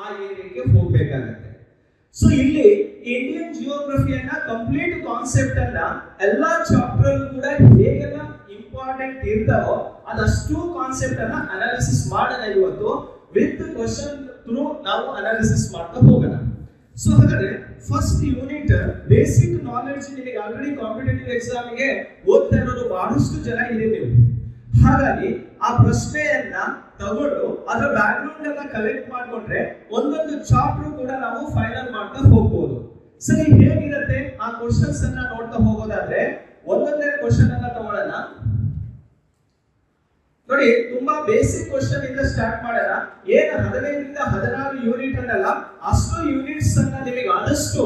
ಆ ಏರಿಯಾಕ್ಕೆ ಹೋಗಬೇಕಾಗುತ್ತೆ. ಸೊ ಇಲ್ಲಿ ಇಂಡಿಯನ್ ಜಿಯೋಗ್ರಫಿಯನ್ನ ಕಂಪ್ಲೀಟ್ ಕಾನ್ಸೆಪ್ಟ್ ಅನ್ನ ಎಲ್ಲಾ ಚಾಪ್ಟರ್ ಅಲ್ಲೂ ಕೂಡ ಹೇಗೆಲ್ಲ ಇಂಪಾರ್ಟೆಂಟ್ ಇರ್ತಾವೋ ಅದಷ್ಟು ಕಾನ್ಸೆಪ್ಟ್ ಅನ್ನ ಅನಾಲಿಸಿಸ್ ಮಾಡೋಣ ಇವತ್ತು. ವಿತ್ ಕ್ವಶನ್ ಥ್ರೂ ನಾವು ಅನಾಲಿಸಿಸ್ ಮಾಡ್ತಾ ಹೋಗೋಣ. ಸೊ ಹಾಗಾದ್ರೆ ಫಸ್ಟ್ ಯೂನಿಟ್ ಬೇಸಿಕ್ ನಾಲೆಡ್ಜ್. ನಿಮಗೆ ಆಲ್ರೆಡಿ ಕಾಂಪಿಟೇಟಿವ್ ಎಕ್ಸಾಮ್ ಗೆ ಓದ್ತಾ ಇರೋದು ಬಹಳಷ್ಟು ಜನ ಇದೆ ನೀವು. ಹಾಗಾಗಿ ಆ ಪ್ರಶ್ನೆಯನ್ನ ತಗೊಂಡು ಅದರ ಬ್ಯಾಕ್ ಗ್ರೌಂಡ್ ಅನ್ನ ಕಲೆಕ್ಟ್ ಮಾಡ್ಕೊಂಡ್ರೆ ಒಂದೊಂದು ಚಾಪ್ಟರ್ ಕೂಡ ನಾವು ಫೈನಲ್ ಮಾಡ್ತಾ ಹೋಗ್ಬೋದು. ಸರಿ, ಹೇಗಿರುತ್ತೆ ಆ ಕ್ವಶನ್ಸ್ ಅನ್ನ ನೋಡ್ತಾ ಹೋಗೋದಾದ್ರೆ ಒಂದೊಂದೇ ಕ್ವಶನ್ ಅನ್ನ ತಗೊಳ್ಳೋಣ. ನೋಡಿ, ತುಂಬಾ ಬೇಸಿಕ್ ಕ್ವಶನ್ ಇಂದ ಸ್ಟಾರ್ಟ್ ಮಾಡೋಣ. ಏನು 15 ರಿಂದ 16 ಯೂನಿಟ್ ಅನ್ನಲ್ಲ, ಅಷ್ಟು ಯೂನಿಟ್ಸ್ ಅನ್ನ ನಿಮಗೆ ಆದಷ್ಟು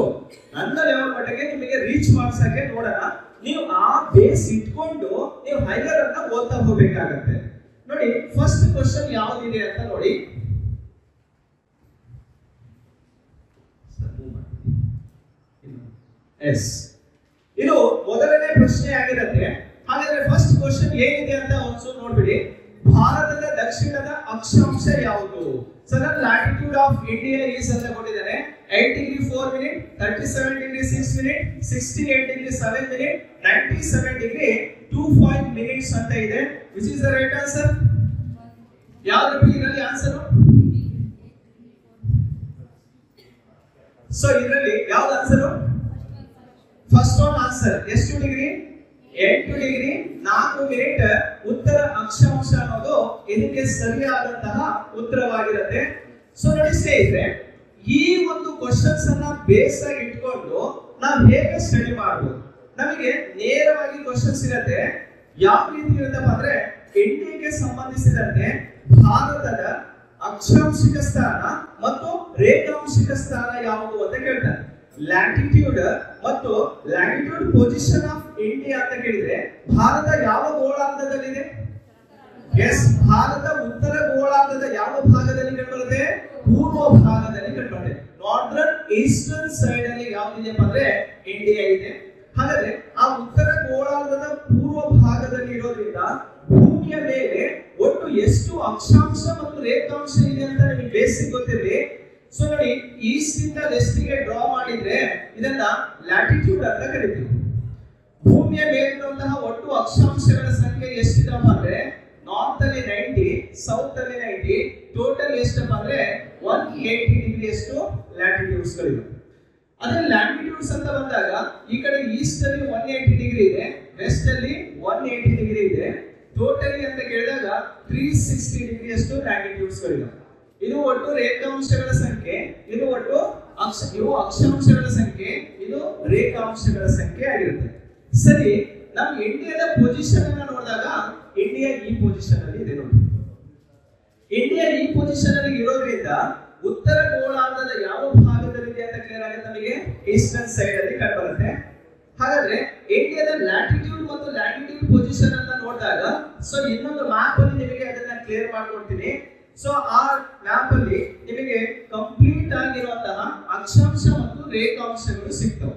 ನನ್ನ ಲೆವೆಲ್ ಮಟ್ಟಿಗೆ ನಿಮಗೆ ರೀಚ್ ಮಾಡ್ಸಕ್ಕೆ ನೋಡೋಣ. ನೀವು ಆ ಬೇಸ್ ಇಟ್ಕೊಂಡು ನೀವು ಹೈಯರ್ ಅನ್ನ ಓದ್ತಾ ಹೋಗ್ಬೇಕಾಗತ್ತೆ. ನೋಡಿ, ಫಸ್ಟ್ ಕ್ವಶನ್ ಯಾವ್ದಿದೆ ಅಂತ ನೋಡಿ. ಎಸ್, ಇದು ಮೊದಲನೇ ಪ್ರಶ್ನೆ ಆಗಿರುತ್ತೆ. ಹಾಗಾದ್ರೆ ಫಸ್ಟ್ ಕ್ವಶನ್ ಏನಿದೆ ಅಂತ ಒಂದ್ಸಲ ನೋಡ್ಬಿಡಿ. ಭಾರತದ ದಕ್ಷಿಣದ ಅಕ್ಷಾಂಶ ಯಾವುದು? Southern latitude of India is ಅಂತ ಕೊಟ್ಟಿದ್ದಾರೆ. 8 degree 4 minute, 37 degree 6 minute, 68 degree 7 minute, 97 degree 25 minutes ಅಂತ ಇದೆ. Which is the right answer? ಯಾವ್ದು ಇದರಲ್ಲಿ ಆನ್ಸರ್? ಸೊ ಇದರಲ್ಲಿ ಯಾವ್ದು ಆನ್ಸರ್? First one answer. ಎಷ್ಟು ಡಿಗ್ರಿ? 8 ಡಿಗ್ರಿ 4 ಮಿನಿಟ್ ಉತ್ತರ ಅಕ್ಷಾಂಶ ಅನ್ನೋದು ಇದಕ್ಕೆ ಸರಿಯಾದಂತಹ ಉತ್ತರವಾಗಿರುತ್ತೆ. ಸೊ ನೋಡಿ ಸ್ನೇಹಿತರೆ, ಈ ಒಂದು ಕ್ವಶನ್ಸ್ ಅನ್ನ ಬೇಸ್ ಆಗಿ ಇಟ್ಕೊಂಡು ನಾವು ಹೇಗೆ ಸ್ಟಡಿ ಮಾಡಬಹುದು? ನಮಗೆ ನೇರವಾಗಿ ಕ್ವಶನ್ಸ್ ಇರುತ್ತೆ. ಯಾವ ರೀತಿ ಇರುತ್ತಪ್ಪ ಅಂದ್ರೆ, ಇಂಡಿಯಾಗೆ ಸಂಬಂಧಿಸಿದಂತೆ ಭಾರತದ ಅಕ್ಷಾಂಶಿಕ ಸ್ಥಾನ ಮತ್ತು ರೇಖಾಂಶಿಕ ಸ್ಥಾನ ಯಾವುದು ಅಂತ ಕೇಳ್ತಾರೆ. ಲ್ಯಾಟಿಟ್ಯೂಡ್ ಮತ್ತು ಲ್ಯಾಟಿಟ್ಯೂಡ್ ಪೊಸಿಷನ್ ಆಫ್ ಇಂಡಿಯಾ ಅಂತ ಕೇಳಿದ್ರೆ ಭಾರತ ಯಾವ ಗೋಳಾರ್ಧದಲ್ಲಿದೆ? ಎಸ್, ಭಾರತ ಉತ್ತರ ಗೋಳಾರ್ಧದ ಯಾವ ಭಾಗದಲ್ಲಿ ಕಂಡುಬರುತ್ತೆ? ಪೂರ್ವ ಭಾಗದಲ್ಲಿ ಕಂಡುಬರುತ್ತೆ. ನಾರ್ದರ್ನ್ ಈಸ್ಟರ್ನ್ ಸೈಡ್ ಅಲ್ಲಿ ಯಾವ್ದಿದೆಯಪ್ಪ ಅಂದ್ರೆ ಇಂಡಿಯಾ ಇದೆ. ಹಾಗಾದ್ರೆ ಆ ಉತ್ತರ ಗೋಳಾರ್ಧದ ಪೂರ್ವ ಭಾಗದಲ್ಲಿ ಇರೋದ್ರಿಂದ ಭೂಮಿಯ ಮೇಲೆ ಒಟ್ಟು ಎಷ್ಟು ಅಕ್ಷಾಂಶ ಮತ್ತು ರೇಖಾಂಶ ಇದೆ ಅಂತ ನಿಮಗೆ ಬೇಸಿಕ್ ಗೊತ್ತಿರಲಿ. ಸೊ ನೋಡಿ, ಈಸ್ಟ್ ಇಂದ ವೆಸ್ಟ್ ಗೆ ಡ್ರಾ ಮಾಡಿದ್ರೆ ಇದನ್ನ ಲ್ಯಾಟಿಟ್ಯೂಡ್ ಅಂತ ಕರಿತೀವಿ. ಭೂಮಿಯ ಮೇಲಿರುವಂತಹ ಒಟ್ಟು ಅಕ್ಷಾಂಶಗಳ ಸಂಖ್ಯೆ ಎಷ್ಟಿದಪ್ಪ ಅಂದ್ರೆ ನಾರ್ತ್ ಅಲ್ಲಿ 90, ಸೌತ್ ಅಲ್ಲಿ 90, ಟೋಟಲ್ ಎಷ್ಟಪ್ಪ ಅಂದ್ರೆ 180 ಡಿಗ್ರಿ ಎಷ್ಟು ಲ್ಯಾಟಿಟ್ಯೂಡ್ಸ್ ಗಳಿವೆ. ಅದೇ ಲ್ಯಾಟಿಟ್ಯೂಡ್ಸ್ ಅಂತ ಬಂದಾಗ ಈ ಕಡೆ ಈಸ್ಟ್ ಅಲ್ಲಿ 180 ಡಿಗ್ರಿ ಇದೆ, ವೆಸ್ಟ್ ಅಲ್ಲಿ 180 ಡಿಗ್ರಿ ಇದೆ. ಟೋಟಲಿ ಅಂತ ಕೇಳಿದಾಗ 360 ಡಿಗ್ರಿ ಅಷ್ಟು ಲ್ಯಾಟಿಟ್ಯೂಡ್ಸ್ ಗಳಿವೆ. ಇದು ಒಟ್ಟು ರೇಖಾಂಶಗಳ ಸಂಖ್ಯೆ, ಇದು ಒಟ್ಟು ಇವು ಅಕ್ಷಾಂಶಗಳ ಸಂಖ್ಯೆ, ಇದು ರೇಖಾಂಶಗಳ ಸಂಖ್ಯೆ ಆಗಿರುತ್ತೆ. ಸರಿ, ನಾವು ಇಂಡಿಯಾದ ಪೊಸಿಷನ್ ಅನ್ನ ನೋಡಿದಾಗ ಇಂಡಿಯಾ ಈ ಪೊಸಿಷನ್ ಅಲ್ಲಿ ಇದೆ. ನೋಡಿ, ಇಂಡಿಯಾ ಈ ಪೊಸಿಷನ್ ಅಲ್ಲಿ ಇರೋದ್ರಿಂದ ಉತ್ತರ ಗೋಳಾರ್ಧದ ಯಾವ ಭಾಗದಲ್ಲಿದೆ ಅಂತ ಕ್ಲಿಯರ್ ಆಗುತ್ತೆ ನಮಗೆ. ಈಸ್ಟರ್ನ್ ಸೈಡ್ ಅಲ್ಲಿ ಕಂಡುಬರುತ್ತೆ. ಹಾಗಾದ್ರೆ ಇಂಡಿಯಾದ ಲ್ಯಾಟಿಟ್ಯೂಡ್ ಮತ್ತು ಲ್ಯಾಟಿಟ್ಯೂಡ್ ಪೊಸಿಷನ್ ಅನ್ನ ನೋಡಿದಾಗ ಸೊ ಇನ್ನೊಂದು ಮ್ಯಾಪ್ ಅಲ್ಲಿ ನಿಮಗೆ ಅದನ್ನ ಕ್ಲಿಯರ್ ಮಾಡ್ಕೊಡ್ತೀನಿ. ಸೊ ಆ ಮ್ಯಾಪ್ ಅಲ್ಲಿ ನಿಮಗೆ ಕಂಪ್ಲೀಟ್ ಆಗಿರುವಂತಹ ಅಕ್ಷಾಂಶ ಮತ್ತು ರೇಖಾಂಶಗಳು ಸಿಗ್ತವೆ.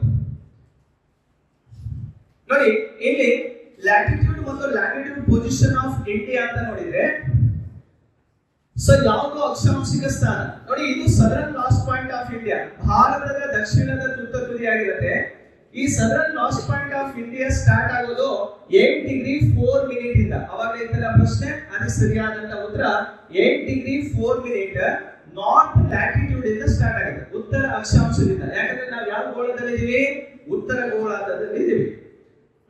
ನೋಡಿ, ಇಲ್ಲಿ ಲ್ಯಾಟಿಟ್ಯೂಡ್ ಮತ್ತು ಲ್ಯಾಟಿಟ್ಯೂಡ್ ಪೊಸಿಷನ್ ಆಫ್ ಇಂಡಿಯಾ ಅಂತ ನೋಡಿದ್ರೆ ಸೊ ಯಾವುದು ಅಕ್ಷಾಂಶಿಕ ಸ್ಥಾನ? ನೋಡಿ, ಇದು southern last point of India, ಭಾರತದ ದಕ್ಷಿಣದ ತುತ್ತ ತುದಿ ಆಗಿರುತ್ತೆ. ಈ southern last point of India start ಆಗೋದು 8 ಡಿಗ್ರಿ 4 ಮಿನಿಟ್ ಇಂದ. ಅವಾಗ ಇತ್ತಲ್ಲ ಪ್ರಶ್ನೆ, ಅದಕ್ಕೆ ಸರಿಯಾದಂತ ಉತ್ತರ 8 ಡಿಗ್ರಿ 4 ಮಿನಿಟ್ ನಾರ್ತ್ ಲ್ಯಾಟಿಟ್ಯೂಡ್ ಇಂದ ಸ್ಟಾರ್ಟ್ ಆಗುತ್ತೆ, ಉತ್ತರ ಅಕ್ಷಾಂಶದಿಂದ. ಯಾಕಂದ್ರೆ ನಾವು ಯಾವ ಗೋಳದಲ್ಲಿ ಇದೀವಿ? ಉತ್ತರ ಗೋಳಾರ್ಧದಲ್ಲಿ ಇದೀವಿ.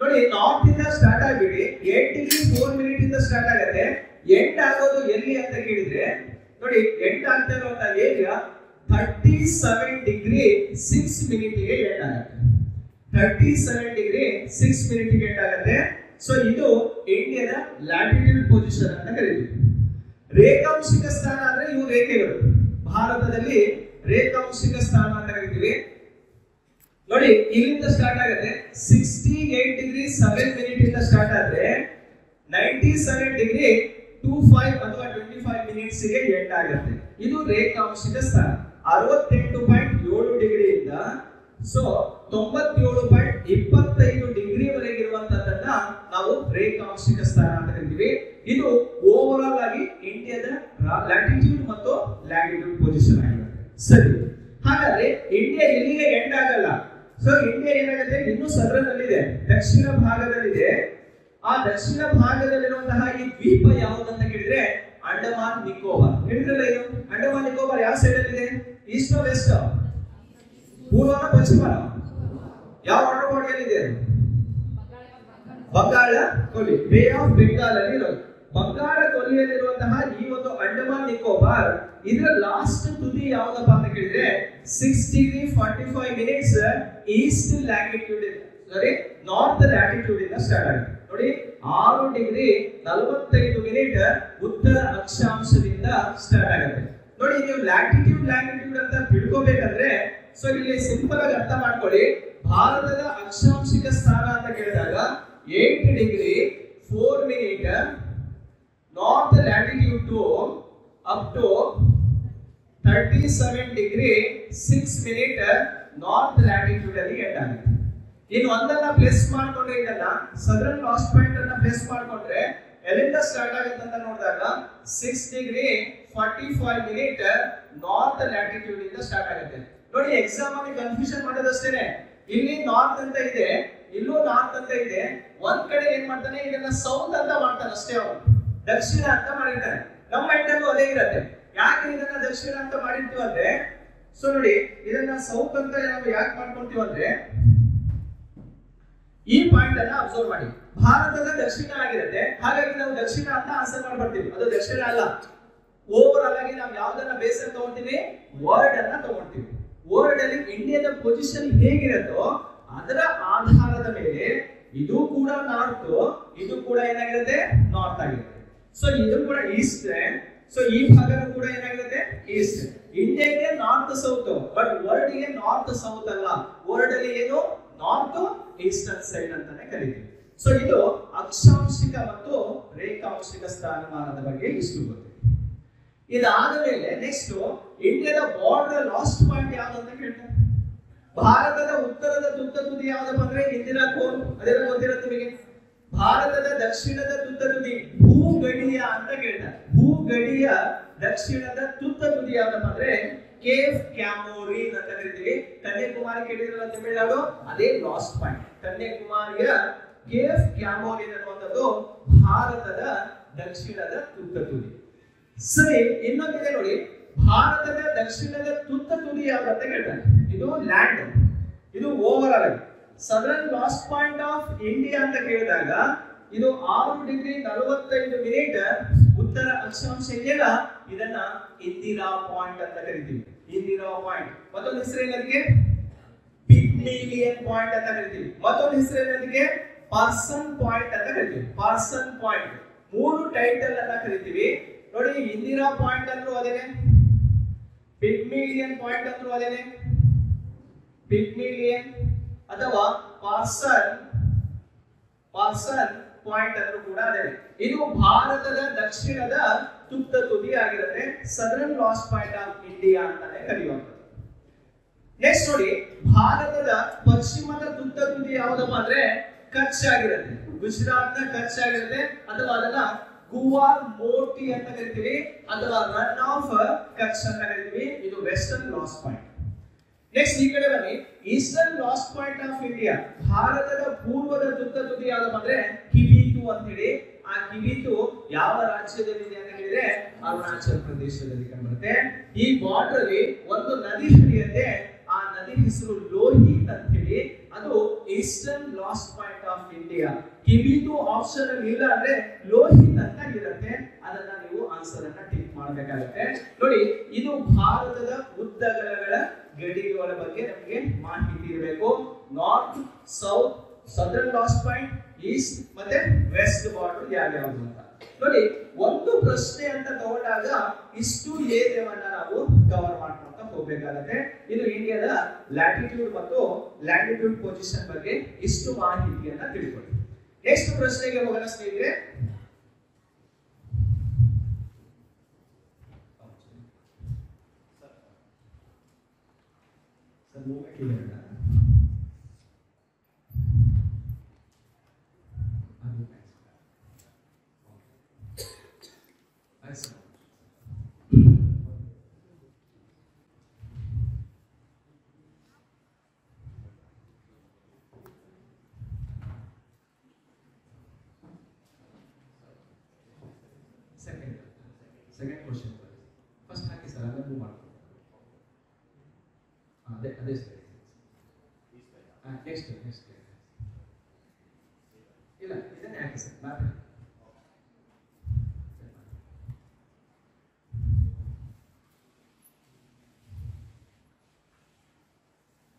ನೋಡಿ, ನಾರ್ತ್ ಇಂದ ಸ್ಟಾರ್ಟ್ ಆಗಿಬಿಡಿ 8 ಡಿಗ್ರಿ 4 ಮಿನಿಟ್ ಇಂದ ಸ್ಟಾರ್ಟ್ ಆಗುತ್ತೆ. ಎಂಡ್ ಆಗೋದು ಎಲ್ಲಿ ಅಂತ ಕೇಳಿದ್ರೆ ನೋಡಿ, ಎಂಡ್ ಆಗ್ತಾ ಇರುವಂತಹ ಏರಿಯಾ 37 ಡಿಗ್ರಿ 6 ಮಿನಿಟ್ ಗೆ ಎಂಡ್ ಆಗುತ್ತೆ. 37 ಡಿಗ್ರಿ 6 ಮಿನಿಟ್ ಗೆ ಎಂಡ್ ಆಗುತ್ತೆ. ಸೊ ಇದು ಇಂಡಿಯಾದ ಲ್ಯಾಟಿಟ್ಯೂಡ್ ಪೊಸಿಷನ್ ಅಂತ ಕರೀತೀವಿ. ರೇಖಾಂಶಿಕ ಸ್ಥಾನ ಅಂದ್ರೆ ಇವು ರೇಖೆಗಳು, ಭಾರತದಲ್ಲಿ ರೇಖಾಂಶಿಕ ಸ್ಥಾನ ಅಂತ ಕರೀತೀವಿ. ನೋಡಿ, ಇಲ್ಲಿಂದ ಸ್ಟಾರ್ಟ್ ಆಗುತ್ತೆ 68 ಡಿಗ್ರಿ 7 ಮಿನಿಟ್ ಇಂದ ಸ್ಟಾರ್ಟ್ ಆದ್ರೆ 97 ಡಿಗ್ರಿ 25 ಅಥವಾ 25 ಮಿನಿಟ್ಸ್ ಗೆ ಎಂಡ್ ಆಗುತ್ತೆ. ಇದು ರೇಖಾಂಶಿಕ ಸ್ಥಾನ. 68.7 ಡಿಗ್ರಿಯಿಂದ ಸೊ 97.25 ಡಿಗ್ರಿ ವರೆಗೆ ಇರುವಂತದ್ದನ್ನ ನಾವು ರೇಖಾಂಶಿಕ ಸ್ಥಾನ ಅಂತ ಕರಿತೀವಿ. ಇದು ಓವರ್ ಆಲ್ ಆಗಿ ಇಂಡಿಯಾದ ಲ್ಯಾಟಿಟ್ಯೂಡ್ ಮತ್ತು ಲ್ಯಾಟಿಟ್ಯೂಡ್ ಪೊಸಿಷನ್ ಆಗಿರುತ್ತೆ. ಸರಿ, ಹಾಗಾದ್ರೆ ಇಂಡಿಯಾ ಇಲ್ಲಿಗೆ ಎಂಡ್ ಆಗಲ್ಲ. ಸೊ ಇಂಡಿಯಾ ಏನಾಗುತ್ತೆ, ಇನ್ನೂ ಸದರದಲ್ಲಿದೆ, ದಕ್ಷಿಣ ಭಾಗದಲ್ಲಿದೆ. ಆ ದಕ್ಷಿಣ ಭಾಗದಲ್ಲಿರುವಂತಹ ಈ ದ್ವೀಪ ಯಾವುದಂತ ಕೇಳಿದ್ರೆ ಅಂಡಮಾನ್ ನಿಕೋಬಾರ್. ಹೇಳಿದ್ರಲ್ಲ, ಇದು ಅಂಡಮಾನ್ ನಿಕೋಬಾರ್ ಯಾವ ಸೈಡ್ ಅಲ್ಲಿ ಇದೆ? ಈಸ್ಟ್ ವೆಸ್ಟ್, ಪೂರ್ವನ ಪಶ್ಚಿಮ? ಯಾವ ವಾಟರ್ ಬಾಡಿಯಲ್ಲಿ ಇದೆ? ಬಂಗಾಳ ಕೊಲ್ಲಿ, ಬೇ ಆಫ್ ಬೆಂಗಾಲ್ ಅಲ್ಲಿ ಇರೋದು. ಬಂಗಾಳ ಕೊಲ್ಲಿಯಲ್ಲಿರುವಂತಹ ಈ ಒಂದು ಅಂಡಮಾನ್ ನಿಕೋಬಾರ್, ಇದರ ಲಾಸ್ಟ್ ತುದಿ ಯಾವ್ದಪ್ಪ ಅಂತ ಕೇಳಿದ್ರೆ 6°45' ಈಸ್ಟ್ ಲ್ಯಾಟಿಟ್ಯೂಡ್, ಸಾರಿ ನಾರ್ತ್ ಲ್ಯಾಟಿಟ್ಯೂಡ್ ಇಂದ ಸ್ಟಾರ್ಟ್ ಆಗುತ್ತೆ. ನೋಡಿ, 6°45' ಉತ್ತರ ಅಕ್ಷಾಂಶದಿಂದ ಸ್ಟಾರ್ಟ್ ಆಗುತ್ತೆ. ನೋಡಿ, ನೀವು ಲ್ಯಾಟಿಟ್ಯೂಡ್ ಅಂತ ತಿಳ್ಕೋಬೇಕಂದ್ರೆ ಸೊ ಇಲ್ಲಿ ಸಿಂಪಲ್ ಆಗಿ ಅರ್ಥ ಮಾಡ್ಕೊಳ್ಳಿ. ಭಾರತದ ಅಕ್ಷಾಂಶಿಕ ಸ್ಥಾನ ಅಂತ ಕೇಳಿದಾಗ 8°4' north latitude to up to 37°6' north latitude ಅಲ್ಲಿ ಎಂಡ್ ಆಗುತ್ತೆ. ಇನ್ನು ಒಂದನ್ನ ಪ್ಲೇಸ್ ಮಾಡ್ಕೊಂಡ್ರೆ, ಇದನ್ನ ಸದರ್ನ್ ಲಾಸ್ಟ್ ಪಾಯಿಂಟ್ ಅನ್ನ ಪ್ಲೇಸ್ ಮಾಡ್ಕೊಂಡ್ರೆ ಎಲ್ಲಿಂದ ಸ್ಟಾರ್ಟ್ ಆಗುತ್ತೆ ಅಂತ ನೋಡಿದಾಗ 6°45' ನಾರ್ತ್ ಲ್ಯಾಟಿಟ್ಯೂಡ್ ಇಂದ ಸ್ಟಾರ್ಟ್ ಆಗುತ್ತೆ. ನೋಡಿ, ಎಕ್ಸಾಮ್ ಅಲ್ಲಿ ಕನ್ಫ್ಯೂಷನ್ ಮಾಡೋದಷ್ಟೇನೆ. ಇಲ್ಲಿ ನಾರ್ತ್ ಅಂತ ಇದೆ, ಇಲ್ಲೂ ನಾರ್ತ್ ಅಂತ ಇದೆ. ಒಂದ್ ಕಡೆ ಏನ್ ಮಾಡ್ತಾನೆ, ಇದನ್ನ ಸೌತ್ ಅಂತ ಮಾಡ್ತಾನೆ ಅಷ್ಟೇ, ಅವನು ದಕ್ಷಿಣ ಅಂತ ಮಾಡಿರ್ತಾನೆ. ನಮ್ಮ ಮೈಂಡಲ್ಲೂ ಅದೇ ಇರುತ್ತೆ. ಯಾಕೆ ಇದನ್ನ ದಕ್ಷಿಣ ಅಂತ ಮಾಡಿರ್ತೀವಿ ಅಂದ್ರೆ, ಸೊ ನೋಡಿ, ಇದನ್ನ ಸೌತ್ ಅಂತ ನಾವು ಯಾಕೆ ಮಾಡ್ಕೊಳ್ತೀವಿ ಅಂದ್ರೆ, ಈ ಪಾಯಿಂಟ್ ಅನ್ನ ಅಬ್ಸರ್ವ್ ಮಾಡಿ. ಭಾರತದ ದಕ್ಷಿಣ ಆಗಿರುತ್ತೆ, ಹಾಗಾಗಿ ನಾವು ದಕ್ಷಿಣ ಅಂತ ಆನ್ಸರ್ ಮಾಡ್ಬಿಡ್ತೀವಿ. ಅದು ದಕ್ಷಿಣ ಅಲ್ಲ. ಓವರ್ ಆಲ್ ಆಗಿ ನಾವು ಯಾವ್ದನ್ನ ಬೇಸ್ ಅಂತ ತಗೊಂತೀವಿ, ವರ್ಡ್ ಅನ್ನ ತಗೊಂತೀವಿ. ವರ್ಡ್ ಅಲ್ಲಿ ಇಂಡಿಯಾದ ಪೊಸಿಷನ್ ಹೇಗಿರುತ್ತೋ ಅದರ ಆಧಾರದ ಮೇಲೆ ಇದು ಕೂಡ ನಾರ್ತ್, ಇದು ಕೂಡ ಏನಾಗಿರುತ್ತೆ, ನಾರ್ತ್ ಆಗಿರುತ್ತೆ. ಸೊ ಇದು ಕೂಡ ಈಸ್ಟ್, ಸೊ ಈ ಭಾಗನೂ ಕೂಡ ಏನಾಗಿರುತ್ತೆ, ಈಸ್ಟ್. ಇಂಡಿಯಾಗೆ ನಾರ್ತ್ ಸೌತ್, ಬಟ್ ವರ್ಲ್ಡ್ ಗೆ ನಾರ್ತ್ ಸೌತ್ ಅಲ್ಲ. ವರ್ಲ್ಡ್ ಅಲ್ಲಿ ಏನು, ನಾರ್ತ್ ಈಸ್ಟರ್ನ್ ಸೈಡ್ ಅಂತಾನೆ ಕರೀತೀವಿ. ಸೊ ಇದು ಅಕ್ಷಾಂಶಿಕ ಮತ್ತು ರೇಖಾಂಶಿಕ ಸ್ಥಾನಮಾನದ ಬಗ್ಗೆ ಇಷ್ಟು ಗೊತ್ತಿದೆ. ಇದಾದ ಮೇಲೆ ನೆಕ್ಸ್ಟ್ ಇಂಡಿಯಾದ ಬಾರ್ಡರ್ ಲಾಸ್ಟ್ ಪಾಯಿಂಟ್ ಯಾವ್ದು ಅಂತ ಕೇಳ್ತಾರೆ. ಭಾರತದ ಉತ್ತರದ ತುತ್ತ ತುದಿ ಯಾವ್ದಪ್ಪ ಅಂದ್ರೆ ಇಂದಿರಾ ಕೋನ್, ಅದೆಲ್ಲ ಗೊತ್ತಿರುತ್ತೆ ನಿಮಗೆ. ಭಾರತದ ದಕ್ಷಿಣದ ತುತ್ತ ತುದಿ ಭೂಗಡಿಯ ಅಂತ ಕೇಳ್ತಾರೆ. ಭೂಗಡಿಯ ದಕ್ಷಿಣದ ತುತ್ತ ತುದಿ ಯಾವ್ದಪ್ಪ ಅಂದ್ರೆ ಕೇಫ್ ಕ್ಯಾಮೋರಿನ್ ಅಂತ ಕರಿತೀವಿ. ಕನ್ಯಾಕುಮಾರಿ ಕೇಳಿದ್ರಲ್ಲ ತಮಿಳುನಾಡು, ಅದೇ ಲಾಸ್ಟ್ ಪಾಯಿಂಟ್. ಕನ್ಯಾಕುಮಾರಿಯ ಕೇಫ್ ಕ್ಯಾಮೋರಿನ್ ಅನ್ನುವಂಥದ್ದು ಭಾರತದ ದಕ್ಷಿಣದ ತುತ್ತ ತುದಿ. ಸರಿ, ಇನ್ನೊಂದಿದೆ ನೋಡಿ, ಭಾರತದ ದಕ್ಷಿಣದ ತುತ್ತ ತುದಿ ಯಾವ್ದಂತ ಕೇಳ್ತಾರೆ. ಇದು ಲ್ಯಾಂಡ್, ಇದು over all southern last point of India ಅಂತ ಕೇಳಿದಾಗ ಇದು 6°45' ಉತ್ತರ ಅಕ್ಷಾಂಶ ಇದೆಯಲ್ಲ, ಇದನ್ನ ಇಂದಿರಾ ಪಾಯಿಂಟ್ ಅಂತ ಕರಿತೀವಿ. ಇಂದಿರಾ ಪಾಯಿಂಟ್. ಮತ್ತೊಂದು ಹೆಸರು ಏನದಕ್ಕೆ, ಪಿಗ್ಮೇಲಿಯನ್ ಪಾಯಿಂಟ್ ಅಂತ ಕರಿತೀವಿ. ಮತ್ತೊಂದು ಹೆಸರು ಏನದಕ್ಕೆ, ಪಾರ್ಸನ್ ಪಾಯಿಂಟ್ ಅಂತ ಕರಿತೀವಿ. ಪಾರ್ಸನ್ ಪಾಯಿಂಟ್. ಮೂರು ಟೈಟಲ್ ಅನ್ನ ಕರಿತೀವಿ. ನೋಡಿ, ಇಂದಿರಾ ಪಾಯಿಂಟ್ ಅಂದ್ರೂ ಅದೇನೆ, ಪಿಗ್ಮೇಲಿಯನ್ ಪಾಯಿಂಟ್ ಅಂದ್ರೂ ಅದೇನೆ, ಪಿಗ್ಮೇಲಿಯನ್ ಅಥವಾ ಪಾರ್ಸನ್ ಪಾಯಿಂಟ್ ಅಂದ್ರೂ ಕೂಡ ಅದೇನೆ. ಇದು ಭಾರತದ ದಕ್ಷಿಣದ ತುತ್ತ ತುದಿ ಆಗಿರುತ್ತೆ. Southern last point of India ಅಂತಾನೆ ಕರೆಯುವಂಥದ್ದು. ನೆಕ್ಸ್ಟ್ ನೋಡಿ, ಭಾರತದ ಪಶ್ಚಿಮದ ತುತ್ತ ತುದಿ ಯಾವ್ದಪ್ಪ ಅಂದ್ರೆ ಕಚ್ ಆಗಿರುತ್ತೆ. ಗುಜರಾತ್ ನ ಕಚ್ ಆಗಿರುತ್ತೆ, ಅಥವಾ ಅದನ್ನ ಗುವಾರ್ ಮೋಟಿ ಅಂತ ಕರಿತೀವಿ, ಅಥವಾ ರನ್ ಆಫ್ ಕಚ್ ಅಂತ ಕರಿತೀವಿ. ಇದು ವೆಸ್ಟರ್ನ್ ಲಾಸ್ಟ್ ಪಾಯಿಂಟ್. ನೆಕ್ಸ್ಟ್ ಈ ಕಡೆ ಬನ್ನಿ, eastern last point of India. ಭಾರತದ ಪೂರ್ವದ ತುತ್ತ ತುದಿ ಯಾವ್ದಪ್ಪ ಅಂದ್ರೆ ಕಿಬೀತು ಅಂತ ಹೇಳಿ. ಆ ಕಿಬೀತು ಯಾವ ರಾಜ್ಯದಲ್ಲಿದೆ ಅಂತ ಹೇಳಿದ್ರೆ ಅರುಣಾಚಲ್ ಪ್ರದೇಶದಲ್ಲಿ ಕಂಡುಬರುತ್ತೆ. ಈ ಬಾರ್ಡರ್ ಅಲ್ಲಿ ಒಂದು ನದಿ ಹರಿಯುತ್ತೆ, ಆ ನದಿ ಹೆಸರು ಲೋಹಿತ್ ಅಂತ ಹೇಳಿ. ಅದು eastern last point of India. Kibithu option ಅಲ್ಲಿ ಇಲ್ಲ ಅಂದ್ರೆ ಲೋಹಿತ್ ಅಂತ ಇರುತ್ತೆ. ಅದನ್ನ ನೀವು ಆನ್ಸರ್ ಅನ್ನ ಟಿಕ್ ಮಾಡಬೇಕಾಗುತ್ತೆ. ನೋಡಿ, ಇದು ಭಾರತದ ಉದ್ದಗಲಗಳ ಗಡಿಗಳ ಬಗ್ಗೆ ನಮಗೆ ಮಾಹಿತಿ ಇರಬೇಕು. North, south, southern last point, East ಮತ್ತೆ ವೆಸ್ಟ್ ಬಾರ್ಡರ್ ಯಾವ್ಯಾವುದು ಅಂತ. ನೋಡಿ, ಒಂದು ಪ್ರಶ್ನೆ ಅಂತ ತಗೊಂಡಾಗ ಇಷ್ಟು ಏರಿಯಾವನ್ನ ನಾವು ಕವರ್ ಮಾಡ್ಕೊಂತ ಹೋಗಬೇಕಾಗುತ್ತೆ. ಇದು ಇಂಡಿಯಾದ ಲ್ಯಾಟಿಟ್ಯೂಡ್ ಮತ್ತು ಲ್ಯಾಟಿಟ್ಯೂಡ್ ಪೊಸಿಷನ್ ಬಗ್ಗೆ ಇಷ್ಟು ಮಾಹಿತಿಯನ್ನ ತಿಳ್ಕೊಳ್ಳಿ. ನೆಕ್ಸ್ಟ್ ಪ್ರಶ್ನೆಗೆ ಹೋಗೋಣ ಸ್ನೇಹಿತರೆ. ಸೆಕೆಂಡ್ ಕ್ವಶನ್ ಫಸ್ಟ್ ಹಾಕಿ ಸರ್, ಆಮೇಲೆ ಮೂವ್ ಮಾಡ್ತೀವಿ. ಅದೇ ಸರಿ. ನೆಕ್ಸ್ಟ್ ಇಲ್ಲ, ಇದನ್ನೇ ಹಾಕಿ ಸರ್. Map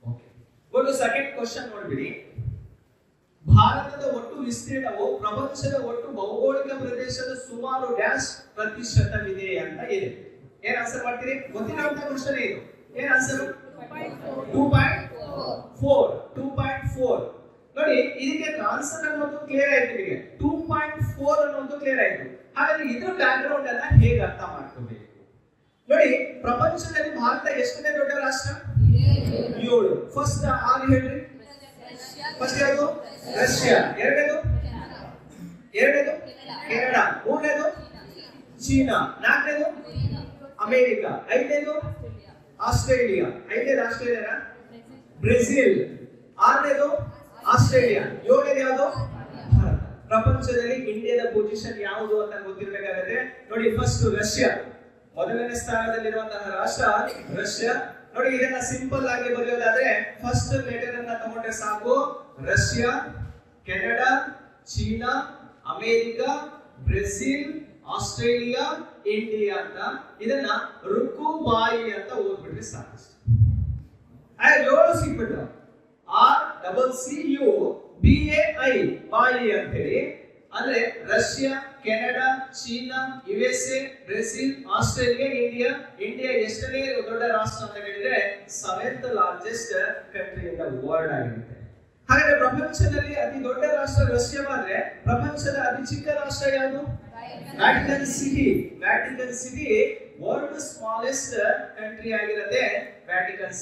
okay. ಒಂದು ಸೆಕೆಂಡ್ ಕ್ವಶನ್ ನೋಡ್ಬಿಡಿ. ಭಾರತದ ಒಟ್ಟು ವಿಸ್ತೀರ್ಣವು ಪ್ರಪಂಚದ ಒಟ್ಟು ಭೌಗೋಳಿಕ ಪ್ರದೇಶದ ಸುಮಾರು ಡ್ಯಾಶ್ ಪ್ರತಿಶತವಿದೆ ಅಂತ ಇದೆ. ಏನ್ ಆನ್ಸರ್ ಮಾಡ್ತೀರಿ? ಗೊತ್ತಿರುವಂತ ಕ್ವಶನ್ ಇದು. ಏನ್ ಆನ್ಸರ್? 2.4 ನೋಡಿ. ಇದಕ್ಕೆ ಆನ್ಸರ್ ಅನ್ನೋದು ಕ್ಲಿಯರ್ ಆಯ್ತು. ನಿಮಗೆ 2.4 ಅನ್ನೋದು ಕ್ಲಿಯರ್ ಆಯ್ತು. ಹಾಗಾದ್ರೆ ಇದ್ರ ಬ್ಯಾಕ್ ಗ್ರೌಂಡ್ ಅನ್ನ ಹೇಗೆ ಅರ್ಥ ಮಾಡ್ಕೋಬೇಕು ನೋಡಿ. ಪ್ರಪಂಚದಲ್ಲಿ ಭಾರತ ಎಷ್ಟನೇ ದೊಡ್ಡ ರಾಷ್ಟ್ರ? 7. ಫಸ್ಟ್ ಆರ್ ಹೇಳ್ರಿ. ಫಸ್ಟ್ ಯಾವುದು? ರಷ್ಯಾ. ಎರಡನೇದು ಕೆನಡಾ. ಮೂರನೇದು ಚೀನಾ. ನಾಲ್ಕನೇದು ಅಮೆರಿಕ. ಐದನೇದು ಆಸ್ಟ್ರೇಲಿಯಾ. ಆಸ್ಟ್ರೇಲಿಯಾ. ಬ್ರೆಜಿಲ್. ಆರನೇದು ಆಸ್ಟ್ರೇಲಿಯಾ. ಏಳನೇದು ಯಾವುದು? ಭಾರತ. ಪ್ರಪಂಚದಲ್ಲಿ ಇಂಡಿಯಾದ ಪೊಸಿಷನ್ ಯಾವುದು ಅಂತ ಗೊತ್ತಿರಬೇಕಾಗುತ್ತೆ ನೋಡಿ. ಫಸ್ಟ್ ರಷ್ಯಾ ಮೊದಲನೇ ಸ್ಥಾನದಲ್ಲಿರುವಂತಹ ರಾಷ್ಟ್ರ ರಷ್ಯಾ ನೋಡಿ. ಇದನ್ನ ಸಿಂಪಲ್ ಆಗಿ ಬರೆಯೋದಾದ್ರೆ ಫಸ್ಟ್ ಲೆಟರ್ ಅನ್ನ ತಗೊಂಡ್ರೆ ಸಾಕು. Russia, Canada, China, America, Brazil, Australia, India ಅಂತ ಇದನ್ನ ರುಕುಬಾಯಿ ಅಂತ ಓದ್ಬಿಟ್ರೆ ಸಾಕು. 7 ಸಿಕ್ಬಿಟ್ರು. RCCUBAI ಬಾಯಿ ಅಂತ ಹೇಳಿ. ಅಂದ್ರೆ Russia, Canada, China, USA, Brazil, Australia, India ಎಷ್ಟನೇ ದೊಡ್ಡ ರಾಷ್ಟ್ರ ಅಂತ ಹೇಳಿದ್ರೆ 7th largest country in the world ಆಗಿರುತ್ತೆ. ಹಾಗಾದ್ರೆ ಪ್ರಪಂಚದಲ್ಲಿ ಅತಿ ದೊಡ್ಡ ರಾಷ್ಟ್ರ ರಷ್ಯಾವಾದ್ರೆ ಪ್ರಪಂಚದ ಅತಿ ಚಿಕ್ಕ ರಾಷ್ಟ್ರ ಯಾವುದು? Vatican city. Vatican city world smallest country ಆಗಿರುತ್ತೆ. ವ್ಯಾಟಿಕನ್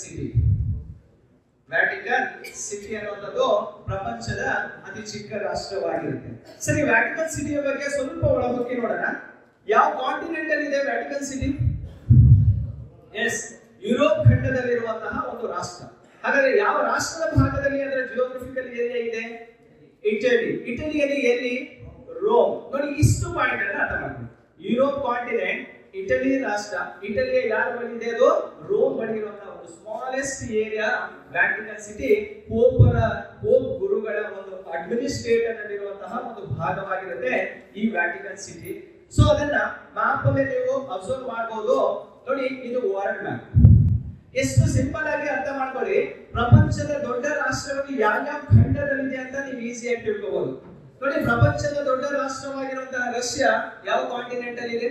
ಸಿಟಿ ಅನ್ನುವಂಥದ್ದು ಪ್ರಪಂಚದ ಅತಿ ಚಿಕ್ಕ ರಾಷ್ಟ್ರವಾಗಿರುತ್ತೆ. ಸರಿ, ವ್ಯಾಟಿಕನ್ ಸಿಟಿಯ ಬಗ್ಗೆ ಸ್ವಲ್ಪ ಒಳಹೊಕ್ಕಿ ನೋಡೋಣ. ಯಾವ ಕಾಂಟಿನೆಂಟ್ ಅಲ್ಲಿ ಇದೆ ವ್ಯಾಟಿಕನ್ ಸಿಟಿ? ಎಸ್, ಯುರೋಪ್ ಖಂಡದಲ್ಲಿರುವಂತಹ ಒಂದು ರಾಷ್ಟ್ರ. ಹಾಗಾದ್ರೆ ಯಾವ ರಾಷ್ಟ್ರದ ಭಾಗದಲ್ಲಿ ಅದರ ಜಿಯೋಗ್ರಫಿಕಲ್ ಏರಿಯಾ ಇದೆ? ಇಟಲಿಯಲ್ಲಿ ಎಲ್ಲಿ? ರೋಮ್. ನೋಡಿ, ಇಷ್ಟು ಪಾಯಿಂಟ್ ಅನ್ನ ಅರ್ಥ ಮಾಡ್ತೀವಿ. ಯುರೋಪ್ ಕಾಂಟಿನೆಂಟ್, ಇಟಲಿ ರಾಷ್ಟ್ರ. ಇಟಲಿಯ ಯಾರ ಬಳಿ ಇದೆ? ಅದು ರೋಮ್ ಬಳಿ ಇರುವಂತಹ ಒಂದು smallest area Vatican city. Pope ಗುರುಗಳ ಒಂದು ಅಡ್ಮಿನಿಸ್ಟ್ರೇಟರ್ ನಲ್ಲಿರುವಂತಹ ಒಂದು ಭಾಗವಾಗಿರುತ್ತೆ ಈ ವ್ಯಾಟಿಕನ್ ಸಿಟಿ. ಸೊ ಅದನ್ನ ಮ್ಯಾಪ್ ಅಲ್ಲಿ ನೀವು ಅಬ್ಸರ್ವ್ ಮಾಡಬಹುದು ನೋಡಿ. ಇದು ವರ್ಲ್ಡ್ ಮ್ಯಾಪ್. ಎಷ್ಟು ಸಿಂಪಲ್ ಆಗಿ ಅರ್ಥ ಮಾಡ್ಕೊಳ್ಳಿ. ಪ್ರಪಂಚದ ದೊಡ್ಡ ರಾಷ್ಟ್ರಗಳು ಯಾವ ಖಂಡದಲ್ಲಿದೆ ಅಂತ ನೀವು ಈಸಿಯಾಗಿ ತಿಳ್ಕೋಬಹುದು ನೋಡಿ. ಪ್ರಪಂಚದ ದೊಡ್ಡ ರಾಷ್ಟ್ರವಾಗಿರುವಂತಹ ರಷ್ಯಾ ಯಾವ ಕಾಂಟಿನೆಂಟ್ ಅಲ್ಲಿ ಇದೆ?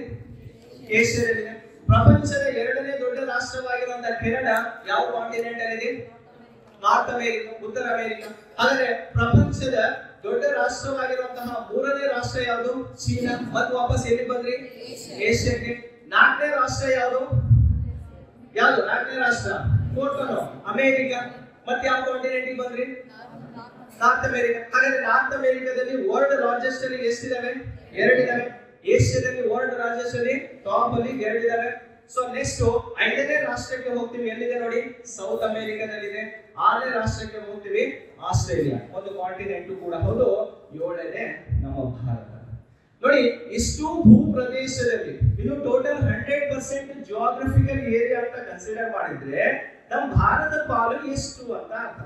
ಏಷ್ಯಾದಲ್ಲಿದೆ. ಪ್ರಪಂಚದ ಎರಡನೇ ದೊಡ್ಡ ರಾಷ್ಟ್ರವಾಗಿರುವಂತಹ ಕೆನಡಾ ಯಾವ ಕಾಂಟಿನೆಂಟ್ ಅಲ್ಲಿ ಇದೆ? ನಾರ್ತ್ ಅಮೆರಿಕ, ಉತ್ತರ ಅಮೆರಿಕ. ಹಾಗಾದ್ರೆ ಪ್ರಪಂಚದ ದೊಡ್ಡ ರಾಷ್ಟ್ರವಾಗಿರುವಂತಹ ಮೂರನೇ ರಾಷ್ಟ್ರ ಯಾವುದು? ಚೀನಾ. ಮತ್ತೆ ವಾಪಸ್ ಎಲ್ಲಿ ಬಂದ್ರಿ? ಏಷ್ಯಾಕ್ಕೆ. ನಾಲ್ಕನೇ ರಾಷ್ಟ್ರ ಯಾವುದು? ನಾಲ್ಕನೇ ರಾಷ್ಟ್ರ ಅಮೆರಿಕ. ಮತ್ತೆ ಯಾವ ಕಾಂಟಿನೆಂಟ್ ಬಂದ್ರಿ? North America. ಹಾಗಾದ್ರೆ ನಾರ್ತ್ ಅಮೆರಿಕದಲ್ಲಿ ವರ್ಲ್ಡ್ ಲಾರ್ಜೆಸ್ಟ್ ಅಲ್ಲಿ ಎಷ್ಟಿದಾವೆ? 2 ಇದಾವೆ. ಏಷ್ಯಾದಲ್ಲಿ ವರ್ಲ್ಡ್ ಲಾರ್ಜೆಸ್ಟ್ ಅಲ್ಲಿ ಟಾಪ್ ಅಲ್ಲಿ 2 ಇದಾವೆ. ಸೊ ನೆಕ್ಸ್ಟ್ 5ನೇ ರಾಷ್ಟ್ರಕ್ಕೆ ಹೋಗ್ತೀವಿ. ಎಲ್ಲಿದೆ ನೋಡಿ? ಸೌತ್ ಅಮೆರಿಕದಲ್ಲಿದೆ. 6ನೇ ರಾಷ್ಟ್ರಕ್ಕೆ ಹೋಗ್ತೀವಿ, ಆಸ್ಟ್ರೇಲಿಯಾ. ಒಂದು ಕಾಂಟಿನೆಂಟ್ ಕೂಡ ಹೌದು. 7ನೇ ನಮ್ಮ ಭಾರತ. ನೋಡಿ, ಇಷ್ಟು ಭೂ ಪ್ರದೇಶದಲ್ಲಿ ಇದು ಟೋಟಲ್ 100% ಜಿಯೋಗ್ರಫಿಕಲ್ ಏರಿಯಾ ಅಂತ ಕನ್ಸಿಡರ್ ಮಾಡಿದ್ರೆ ನಮ್ಮ ಭಾರತ ಪಾಲು ಎಷ್ಟು ಅಂತ ಅರ್ಥ.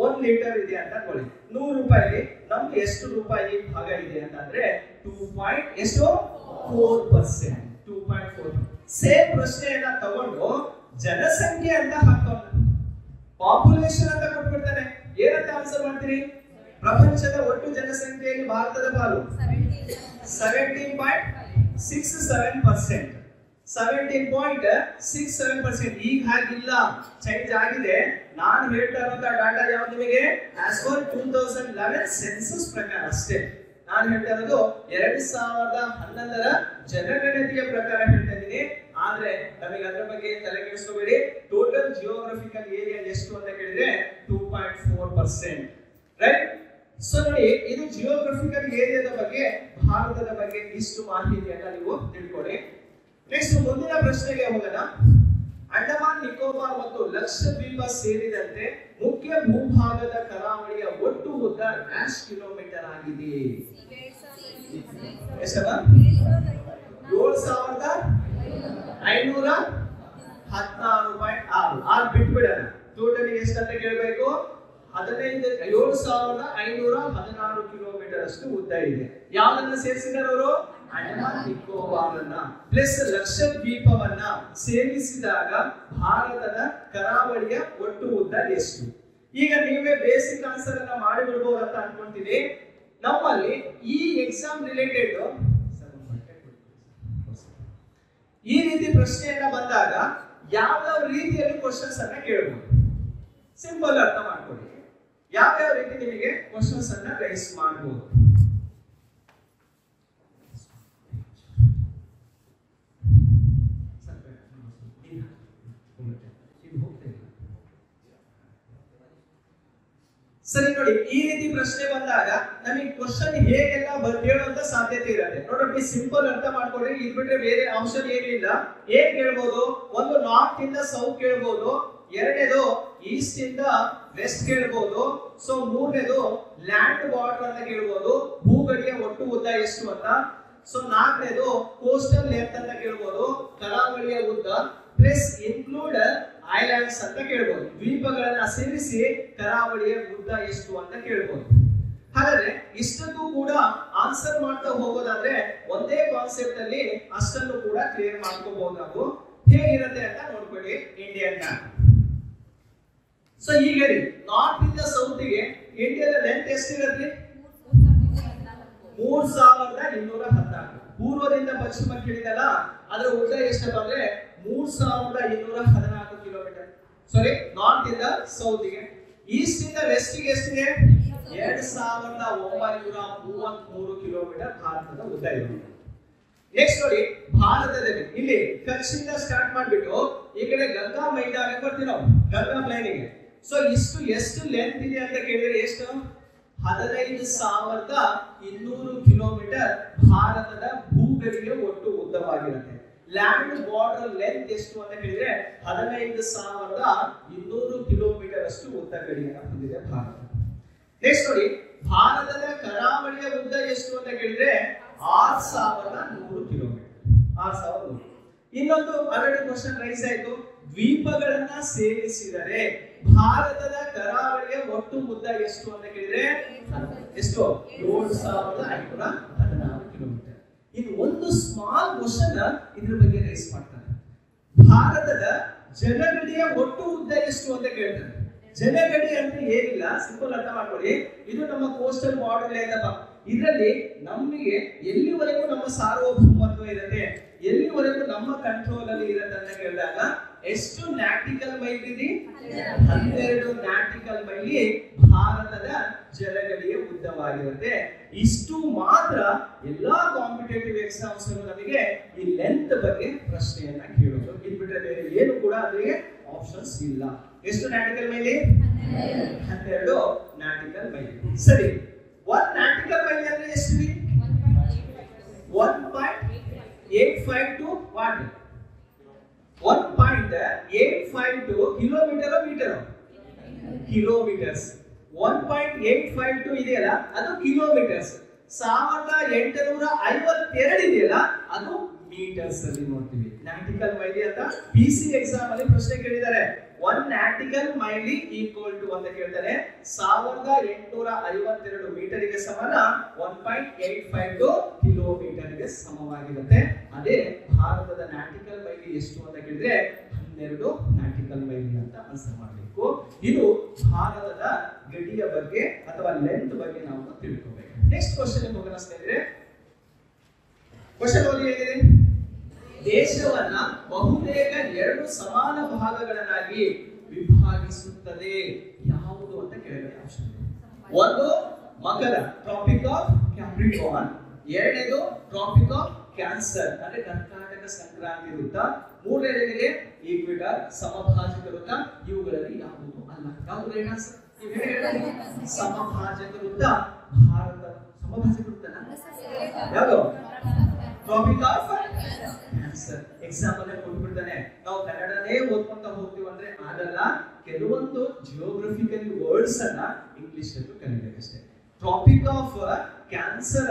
1 ಲೀಟರ್ ಇದೆ ಅಂತ ಅನ್ಕೊಳ್ಳಿ. 100 ರೂಪಾಯಿಗೆ ನಮ್ಗೆ ಎಷ್ಟು ರೂಪಾಯಿ ಭಾಗ ಇದೆ ಅಂತಂದ್ರೆ 2.4%. 2.4. ಸೇಮ್ ಪ್ರಶ್ನೆಯನ್ನ ತಗೊಂಡು ಜನಸಂಖ್ಯೆ ಅಂತ ಹಾಕೋಣ, ಪಾಪ್ಯುಲೇಷನ್ ಅಂತ ಕೊಟ್ಬಿಡ್ತಾನೆ. ಏನಂತ ಆನ್ಸರ್ ಮಾಡ್ತೀರಿ? ಪ್ರಪಂಚದ ಒಟ್ಟು ಜನಸಂಖ್ಯೆಯಲ್ಲಿ ಭಾರತದ ಪಾಲು 17.67%. 17.67%. ಈಗ ಹಾಗಿಲ್ಲ, ಚೇಂಜ್ ಆಗಿದೆ. ನಾನು ಹೇಳ್ತಾ ಇರುವಂತ ಡಾಟಾ ಯಾವ್ದು ನಿಮಗೆ? ಆಸ್ ಪರ್ 2011 ಸೆನ್ಸಸ್ ಪ್ರಕಾರ ಅಷ್ಟೇ. ನಾನು ಹೇಳ್ತಾ ಇರೋದು 2011ರ ಜನಗಣತಿಯ ಪ್ರಕಾರ ಹೇಳ್ತಾ ಇದ್ದೀನಿ. ಆದ್ರೆ ನಮಗೆ ಅದರ ಬಗ್ಗೆ ತಲೆ ಕೆಡಿಸ್ಕೋಬೇಡಿ. ಟೋಟಲ್ ಜಿಯೋಗ್ರಫಿಕಲ್ ಏರಿಯಾ ಎಷ್ಟು ಅಂತ ಕೇಳಿದ್ರೆ 2.4%. ರೈಟ್? ಸೊ ನೋಡಿ, ಇದು ಜಿಯೋಗ್ರಫಿಕಲ್ ಏರಿಯಾದ ಬಗ್ಗೆ, ಭಾರತದ ಬಗ್ಗೆ ಇಷ್ಟು ಮಾಹಿತಿಯನ್ನ ನೀವು ತಿಳ್ಕೊಳ್ಳಿ. ನೆಕ್ಸ್ಟ್ ಮುಂದಿನ ಪ್ರಶ್ನೆಗೆ ಹೋಗೋಣ. ಅಂಡಮಾನ್ ನಿಕೋಬಾರ್ ಮತ್ತು ಲಕ್ಷದ್ವೀಪ ಸೇರಿದಂತೆ ಮುಖ್ಯ ಭೂಭಾಗದ ಕರಾವಳಿಯ ಒಟ್ಟು ಉದ್ದ ಡ್ಯಾಶ್ ಕಿಲೋಮೀಟರ್ ಆಗಿದೆ? ಎಷ್ಟಪ್ಪ? 7,400 516.6 ಆರ್ ಬಿಟ್ಬಿಡೋಣ. ಟೋಟಲಿ ಎಷ್ಟು ಅಂತ ಕೇಳಬೇಕು? 7,516 ಕಿಲೋಮೀಟರ್ ಅಷ್ಟು ಉದ್ದ ಇದೆ. ಯಾವ್ದನ್ನ ಸೇರಿಸಿದಾರೆ ಅವರು? ಅಂಡಮಾನ್ ನಿಕೋಬಾರನ್ನ ಪ್ಲಸ್ ಲಕ್ಷದ್ವೀಪವನ್ನ ಸೇರಿಸಿದಾಗ ಭಾರತದ ಕರಾವಳಿಯ ಒಟ್ಟು ಉದ್ದ ಎಷ್ಟು? ಈಗ ನೀವೇ ಬೇಸಿಕ್ ಆನ್ಸರ್ ಅನ್ನ ಮಾಡಿಬಿಡಬಹುದು ಅಂತ ಅನ್ಕೊಂತೀನಿ. ನಮ್ಮಲ್ಲಿ ಈ ಎಕ್ಸಾಮ್ ರಿಲೇಟೆಡ್ ಈ ರೀತಿ ಪ್ರಶ್ನೆಯನ್ನ ಬಂದಾಗ ಯಾವ ರೀತಿಯಲ್ಲಿ ಕ್ವಶನ್ಸ್ ಅನ್ನ ಕೇಳಬಹುದು? ಸಿಂಪಲ್ ಅರ್ಥ ಮಾಡ್ಕೊಳ್ಳಿ. ಯಾವ ರೀತಿ ನಿಮಗೆ ಕ್ವಶನ್ಸ್ ಅನ್ನ ರೈಸ್ ಮಾಡಬಹುದು? ಸರಿ ನೋಡಿ, ಈ ರೀತಿ ಪ್ರಶ್ನೆ ಬಂದಾಗ ನಮಗೆ ಕ್ವಶನ್ ಹೇಗೆಲ್ಲ ಕೇಳುವಂತ ಸಾಧ್ಯತೆ ಇರುತ್ತೆ. ನೋಡಿ, ಸಿಂಪಲ್ ಅರ್ಥ ಮಾಡ್ಕೊಡ್ರಿ. ಇದು ಬಿಟ್ರೆ ಬೇರೆ ಆಪ್ಷನ್ ಏನಿಲ್ಲ. ಏನ್ ಕೇಳ್ಬೋದು? ಒಂದು ನಾರ್ತ್ ಇಂದ ಸೌತ್ ಕೇಳ್ಬೋದು, ಎರಡನೇದು ಈಸ್ಟ್ ಇಂದ ವೆಸ್ಟ್ ಕೇಳ್ಬೋದು, ಸೊ ಮೂರನೇದು ಲ್ಯಾಂಡ್ ಬಾರ್ಡರ್ ಅಂತ ಕೇಳ್ಬೋದು, ಭೂಗಡಿಯ ಒಟ್ಟು ಉದ್ದ ಎಷ್ಟು ಅಂತ, ಸೊ ನಾಲ್ಕನೇದು ಕೋಸ್ಟಲ್ ಲೆಂತ್ ಅಂತ ಕೇಳ್ಬೋದು, ಕರಾವಳಿಯ ಉದ್ದ ಪ್ಲಸ್ ಇನ್ಕ್ಲೂಡ್ ಐಲ್ಯಾಂಡ್ಸ್ ಅಂತ ಕೇಳ್ಬೋದು. ದ್ವೀಪಗಳನ್ನ ಸೇರಿಸಿ ಕರಾವಳಿಯ ಉದ್ದ ಎಷ್ಟು ಅಂತ ಕೇಳ್ಬೋದು. ಹಾಗಾದ್ರೆ ಇಷ್ಟಕ್ಕೂ ಕೂಡ ಆನ್ಸರ್ ಮಾಡ್ತಾ ಹೋಗೋದಾದ್ರೆ ಒಂದೇ ಕಾನ್ಸೆಪ್ಟ್ ಅಲ್ಲಿ ಅಷ್ಟನ್ನು ಕೂಡ ಕ್ಲಿಯರ್ ಮಾಡ್ಕೋಬಹುದು ನಾವು. ಹೇಗಿರುತ್ತೆ ಅಂತ ನೋಡ್ಕೊಳ್ಳಿ. Indian map. ಸೊ ಈಗ ನಾರ್ತ್ ಇಂದ ಸೌತ್ ಗೆ ಇಂಡಿಯಾದ ಲೆಂತ್ ಎಷ್ಟಿರುತ್ತೆ? 3214. ಪೂರ್ವದಿಂದ ಪಶ್ಚಿಮಕ್ಕೆ ಹಿಡಿದಲ್ಲ ಅದರ ಉದ್ದ ಎಷ್ಟಪ್ಪ ಅಂದ್ರೆ 3214 ಕಿಲೋಮೀಟರ್. ಸಾರಿ, ನಾರ್ತ್ ಇಂದ ಸೌತ್ ಗೆ. ಈಸ್ಟ್ ಇಂದ ವೆಸ್ಟ್ ಗೆ ಎಷ್ಟಿದೆ? 2933 ಕಿಲೋಮೀಟರ್ ಭಾರತದ ಉದ್ದ ಇದೆ. ನೆಕ್ಸ್ಟ್ ನೋಡಿ, ಭಾರತದಲ್ಲಿ ಇಲ್ಲಿ ಕಚ್ಚಿಂದ ಸ್ಟಾರ್ಟ್ ಮಾಡ್ಬಿಟ್ಟು ಈ ಕಡೆ ಗಂಗಾ ಮೈದಾನ ಬರ್ತೀವಿ ನಾವು, ಗಂಗಾ ಪ್ಲೈನಿಗೆ. ಸೊ ಇಷ್ಟು ಎಷ್ಟು ಲೆಂತ್ ಇದೆ ಅಂತ ಕೇಳಿದ್ರೆ ಎಷ್ಟು? 15,200 ಕಿಲೋಮೀಟರ್ ಭಾರತದ ಭೂಗಡಿಗೆ ಒಟ್ಟು ಉದ್ದವಾಗಿರುತ್ತೆ. ಲ್ಯಾಂಡ್ ಬಾರ್ಡರ್ ಲೆಂತ್ ಎಷ್ಟು ಅಂತ ಹೇಳಿದ್ರೆ 15,200 ಕಿಲೋಮೀಟರ್ ಅಷ್ಟು ಉದ್ದ ಗಡಿಯನ್ನು ಹೊಂದಿದೆ ಭಾರತ. ನೆಕ್ಸ್ಟ್ ನೋಡಿ, ಭಾರತದ ಕರಾವಳಿಯ ಉದ್ದ ಎಷ್ಟು ಅಂತ ಕೇಳಿದ್ರೆ 6,100 ಕಿಲೋಮೀಟರ್. 6,100. ಇನ್ನೊಂದು ಆಲ್ರೆಡಿ ಕ್ವಶನ್ ರೈಸ್ ಆಯ್ತು. ದ್ವೀಪಗಳನ್ನ ಸೇರಿಸಿದರೆ ಭಾರತದ ಕರಾವಳಿಯ ಒಟ್ಟು ಉದ್ದ ಎಷ್ಟು ಅಂತ ಕೇಳಿದ್ರೆ ಎಷ್ಟು? 7,514 ಕಿಲೋಮೀಟರ್. ಇನ್ನು ಒಂದು ಸ್ಮಾಲ್ ಕ್ವಶನ್ ಇದ್ರ ಬಗ್ಗೆ ರೈಸ್ ಮಾಡ್ತಾರೆ. ಭಾರತದ ಜಲಗಡಿಯ ಒಟ್ಟು ಉದ್ದ ಎಷ್ಟು ಅಂತ ಕೇಳ್ತಾರೆ. ಜಲಗಡಿ ಅಂದ್ರೆ ಏನಿಲ್ಲ, ಸಿಂಪಲ್ ಅರ್ಥ ಮಾಡ್ಕೊಳ್ಳಿ. ಇದು ನಮ್ಮ ಕೋಸ್ಟಲ್ ಬಾರ್ಡರ್ ಏನಪ್ಪ, ಇದರಲ್ಲಿ ನಮಗೆ ಎಲ್ಲಿವರೆಗೂ ನಮ್ಮ ಸಾರ್ವಭೌಮತ್ವ ಇರುತ್ತೆ, ಎಲ್ಲಿವರೆಗೂ ನಮ್ಮ ಕಂಟ್ರೋಲ್ ಅಲ್ಲಿ ಇರುತ್ತೆ ಅಂತ ಕೇಳಿದಾಗ ಎಷ್ಟು ನ್ಯಾಟಿಕಲ್ ಮೈಲ್ ಇದೆ? 12 ನ್ಯಾಟಿಕಲ್ ಮೈಲಿ ಭಾರತದ ಜಲಗಡಿಯ ಉದ್ದವಾಗಿರುತ್ತೆ. ಇಷ್ಟು ಮಾತ್ರ ಎಲ್ಲಾ ಕಾಂಪಿಟೇಟಿವ್ ಎಕ್ಸಾಮ್ಸ್ ನಮಗೆ ಈ ಲೆಂತ್ ಬಗ್ಗೆ ಪ್ರಶ್ನೆಯನ್ನ ಕೇಳೋದು. ಇದು ಬಿಟ್ರೆ ಬೇರೆ ಏನು ಕೂಡ ಅದಕ್ಕೆ ಆಪ್ಷನ್ಸ್ ಇಲ್ಲ. ಎಷ್ಟು ನ್ಯಾಟಿಕಲ್ ಮೈಲಿ? 12 ನ್ಯಾಟಿಕಲ್ ಮೈಲಿ. ಸರಿ, 1 ನ್ಯಾಟಿಕಲ್ ಮೈಲಿ ಅಂದ್ರೆ ಎಷ್ಟು? 1.852 ವಾಟ್? 1.852 kilometre metre kilometres. 1.852 ಇದೆಯಲ್ಲ ಅದು ಕಿಲೋಮೀಟರ್ಸ್. 1852 ಇದೆಯಲ್ಲ ಅದು ಮೀಟರ್ಸ್ ಅಲ್ಲಿ ನೋಡ್ತೀವಿ. ನ್ಯಾಟಿಕಲ್ ಮೈಲಿ ಅಂತ ಪಿಸಿ ಎಕ್ಸಾಮ್ ಅಲ್ಲಿ ಪ್ರಶ್ನೆ ಕೇಳಿದ್ದಾರೆ. 1 ನ್ಯಾಟಿಕಲ್ ಮೈಲಿ ಈಕ್ವಲ್ ಟು ಅಂತ ಕೇಳ್ತಾರೆ 1852 ಮೀಟರ್ ಗೆ ಸಮಾನ 1.852 ಕಿಲೋಮೀಟರ್ ಗೆ ಸಮವಾಗಿರುತ್ತೆ. ಅದೇ ಭಾರತದ ನ್ಯಾಟಿಕಲ್ ಮೈಲಿ ಎಷ್ಟು ಅಂತ ಕೇಳಿದ್ರೆ 12 ನ್ಯಾಟಿಕಲ್ ಮೈಲಿ ಅಂತ ಆನ್ಸರ್ ಮಾಡಬೇಕು. ಇದು ಭಾರತದ ಗಡಿಯ ಬಗ್ಗೆ ಅಥವಾ ಲೆಂತ್ ಬಗ್ಗೆ ನಾವು ತಿಳ್ಕೋಬೇಕು. ನೆಕ್ಸ್ಟ್ ಕ್ವಶನ್ ಹೋಗೋಣ ಸ್ನೇಹಿತರೆ. ಕ್ವಶನ್ ಓದಿ ಹೇಗಿದೆ? ದೇಶವನ್ನ ಬಹುತೇಕ 2 ಸಮಾನ ಭಾಗಗಳನ್ನಾಗಿ ವಿಭಾಗಿಸುತ್ತದೆ ಯಾವುದು ಅಂತ ಕೇಳಿದ್ರೆ ಆಪ್ಷನ್ ಒಂದು ಮಕರ, ಟ್ರಾಪಿಕ್ ಆಫ್ ಕ್ಯಾಪ್ರಿಕಾರ್ನ್. ಎರಡನೇದು ಟ್ರಾಪಿಕ್ ಆಫ್ ಕ್ಯಾನ್ಸರ್ ಅಂದ್ರೆ ಕರ್ನಾಟಕ ಸಂಕ್ರಾಂತಿ ವೃತ್ತ. ಮೂರನೇದಿದೆ ಈಕ್ವಿಟರ್, ಸಮಭಾಜಕ ವೃತ್ತ. ಇವುಗಳಲ್ಲಿ ಯಾವುದು ಅಲ್ಲ. ಯಾವುದು ರೈಟ್ ಆನ್ಸರ್? ಸಮಭಾಜಕ ವೃತ್ತ ಭಾರತ. ಸಮಭಾಜಕ ವೃತ್ತನ ಯಾವುದು? Tropic of cancer. ಎಕ್ಸಾಂಪಲ್ ಕೊಟ್ಬಿಡ್ತಾನೆ. ನಾವು ಕನ್ನಡನೇ ಓದ್ಕೊಂತ ಹೋಗ್ತೀವಿ ಅಂದ್ರೆ ಆಗಲ್ಲ. ಕೆಲವೊಂದು ಜಿಯೋಗ್ರಫಿಕಲ್ ವರ್ಡ್ಸ್ ಅನ್ನ ಇಂಗ್ಲಿಷ್ ಅಲ್ಲಿ ಕಲಿಬೇಕಷ್ಟೇ. ಟ್ರಾಪಿಕ್ ಆಫ್ ಕ್ಯಾನ್ಸರ್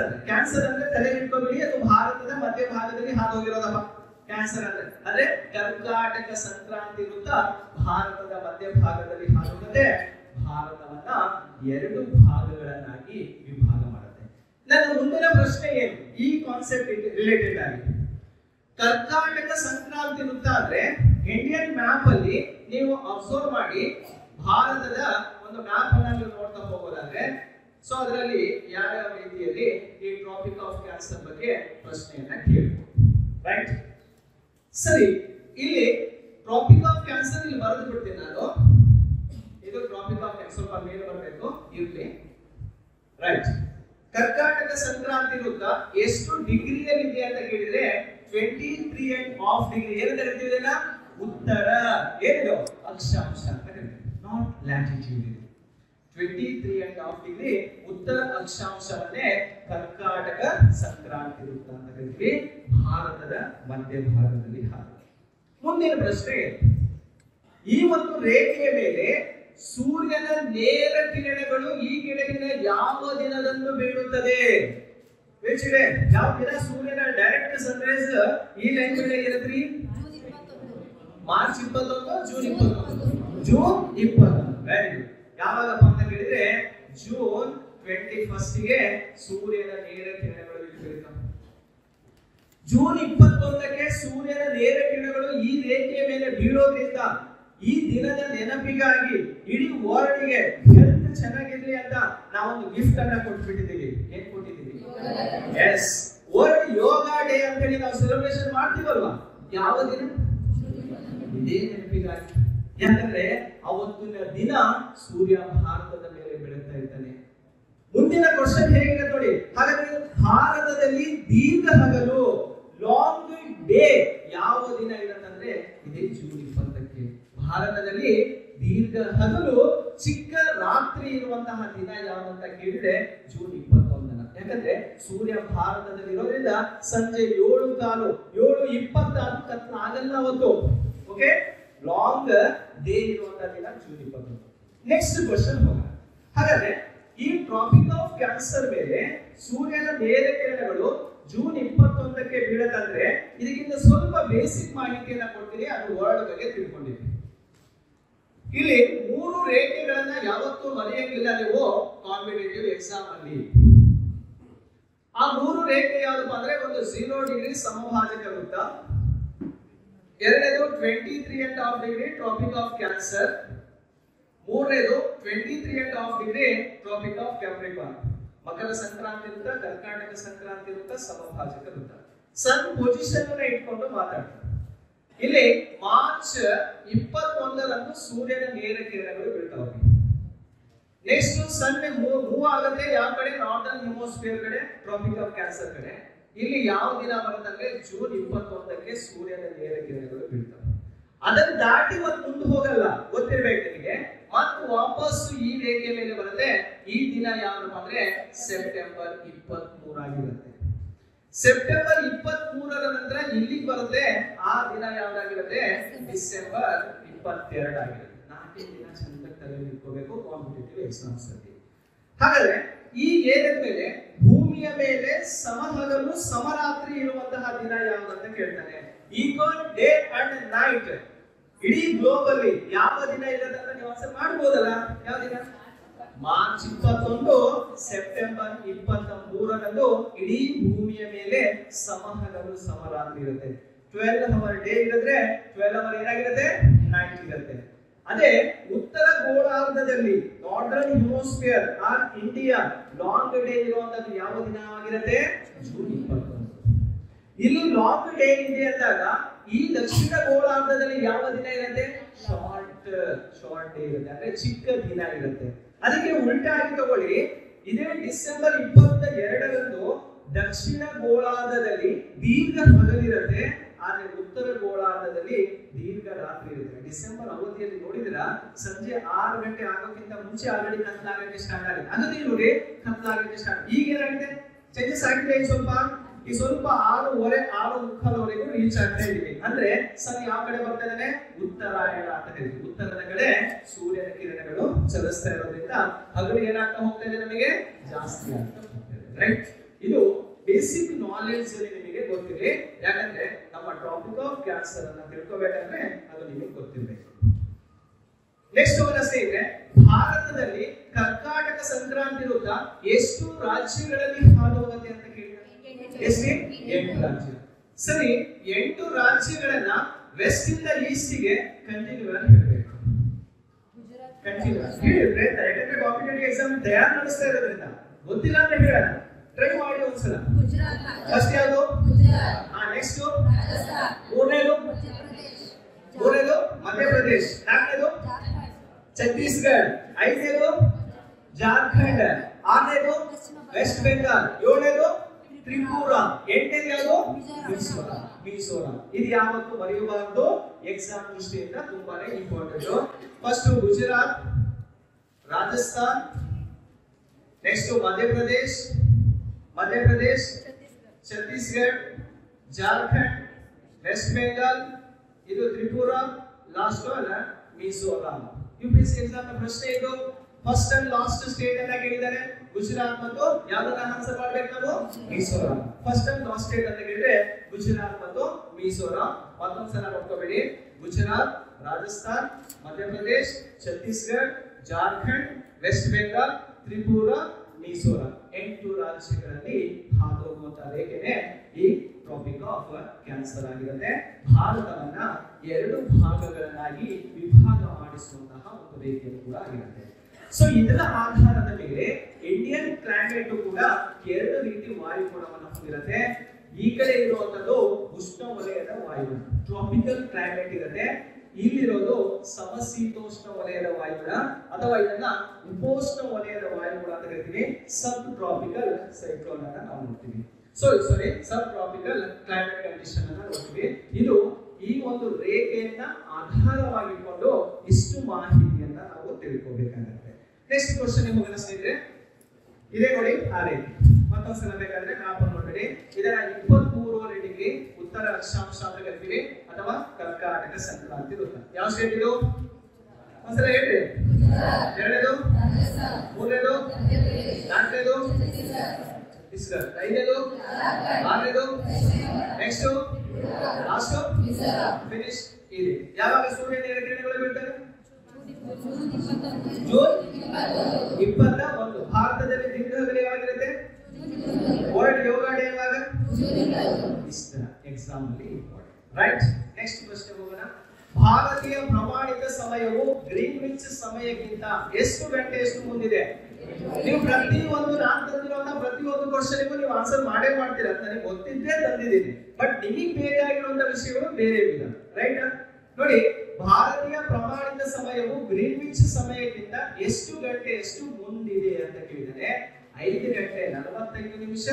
ಅಂದ್ರೆ ತಲೆ ಇಟ್ಕೋಬೇಡಿ, ಅದು ಭಾರತದ ಮಧ್ಯ ಭಾಗದಲ್ಲಿ ಹಾದು ಹೋಗಿರೋದಪ್ಪ. ಕ್ಯಾನ್ಸರ್ ಅಂದ್ರೆ ಕರ್ಕಾಟಕ ಸಂಕ್ರಾಂತಿ ವೃತ್ತ ಭಾರತದ ಮಧ್ಯಭಾಗದಲ್ಲಿ ಹಾರುತ್ತದೆ. ಭಾರತವನ್ನ 2 ಭಾಗಗಳನ್ನಾಗಿ ವಿಭಾಗ ಮಾಡುತ್ತೆ. ನನ್ನ ಮುಂದಿನ ಪ್ರಶ್ನೆ ಏನು ಈ ಕಾನ್ಸೆಪ್ಟ್ ರಿಲೇಟೆಡ್ ಆಗಿ? ಕರ್ಕಾಟಕ ಸಂಕ್ರಾಂತಿ ವೃತ್ತ ಅಂದ್ರೆ ಇಂಡಿಯನ್ ಮ್ಯಾಪ್ ಅಲ್ಲಿ ನೀವು ಅಬ್ಸರ್ವ್ ಮಾಡಿ, ಭಾರತದ ಒಂದು ಮ್ಯಾಪ್ ಅನ್ನ ನೀವು ನೋಡ್ತಾ ಹೋಗೋದಾದ್ರೆ ಸೊ ಅದರಲ್ಲಿ ಯಾವ ರೀತಿಯಲ್ಲಿ ಈ ಟ್ರಾಪಿಕ್ ಆಫ್ ಕ್ಯಾನ್ಸರ್ ಬಗ್ಗೆ ಪ್ರಶ್ನೆಯನ್ನ ಕೇಳಬಹುದು, ರೈಟ್? ಸರಿ, ಇಲ್ಲಿ ಟ್ರಾಪಿಕ್ ಆಫ್ ಕ್ಯಾನ್ಸರ್ ಇಲ್ಲಿ ಬರೆದು ಬಿಡ್ತೀನಿ ನಾನು. ಇದು ಟ್ರಾಪಿಕ್ ಆಫ್ ಕ್ಯಾನ್ಸರ್ ಸ್ವಲ್ಪ ಮೇಲೆ ಬರಬೇಕು, ಇರ್ಲಿ, ರೈಟ್? ಕರ್ಕಾಟಕ ಸಂಕ್ರಾಂತಿ ವೃತ್ತ ಎಷ್ಟು ಡಿಗ್ರಿಯಲ್ಲಿ ಇದೆ ಅಂತ ಕೇಳಿದ್ರೆ 23.5 ಡಿಗ್ರಿ. ಏನು ಕರಿತೀವಿ ಇದನ್ನ? ಉತ್ತರ ಏನು ಅಕ್ಷಾಂಶ ಅಂತ ಕರಿತೀವಿ, ನಾಟ್ ಲ್ಯಾಟಿಟ್ಯೂಡ್. 23.5 ಡಿಗ್ರಿ ಉತ್ತರ ಅಕ್ಷಾಂಶವನ್ನೇ ಕರ್ಕಾಟಕ ಸಂಕ್ರಾಂತಿ ವೃತ್ತ ಅಂತ ಕರಿತೀವಿ. ಭಾರತದ ಮಧ್ಯಭಾಗದಲ್ಲಿ ಹಾರುತ್ತದೆ. ಮುಂದಿನ ಪ್ರಶ್ನೆ, ಈ ಒಂದು ರೇಖೆಯ ಮೇಲೆ ಸೂರ್ಯನ ನೇರ ಕಿರಣಗಳು ಈ ಕೆಳಗಿನ ಯಾವ ದಿನದಂದು ಬೀಳುತ್ತದೆ? ಯಾವ ದಿನ ಸೂರ್ಯನ ಡೈರೆಕ್ಟ್ ಸನ್ರೈಸ್ ಈ ಲೈನ್ ಮೇಲೆ ಇರುತ್ತೀರಿ? March 21, June 21. June 21, very good. ಯಾವಾಗಪ್ಪ ಅಂತ ಕೇಳಿದ್ರೆ ಜೂನ್ 21 ಗೆ ಸೂರ್ಯನ ನೇರ ಕಿರಣಗಳು ಬೀಳುತ್ತವೆ. ಜೂನ್ 21ಕ್ಕೆ ಸೂರ್ಯನ ನೇರ ಕಿರಣಗಳು ಈ ರೇಖೆಯ ಮೇಲೆ ಬೀಳೋದ್ರಿಂದ ಈ ದಿನದ ನೆನಪಿಗಾಗಿ ಇಡೀ ವರ್ಲ್ಡ್ಗೆ ಹೆಲ್ತ್ ಚೆನ್ನಾಗಿರ್ಲಿ ಅಂತ ನಾವೊಂದು ಗಿಫ್ಟ್ ಅನ್ನ ಕೊಟ್ಬಿಟ್ಟಿದ್ದೀವಿ. ಏನ್ ಕೊಟ್ಟಿದ್ದೀವಿ? ಎಸ್, ವರ್ಲ್ಡ್ ಯೋಗ ಡೇ ಅಂತ ಹೇಳಿ ನಾವು ಸೆಲೆಬ್ರೇಷನ್ ಮಾಡ್ತೀವಲ್ವಾ? ಯಾವ ದಿನ? ಇದೇ ನೆನಪಿಗಾಗಿ. ಯಾಕಂದ್ರೆ ಅವತ್ತಿನ ದಿನ ಸೂರ್ಯ ಭಾರತದ ಮೇಲೆ ಬೆಳಗ್ತಾ ಇದ್ದಾನೆ. ಮುಂದಿನ ಕ್ವಶನ್ ಹೇಗಿದೆ ನೋಡಿ. ಹಾಗಾದ್ರೆ ಭಾರತದಲ್ಲಿ ದೀರ್ಘ ಹಗಲು ಲಾಂಗ್ ಡೇ ಯಾವ ದಿನ ಇರುತ್ತಂದ್ರೆ ಇದೇ ಜೂನ್ 20ಕ್ಕೆ. ಭಾರತದಲ್ಲಿ ದೀರ್ಘ ಹಗಲು ಚಿಕ್ಕ ರಾತ್ರಿ ಇರುವಂತಹ ದಿನ ಯಾವಂತ ಕೇಳಿದ್ರೆ ಜೂನ್ 21. ಯಾಕಂದ್ರೆ ಸೂರ್ಯ ಭಾರತದಲ್ಲಿ ಇರೋದ್ರಿಂದ ಸಂಜೆ 7:15 7:20 ಕತ್ಲಾಗಲ್ಲ ಅವತ್ತು. ಓಕೆ, ಲಾಂಗ್ ಡೇ ಇರುವಂತಹ ದಿನ ಜೂನ್ 21. ನೆಕ್ಸ್ಟ್ ಕ್ವಶನ್ ಹೋಗೋಣ. ಹಾಗಾದ್ರೆ ಈ ಟ್ರಾಪಿಕ್ ಆಫ್ ಕ್ಯಾನ್ಸರ್ ಮೇಲೆ ಸೂರ್ಯನ ನೇರ ಕಿರಣಗಳು ಜೂನ್ 21ಕ್ಕೆ ಬೀಳತ್ತಂದ್ರೆ ಇದಕ್ಕಿಂತ ಸ್ವಲ್ಪ ಬೇಸಿಕ್ ಮಾಹಿತಿಯನ್ನ ಕೊಡ್ತೀನಿ, ಅದು ವರ್ಲ್ಡ್ ಬಗ್ಗೆ ತಿಳ್ಕೊಂಡಿದ್ದೀನಿ. ಇಲ್ಲಿ 3 ರೇಖೆಗಳನ್ನ ಯಾವತ್ತೂ ಮರೆಯಂಗಿಲ್ಲ ನೀವು ಕಾಂಪಿಟೇಟಿವ್ ಎಕ್ಸಾಮ್ ಅಲ್ಲಿ. ಆ 3 ರೇಖೆ ಯಾವ್ದಪ್ಪ ಅಂದ್ರೆ ಒಂದು 0 ಡಿಗ್ರಿ ಸಮಭಾಜಕ ವೃತ್ತ, ಎರಡನೇದು 23.5 ಡಿಗ್ರಿ ಟ್ರಾಪಿಕ್ ಆಫ್ ಕ್ಯಾನ್ಸರ್, ಮೂರನೇದು 23.5 ಡಿಗ್ರಿ ಟ್ರಾಪಿಕ್ ಆಫ್ ಕ್ಯಾಪ್ರಿಕಾರ್ನ್. ಮಕರ ಸಂಕ್ರಾಂತಿ ವೃತ್ತ, ಕರ್ಕಾಟಕ ಸಂಕ್ರಾಂತಿ ವೃತ್ತ, ಸಮಭಾಜಕ ವೃತ್ತ. ಸನ್ ಪೊಸಿಷನ್ ಅನ್ನ ಇಟ್ಕೊಂಡು ಮಾತಾಡ್ತಾರೆ. ಇಲ್ಲಿ ಮಾರ್ಚ್ 21ರಂದು ಸೂರ್ಯನ ನೇರ ಕಿರಣಗಳು ಬೀಳ್ತಾವೆ. ನೆಕ್ಸ್ಟ್ ಸನ್ ಮೂವ್ ಆಗುತ್ತೆ ಯಾವ ಕಡೆ? ನಾರ್ದರ್ನ್ ಹೆಮಿಸ್ಫಿಯರ್ ಕಡೆ, ಟ್ರಾಪಿಕ್ ಆಫ್ ಕ್ಯಾನ್ಸರ್ ಕಡೆ. ಇಲ್ಲಿ ಯಾವ ದಿನ ಬರುತ್ತಂದ್ರೆ ಜೂನ್ 21ಕ್ಕೆ ಸೂರ್ಯನ ನೇರ ಕಿರಣಗಳು ಬೀಳ್ತವೆ. ಅದನ್ನ ದಾಟಿ ಮತ್ತೆ ಮುಂದೆ ಹೋಗಲ್ಲ, ಗೊತ್ತಿರ್ಬೇಕು ನಿಮಗೆ. ಮತ್ತು ವಾಪಸ್ ಈ ರೇಖೆ ಮೇಲೆ ಬರುತ್ತೆ. ಈ ದಿನ ಯಾವ್ದಪ್ಪ ಅಂದ್ರೆ ಸೆಪ್ಟೆಂಬರ್ 23 ಆಗಿರುತ್ತೆ. ಸೆಪ್ಟೆಂಬರ್ 23ರ ನಂತರ ಇಲ್ಲಿಗೆ ಬರುತ್ತೆ. ಆ ದಿನ ಯಾವ್ದಾಗಿರುತ್ತೆ? ಡಿಸೆಂಬರ್ 22 ಆಗಿರುತ್ತೆ. 4 ದಿನ ಚಂದ ತಲೆಯಲ್ಲಿ ಇಟ್ಕೋಬೇಕು ಕಾಂಪಿಟೇಟಿವ್ ಎಕ್ಸಾಮ್ಸ್ ಅಲ್ಲಿ. ಹಾಗಾದ್ರೆ ಈ ಏರಿಯಾದ ಮೇಲೆ ಭೂಮಿಯ ಮೇಲೆ ಸಮಹಗಲು ಸಮರಾತ್ರಿ ಇರುವಂತಹ ದಿನ ಯಾವ್ದಂತ ಕೇಳ್ತಾನೆ. ಈಕ್ವಲ್ ಡೇ ಅಂಡ್ ನೈಟ್ ಇಡೀ ಗ್ಲೋಬ್ ಅಲ್ಲಿ ಯಾವ ದಿನ ಇರುತ್ತೆ ಅಂತ ನೀವು ಆನ್ಸರ್ ಮಾಡ್ಬೋದಲ್ಲ? ಯಾವ ದಿನ? ಮಾರ್ಚ್ 21, ಸೆಪ್ಟೆಂಬರ್ 23ರಂದು ಇಡೀ ಭೂಮಿಯ ಮೇಲೆ ಸಮಹಗಲು ಸಮರಾತ್ರಿ ಇರುತ್ತೆ. 12 ಅವರ್ ಡೇ ಇರುತ್ತೆ, 12 ಅವರ್ ಏನಾಗಿರುತ್ತೆ? ನೈಟ್ ಇರುತ್ತೆ. ಅದೇ ಉತ್ತರ ಗೋಳಾರ್ಧದಲ್ಲಿ northern hemisphere or India long day ಇರುವಂತದ್ದು ಯಾವ ದಿನ ಆಗಿರುತ್ತೆ? ಜೂನ್ 21. ಇಲ್ಲಿ ಲಾಂಗ್ ಡೇ ಇದೆ ಅಂದಾಗ ಈ ದಕ್ಷಿಣ ಗೋಳಾರ್ಧದಲ್ಲಿ ಯಾವ ದಿನ ಇರುತ್ತೆ? ಶಾರ್ಟ್ ಡೇ ಇರುತ್ತೆ, ಅಂದ್ರೆ ಚಿಕ್ಕ ದಿನ ಇರುತ್ತೆ. ಅದಕ್ಕೆ ಉಲ್ಟಾಗಿ ತಗೊಳ್ಳಿ, ಇದೇ ಡಿಸೆಂಬರ್ 22ರಂದು ದಕ್ಷಿಣ ಗೋಳಾರ್ಧದಲ್ಲಿ ದೀರ್ಘ ಹಗಲಿರುತ್ತೆ, ಆದ್ರೆ ಉತ್ತರ ಗೋಳಾರ್ಧದಲ್ಲಿ ದೀರ್ಘ ರಾತ್ರಿ ಇರುತ್ತೆ. ಡಿಸೆಂಬರ್ ಅವಧಿಯಲ್ಲಿ ನೋಡಿದ್ರ ಸಂಜೆ 6 ಗಂಟೆ ಆಗೋಕ್ಕಿಂತ ಮುಂಚೆ ಆಲ್ರೆಡಿ ಕತ್ಲಾಗಕ್ಕೆ ಸ್ಟಾರ್ಟ್ ಆಗಿದೆ. ಅದನ್ನೇ ನೋಡಿ ಕತ್ಲಾಗಕ್ಕೆ ಸ್ಟಾರ್ಟ್. ಈಗ ಏನಾಗಿದೆ? ಚೇಂಜಸ್ ಆಗಿದೆ. ಈ ಸ್ವಲ್ಪ 6:30 6:30ವರೆಗೂ ರೀಚ್ ಆಗ್ತಾ ಇದೀವಿ. ಅಂದ್ರೆ ಸನ್ ಯಾವ ಕಡೆ ಬರ್ತಾ ಇದ್ದಾನೆ? ಉತ್ತರಾಯಣ ಅಂತ ಹೇಳ್ತೀವಿ. ಉತ್ತರದ ಕಡೆ ಸೂರ್ಯನ ಕಿರಣಗಳು ಚಲಿಸ್ತಾ ಇರೋದ್ರಿಂದ ಹಗಲು ಏನಾಗ್ತಾ ಹೋಗ್ತಾ ಇದೆ? ನಮಗೆ ಜಾಸ್ತಿ ಆಗ್ತಾ ಹೋಗ್ತಾ ಇದೆ, ರೈಟ್? ಇದು ಬೇಸಿಕ್ ನಾಲೆಡ್ಜ್ ಅಲ್ಲಿ ನಿಮಗೆ ಗೊತ್ತಿದೆ. ಯಾಕಂದ್ರೆ ನಮ್ಮ ಟಾಪಿಕ್ ಆಫ್ ಕ್ಯಾನ್ಸರ್ ಅನ್ನ ತಿಳ್ಕೋಬೇಕಂದ್ರೆ ಅದು ನಿಮಗೆ ಗೊತ್ತಿರಬೇಕು. ನೆಕ್ಸ್ಟ್ ಹೋಗೋಣ ಸ್ನೇಹಿತರೆ, ಭಾರತದಲ್ಲಿ ಕರ್ನಾಟಕ ಸಂಕ್ರಾಂತಿ ವೃತ್ತ ಎಷ್ಟು ರಾಜ್ಯಗಳಲ್ಲಿ ಹಾದು ಹೋಗುತ್ತೆ ಅಂತ ಕೇಳಿದ್ರೆ ಎಷ್ಟು? 8 ರಾಜ್ಯ. ಸರಿ, 8 ರಾಜ್ಯಗಳನ್ನ ವೆಸ್ಟ್ ಇಂದ ಈಸ್ಟ್ ಗೆ ಕಂಟಿನ್ಯೂ ಆಗಿ ಹೇಳಬೇಕು. ಕಂಟಿನ್ಯೂ ಹೇಳಿದ್ರೆ ಯಾಕಂದ್ರೆ ಕಾಂಪಿಟೇಟಿವ್ ಎಕ್ಸಾಮ್ ತಯಾರು ನಡೆಸ್ತಾ ಇರೋದ್ರಿಂದ ಗೊತ್ತಿಲ್ಲ ಅಂತ ಹೇಳೋಣ. ಟ್ರೈ ಮಾಡಿ ಒಂದ್ಸಲ. ಫಸ್ಟ್ ಯಾವುದು? ನೆಕ್ಸ್ಟ್ ಮೂರನೇದು ಮಧ್ಯಪ್ರದೇಶ್, ನಾಲ್ಕನೇದು ಛತ್ತೀಸ್ಗಢ, ಐದನೇದು ಜಾರ್ಖಂಡ್, ಆರನೇದು ವೆಸ್ಟ್ ಬೆಂಗಾಲ್, ಏಳನೇದು ತ್ರಿಪುರ, ಎಂಟನೇದು ಯಾವುದು? ಮಿಜೋರಾಂ. ಇದು ಯಾವತ್ತು ಮರೆಯಬಾರದು, ಎಕ್ಸಾಮ್ ದೃಷ್ಟಿಯಿಂದ ತುಂಬಾನೇ important. First Gujarat, Rajasthan, next Madhya Pradesh, Chhattisgarh, Jharkhand, West Bengal, ಇದು Tripura, last one Mizoram. UPSC exam ನ ಪ್ರಶ್ನೆ ಇದು. ಫಸ್ಟ್ ಅಂಡ್ ಲಾಸ್ಟ್ ಸ್ಟೇಟ್ ಅನ್ನ ಕೇಳಿದ್ದಾರೆ, ಗುಜರಾತ್ ಮತ್ತು ಯಾವ್ದನ್ನ ಆನ್ಸರ್ ಮಾಡಬೇಕು ನಾವು? Mizoram. First and last state ಅಂತ ಕೇಳಿದ್ರೆ ಗುಜರಾತ್ ಮತ್ತು ಮಿಜೋರಾಂ. ಮತ್ತೊಂದ್ಸಲ ನೋಡ್ಕೋಬೇಡಿ, ಗುಜರಾತ್, ರಾಜಸ್ಥಾನ್, ಮಧ್ಯಪ್ರದೇಶ್, ಛತ್ತೀಸ್ಗಢ, ಜಾರ್ಖಂಡ್, ವೆಸ್ಟ್ ಬೆಂಗಾಲ್, ತ್ರಿಪುರ, ಮಿಜೋರಾಂ. 8 ರಾಜ್ಯಗಳಲ್ಲಿ ಹಾದು ಹೋಗುವಂತಹ ರೇಖೆನೆ ಈ ಟಾಪಿಕ್ ಆಫ್ ಕ್ಯಾನ್ಸರ್ ಆಗಿರುತ್ತೆ. ಭಾರತವನ್ನ 2 ಭಾಗಗಳನ್ನಾಗಿ ವಿಭಾಗ ಮಾಡಿಸುವಂತಹ ಒಂದು ರೇಖೆಯನ್ನು ಕೂಡ ಆಗಿರುತ್ತೆ. ಸೊ ಇದರ ಆಧಾರದ ಮೇಲೆ ಇಂಡಿಯನ್ ಕ್ಲೈಮೇಟ್ ಕೂಡ 2 ರೀತಿ ವಾಯುಗುಣವನ್ನು ಹೊಂದಿರುತ್ತೆ. ಈ ಕಡೆ ಇರುವಂತದ್ದು ಉಷ್ಣವಲಯದ ವಾಯುಗುಣ, ಟ್ರಾಪಿಕಲ್ ಕ್ಲೈಮೇಟ್ ಇರುತ್ತೆ. ಇಲ್ಲಿರೋದು ಸಮಶೀತೋಷ್ಣ ವಲಯದ ವಾಯುಗುಣ, ಅಥವಾ ಇದನ್ನ ಉಪೋಷ್ಣ ವಲಯದ ವಾಯುಗುಣ ಅಂತ ಕರಿತೀವಿ. ಸಬ್ ಟ್ರಾಪಿಕಲ್ ಸೈಕ್ಲೋನ್ ಅನ್ನ ನಾವು ನೋಡ್ತೀವಿ. ಸಬ್ ಟ್ರಾಪಿಕಲ್ ಕ್ಲೈಮೇಟ್ ಕಂಡೀಷನ್ ಅನ್ನ ನೋಡ್ತೀವಿ. ಇದು ಈ ಒಂದು ರೇಖೆಯನ್ನ ಆಧಾರವಾಗಿಟ್ಕೊಂಡು ಇಷ್ಟು ಮಾಹಿತಿಯನ್ನ ನಾವು ತಿಳ್ಕೋಬೇಕಾಗುತ್ತೆ. ನೆಕ್ಸ್ಟ್ ಕ್ವಶನ್ ಹೋಗೋಣ ಸ್ನೇಹಿತರೆ. ಇದೇ ನೋಡಿ ಆ ರೇಖೆ. ಮತ್ತೊಂದ್ಸಲ ಬೇಕಾದ್ರೆ ಮ್ಯಾಪ್ ನೋಡ್ಬೇಡಿ. ಇದರ 23 ಡಿಗ್ರಿ ಉತ್ತರ ಅಕ್ಷಾಂಶ ಅಂತ ಕರಿತೀವಿ, ಅಥವಾ ಕರ್ನಾಟಕ ಸಂಕ್ರಾಂತಿ ವೃತ್ತ. ಯಾವ ಸ್ಟೇಟ್ ಇದು? ಒಂದ್ಸಲ ಹೇಳ್ರಿ. ಎರಡನೇದು, ಮೂರನೇದು, ನಾಲ್ಕನೇದು, ಐದನೇದು, ಆರನೇದು, ನೆಕ್ಸ್ಟ್ ಲಾಸ್ಟ್ ಫಿನಿಶ್. ಇದೆ. ಯಾವಾಗ ಸೂರ್ಯ ನೇರ ಕಿರಣಗಳು ಬೀಳ್ತವೆ? ಜೂನ್ 21. ಭಾರತದಲ್ಲಿ ದಿನಗಳು ಯಾವಾಗಿರುತ್ತೆ? ವರ್ಲ್ಡ್ ಯೋಗ ಡೇ ಯಾವಾಗ? ಇಷ್ಟ ಎಕ್ಸಾಮ್ ಅಲ್ಲಿ ಇಂಪಾರ್ಟೆಂಟ್, ರೈಟ್? ನೆಕ್ಸ್ಟ್ ಪ್ರಶ್ನೆ ಹೋಗೋಣ. ಭಾರತೀಯ ಪ್ರಮಾಣಿತ ಸಮಯವು ಗ್ರೀನ್ವಿಚ್ ಸಮಯಕ್ಕಿಂತ ಎಷ್ಟು ಗಂಟೆಯಷ್ಟು ಮುಂದಿದೆ? ನೀವು ಪ್ರತಿಯೊಂದು ನಾನು ತಂದಿರುವಂತಹ ಪ್ರತಿಯೊಂದು ಕ್ವಶನ್ಗೂ ನೀವು ಆನ್ಸರ್ ಮಾಡ್ತೀರಾ ಅಂತ ನನಗೆ ಗೊತ್ತಿದ್ದೇ ತಂದಿದ್ದೀನಿ. ಬಟ್ ನಿಮಗೆ ಬೇಕಾಗಿರುವಂತಹ ವಿಷಯಗಳು ಬೇರೆ ಇಲ್ಲ, ರೈಟ್? ನೋಡಿ, ಭಾರತೀಯ ಪ್ರಮಾಣಿತ ಸಮಯವು ಗ್ರೀನ್ವಿಚ್ ಸಮಯಕ್ಕಿಂತ ಎಷ್ಟು ಗಂಟೆಯಷ್ಟು ಮುಂದಿದೆ ಅಂತ ಕೇಳಿದರೆ 5 ಗಂಟೆ 45 ನಿಮಿಷ,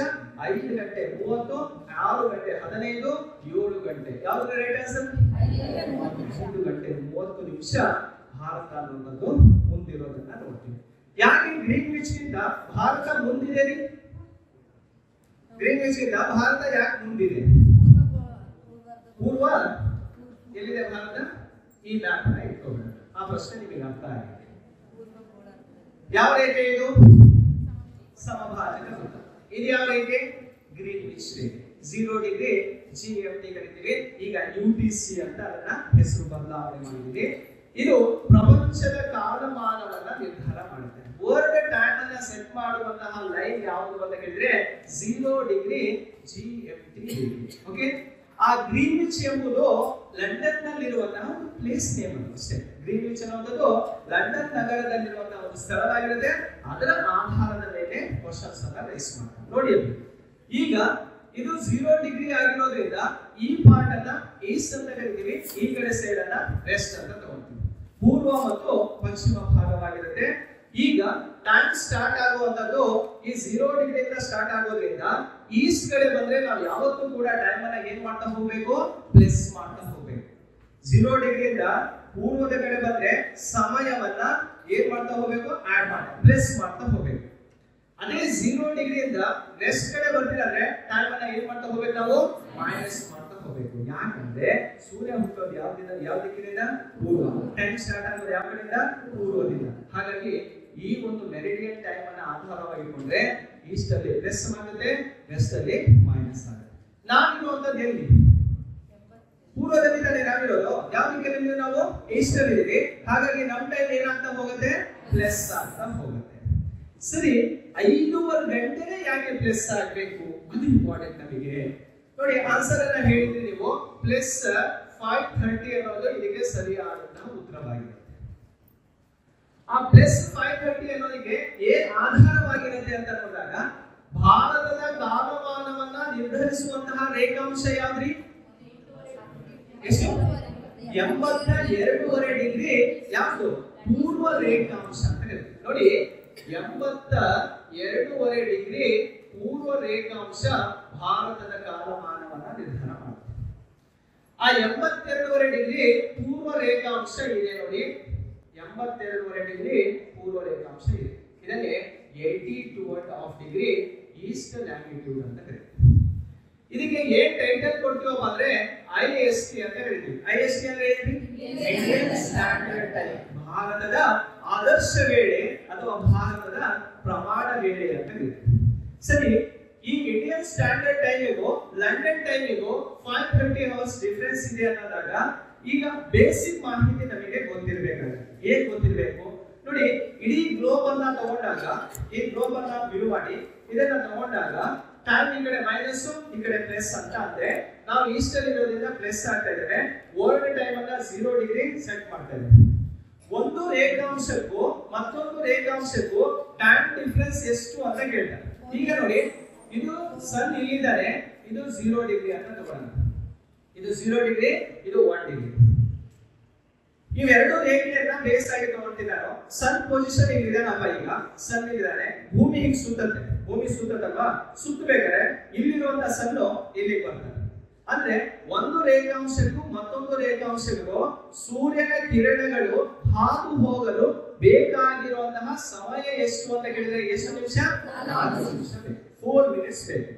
5 ಗಂಟೆ 30, 6 ಗಂಟೆ 15, 7 ಗಂಟೆ. ಯಾವ್ದು ರೈಟ್ ಆನ್ಸರ್? 5 ಗಂಟೆ 30 ನಿಮಿಷ ಭಾರತ ಅನ್ನೋದು ಮುಂದಿರೋದನ್ನ ನೋಡ್ತೀವಿ. ಯಾಕೆ ಗ್ರೀನ್ವಿಚ್ ಗಿಂತ ಭಾರತ ಮುಂದಿದೆ ರೀ? ಗ್ರೀನ್ವಿಚ್ ಗಿಂತ ಭಾರತ ಯಾಕೆ ಮುಂದಿದೆ? ಪೂರ್ವ ಎಲ್ಲಿದೆ ಭಾರತ? ಈ ಮ್ಯಾಪ್ ನ ಇಟ್ಕೊಳ್ಳೋಣ. ಆ ಪ್ರಶ್ನೆ ನಿಮಗೆ ಅರ್ಥ ಆಗಿದೆ. ಯಾವ ರೇಖೆ ಇದು? ಸಮಭಾಜಕ ವೃತ್ತ. ಇದು ಯಾವ ರೇಖೆ? ಗ್ರೀನ್ವಿಚ್ ರೇಖೆ. 0 ಡಿಗ್ರಿ GMT ಕರಿತೀವಿ. ಈಗ UTC ಅಂತ ಅದನ್ನ ಹೆಸರು ಬದಲಾವಣೆ ಮಾಡಿದ್ದೀವಿ. ಇದು ಪ್ರಪಂಚದ ಕಾಲಮಾನವನ್ನ ನಿರ್ಧಾರ ಮಾಡುತ್ತೆ. ವರ್ಲ್ಡ್ ಟೈಮ್ ಅನ್ನ ಸೆಟ್ ಮಾಡುವಂತಹ ಲೈನ್ ಯಾವುದು ಅಂತ ಕೇಳಿದ್ರೆ 0 ಡಿಗ್ರಿ GMT. ಓಕೆ, ಆ ಗ್ರೀನ್ವಿಚ್ ಎಂಬುದು ಲಂಡನ್ ನಲ್ಲಿರುವಂತಹ ಒಂದು ಪ್ಲೇಸ್ ನೇಮ್ ಅಷ್ಟೇ. ಗ್ರೀನ್ವಿಚ್ ಅನ್ನುವಂಥದ್ದು ಲಂಡನ್ ನಗರದಲ್ಲಿರುವಂತಹ ಒಂದು ಸ್ಥಳವಾಗಿರುತ್ತೆ. ಅದರ ಆಧಾರದ ಮೇಲೆ ಕ್ವಶನ್ಸ್ ಅನ್ನ ರೈಸ್ ಮಾಡ್ತಾರೆ. ನೋಡಿ, ಈಗ ಇದು 0 ಡಿಗ್ರಿ ಆಗಿರೋದ್ರಿಂದ ಈ ಪಾರ್ಟ್ ಅನ್ನ ಈಸ್ಟ್ ಅಂತ ಕರಿತೀವಿ, ಈ ಕಡೆ ಸೈಡ್ ಅನ್ನ ವೆಸ್ಟ್ ಅಂತ ತಗೊಳ್ತೀವಿ. ಪೂರ್ವ ಮತ್ತು ಪಶ್ಚಿಮ ಭಾಗವಾಗಿರುತ್ತೆ. ಈಗ ಟೈಮ್ ಸ್ಟಾರ್ಟ್ ಆಗುವಂತದ್ದು ಈ 0 ಡಿಗ್ರಿಯಿಂದ ಸ್ಟಾರ್ಟ್ ಆಗೋದ್ರಿಂದ ಈಸ್ಟ್ ಕಡೆ ಬಂದ್ರೆ ನಾವು ಯಾವತ್ತೂ ಕೂಡ ಟೈಮ್ ಅನ್ನ ಏನ್ ಮಾಡ್ತಾ ಹೋಗ್ಬೇಕು? ಪ್ಲಸ್ ಮಾಡ್ತಾ ಹೋಗ್ಬೇಕು. 0 ಡಿಗ್ರಿಯಿಂದ ಪೂರ್ವದ ಕಡೆ ಬಂದ್ರೆ ಸಮಯವನ್ನ ಏನ್ ಮಾಡ್ತಾ ಹೋಗ್ಬೇಕು? ಆಡ್ ಮಾಡಿ ಪ್ಲಸ್ ಮಾಡ್ತಾ ಹೋಗ್ಬೇಕು. ಅದೇ 0 ಡಿಗ್ರಿಯಿಂದ ವೆಸ್ಟ್ ಕಡೆ ಬರ್ತಿದ್ರೆ ಟೈಮ್ ಅನ್ನ ಏನ್ ಮಾಡ್ತಾ ಹೋಗ್ಬೇಕು? ನಾವು ಮೈನಸ್ ಮಾಡ್ತಾ ಹೋಗ್ಬೇಕು. ಯಾಕಂದ್ರೆ ಸೂರ್ಯ ಹುಟ್ಟೋದು ಯಾವ ದಿಕ್ಕಿನಿಂದ? ಪೂರ್ವ. ಟೈಮ್ ಸ್ಟಾರ್ಟ್ ಆಗೋದು ಯಾವ ಕಡೆಯಿಂದ? ಪೂರ್ವದಿಂದ. ಹಾಗಾಗಿ ಈ ಒಂದು ಮೆರಿಡಿಯನ್ ಟೈಮ್ ಅನ್ನು ಆಧಾರವಾಗಿಕೊಂಡ್ರೆ ಈಸ್ಟ್ ಅಲ್ಲಿ ಪ್ಲಸ್ ಆಗುತ್ತೆ, ವೆಸ್ಟ್ ಅಲ್ಲಿ ಮೈನಸ್ ಆಗುತ್ತೆ. ನಾವಿರುವಂತದ್ದು ಎಲ್ಲಿ? ಪೂರ್ವದಲ್ಲಿ ತಾನೇ ನಾವಿರೋದು. ಯಾವ ದಿಕ್ಕಿನಲ್ಲಿ ನಾವು? ಈಸ್ಟ್ ಅಲ್ಲಿ ಇದೀವಿ. ಹಾಗಾಗಿ ನಮ್ಮ ಟೈಮ್ ಏನಾಗ್ತಾ ಹೋಗುತ್ತೆ? ಪ್ಲಸ್ ಆಗ್ತಾ ಹೋಗುತ್ತೆ. ಸರಿ, 5:30 ಗಂಟೆನೇ ಯಾಕೆ ಪ್ಲಸ್ ಆಗ್ಬೇಕು? ಅದು ಇಂಪಾರ್ಟೆಂಟ್ ನಮಗೆ. ನೋಡಿ, ಆನ್ಸರ್ ಅನ್ನ ಹೇಳಿದ್ರಿ ನೀವು. ಪ್ಲಸ್ 5:30 ಅನ್ನೋದು ಇದಕ್ಕೆ ಸರಿಯಾದಂತಹ ಉತ್ತರವಾಗಿರುತ್ತೆ. ಆ ಪ್ಲಸ್ 5:30 ಅನ್ನೋದಕ್ಕೆ ಏನ್ ಆಧಾರವಾಗಿರುತ್ತೆ ಅಂತ ನೋಡಿದಾಗ, ಭಾರತದ ಕಾಲಮಾನವನ್ನ ನಿರ್ಧರಿಸುವಂತಹ ರೇಖಾಂಶ ಯಾವ್ದ್ರಿ? ಎಷ್ಟು? 82.5 ಡಿಗ್ರಿ. ಯಾವುದು? ಪೂರ್ವ ರೇಖಾಂಶ ಅಂತ ಕರೀತೀವಿ. ನೋಡಿ, 82.5 ಡಿಗ್ರಿ ಪೂರ್ವ ರೇಖಾಂಶ ಭಾರತದ ಕಾಲಮಾನವನ್ನ ನಿರ್ಧಾರ ಮಾಡುತ್ತೆ. ಆ 82.5 ಡಿಗ್ರಿ ಪೂರ್ವ ರೇಖಾಂಶ ಇದೆ ನೋಡಿ. 82.5 ಡಿಗ್ರಿ ಪೂರ್ವ ರೇಖಾಂಶ ಇದೆ. ಇದಕ್ಕೆ 82.5 ಡಿಗ್ರಿ ಈಸ್ಟ್ ಲ್ಯಾಂಗಿಟ್ಯೂಡ್ ಅಂತ ಕರೀತೀವಿ. ಇದಕ್ಕೆ ಏನ್ ಟೈಟಲ್ ಕೊಡ್ತೀವಪ್ಪ ಅಂದ್ರೆ IST ಅಂತ ಕರೀತೀವಿ. IST ಅಂದ್ರೆ ಏನು? Indian standard time. ಭಾರತದ ಆದರ್ಶ ವೇಳೆ ಅಥವಾ ಭಾರತದ ಪ್ರಮಾಣ ವೇಳೆ ಅಂತ ಕರೀತೀವಿ. ಸರಿ, ಈ ಇಂಡಿಯನ್ ಸ್ಟ್ಯಾಂಡರ್ಡ್ ಟೈಮಿಗೂ ಲಂಡನ್ ಟೈಮಿಗೂ 5:30 ಅವರ್ಸ್ ಡಿಫರೆನ್ಸ್ ಇದೆ ಅನ್ನೋದಾಗ ಈಗ ಬೇಸಿಕ್ ಮಾಹಿತಿ ನಮಗೆ ಗೊತ್ತಿರಬೇಕಾಗುತ್ತೆ. ಏನ್ ಗೊತ್ತಿರಬೇಕು ನೋಡಿ, ಇಡೀ ಗ್ಲೋಬ್ ಅನ್ನ ತಗೊಂಡಾಗ, ಈ ಗ್ಲೋಬ್ ಅನ್ನ ವ್ಯೂ ಮಾಡಿ ಇದನ್ನ ತಗೊಂಡಾಗ ಟೈಮ್ ಈ ಕಡೆ ಮೈನಸ್, ಈ ಕಡೆ ಪ್ಲಸ್ ಅಂತ ಅಂದ್ರೆ ನಾವು ಈಸ್ಟ್ ಅಲ್ಲಿ ಇರೋದ್ರಿಂದ ಪ್ಲಸ್ ಆಗ್ತಾ ಇದ್ದೇವೆ. ವರ್ಲ್ಡ್ ಟೈಮ್ ಅನ್ನ 0 ಡಿಗ್ರಿ ಸೆಟ್ ಮಾಡ್ತಾ ಇದ್ದೇವೆ. ಒಂದು ರೇಖಾಂಶಕ್ಕೂ ಮತ್ತೊಂದು ರೇಖಾಂಶಕ್ಕೂ ಟೈಮ್ ಡಿಫರೆನ್ಸ್ ಎಷ್ಟು ಅಂತ ಕೇಳ್ತಾರೆ. ಈಗ ನೋಡಿ, ಇದು ಸನ್ ಇಲ್ಲಿದ್ದಾರೆ, ಇದು 0 ಡಿಗ್ರಿ ಅಂತ ತಗೊಳ್ಳೋಣ. ಇದು 0 ಡಿಗ್ರಿ, ಇದು 1 ಡಿಗ್ರಿ. ಇವೆರಡು ರೇಖೆಯನ್ನ ಬೇಸ್ ಆಗಿ ತಗೊಳ್ತಿದ್ದಾರೋ, ಸನ್ ಪೊಸಿಷನ್ ಇಲ್ಲಿದಾನಪ್ಪ. ಈಗ ಸನ್ ಇಲ್ಲಿದ್ದಾನೆ, ಭೂಮಿ ಹಿಂಗ್ ಸುತ್ತತ್ತೆ. ಭೂಮಿ ಸುತ್ತತ್ತಲ್ವಾ? ಸುತ್ತಬೇಕಾದ್ರೆ ಇಲ್ಲಿರುವಂತ ಸನ್ನು ಇಲ್ಲಿಗೆ ಬರ್ತದೆ. ಅಂದ್ರೆ ಒಂದು ರೇಖಾಂಶಕ್ಕೂ ಮತ್ತೊಂದು ರೇಖಾಂಶಕ್ಕೂ ಸೂರ್ಯನ ಕಿರಣಗಳು ಹಾದು ಹೋಗಲು ಬೇಕಾಗಿರುವಂತಹ ಸಮಯ ಎಷ್ಟು ಅಂತ ಕೇಳಿದ್ರೆ ಎಷ್ಟು ನಿಮಿಷ? 4 ನಿಮಿಷ ಬೇಕು. 4 ಮಿನಿಟ್ಸ್ ಬೇಕು.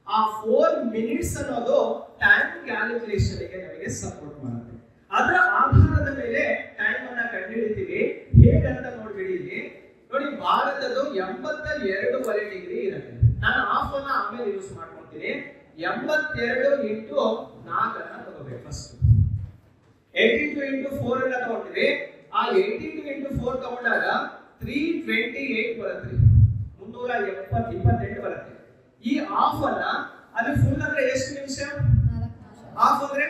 ಆ 4 ಮಿನಿಟ್ಸ್ ಅನ್ನೋದು ಟೈಮ್ ಕ್ಯಾಲ್ಕುಲೇಷನ್ ಗೆ ನಮಗೆ ಸಪೋರ್ಟ್ ಮಾಡುತ್ತೆ. ಅದರ ಆಧಾರದ ಮೇಲೆ ಟೈಮ್ ಅನ್ನ ಕಂಡುಹಿಡಿತೀವಿ. ಹೇಗಂತ ನೋಡ್ಬಿಡಿ. ಇಲ್ಲಿ ನೋಡಿ, ಭಾರತದ್ದು 82.5 ಡಿಗ್ರಿ ಇರುತ್ತೆ. ನಾನು ಹಾಫ್ ಅನ್ನ ಆಮೇಲೆ ಯೂಸ್ ಮಾಡ್ಕೊಳ್ತೀನಿ. 82 ಇಂಟು 4 ಅನ್ನ ತಗೋಬೇಕು. ಫಸ್ಟ್ 82 ಇಂಟು 4 ಅನ್ನ ತಗೊಂಡ್ರಿ. ಆ 82 ಇಂಟು 4 ತಗೊಂಡಾಗ 328 ಬರುತ್ತೆ. 328 ಬರುತ್ತೆ. ಈ ಹಾಫ್ ಅನ್ನ ಅಲ್ಲಿ ಫುಲ್ ಅಂದ್ರೆ ಎಷ್ಟು ನಿಮಿಷ? ಹಾಫ್ ಅಂದ್ರೆ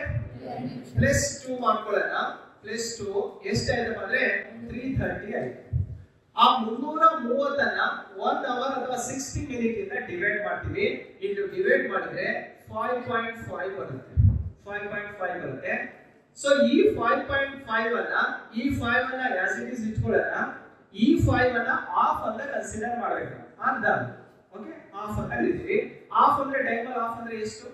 ಪ್ಲಸ್ 2 ಮಾಡ್ಕೊಳ್ಳೋಣ. ಪ್ಲಸ್ 2 ಎಷ್ಟಾಯ್ತಪ್ಪ ಅಂದ್ರೆ 330 ಆಯ್ತು. ಆ 330 ಅನ್ನ 1 ಅವರ್ ಅಥವಾ 60 ಮಿನಿಟ್ ಇಂದ ಡಿವೈಡ್ ಮಾಡ್ತೀವಿ. ಇಲ್ಲಿ ಡಿವೈಡ್ ಮಾಡಿದ್ರೆ 5.5 ಬರುತ್ತೆ. 5.5 ಬರುತ್ತೆ. ಸೊ ಈ 5.5 ಅನ್ನ, ಈ 5 ಅನ್ನ ಆಸ್ ಇಟ್ ಇಸ್ ಇಟ್ಕೊಳ್ಳೋಣ. ಈ 5 ಅನ್ನ ಹಾಫ್ ಅಂತ ಕನ್ಸಿಡರ್ ಮಾಡಬೇಕು. ಅರ್ಧ. ಓಕೆ, ಹಾಫ್ ಅಂತ ಕರೀತೀವಿ. ಹಾಫ್ ಅಂದ್ರೆ ಟೈಮರ್ ಹಾಫ್ ಅಂದ್ರೆ ಎಷ್ಟು?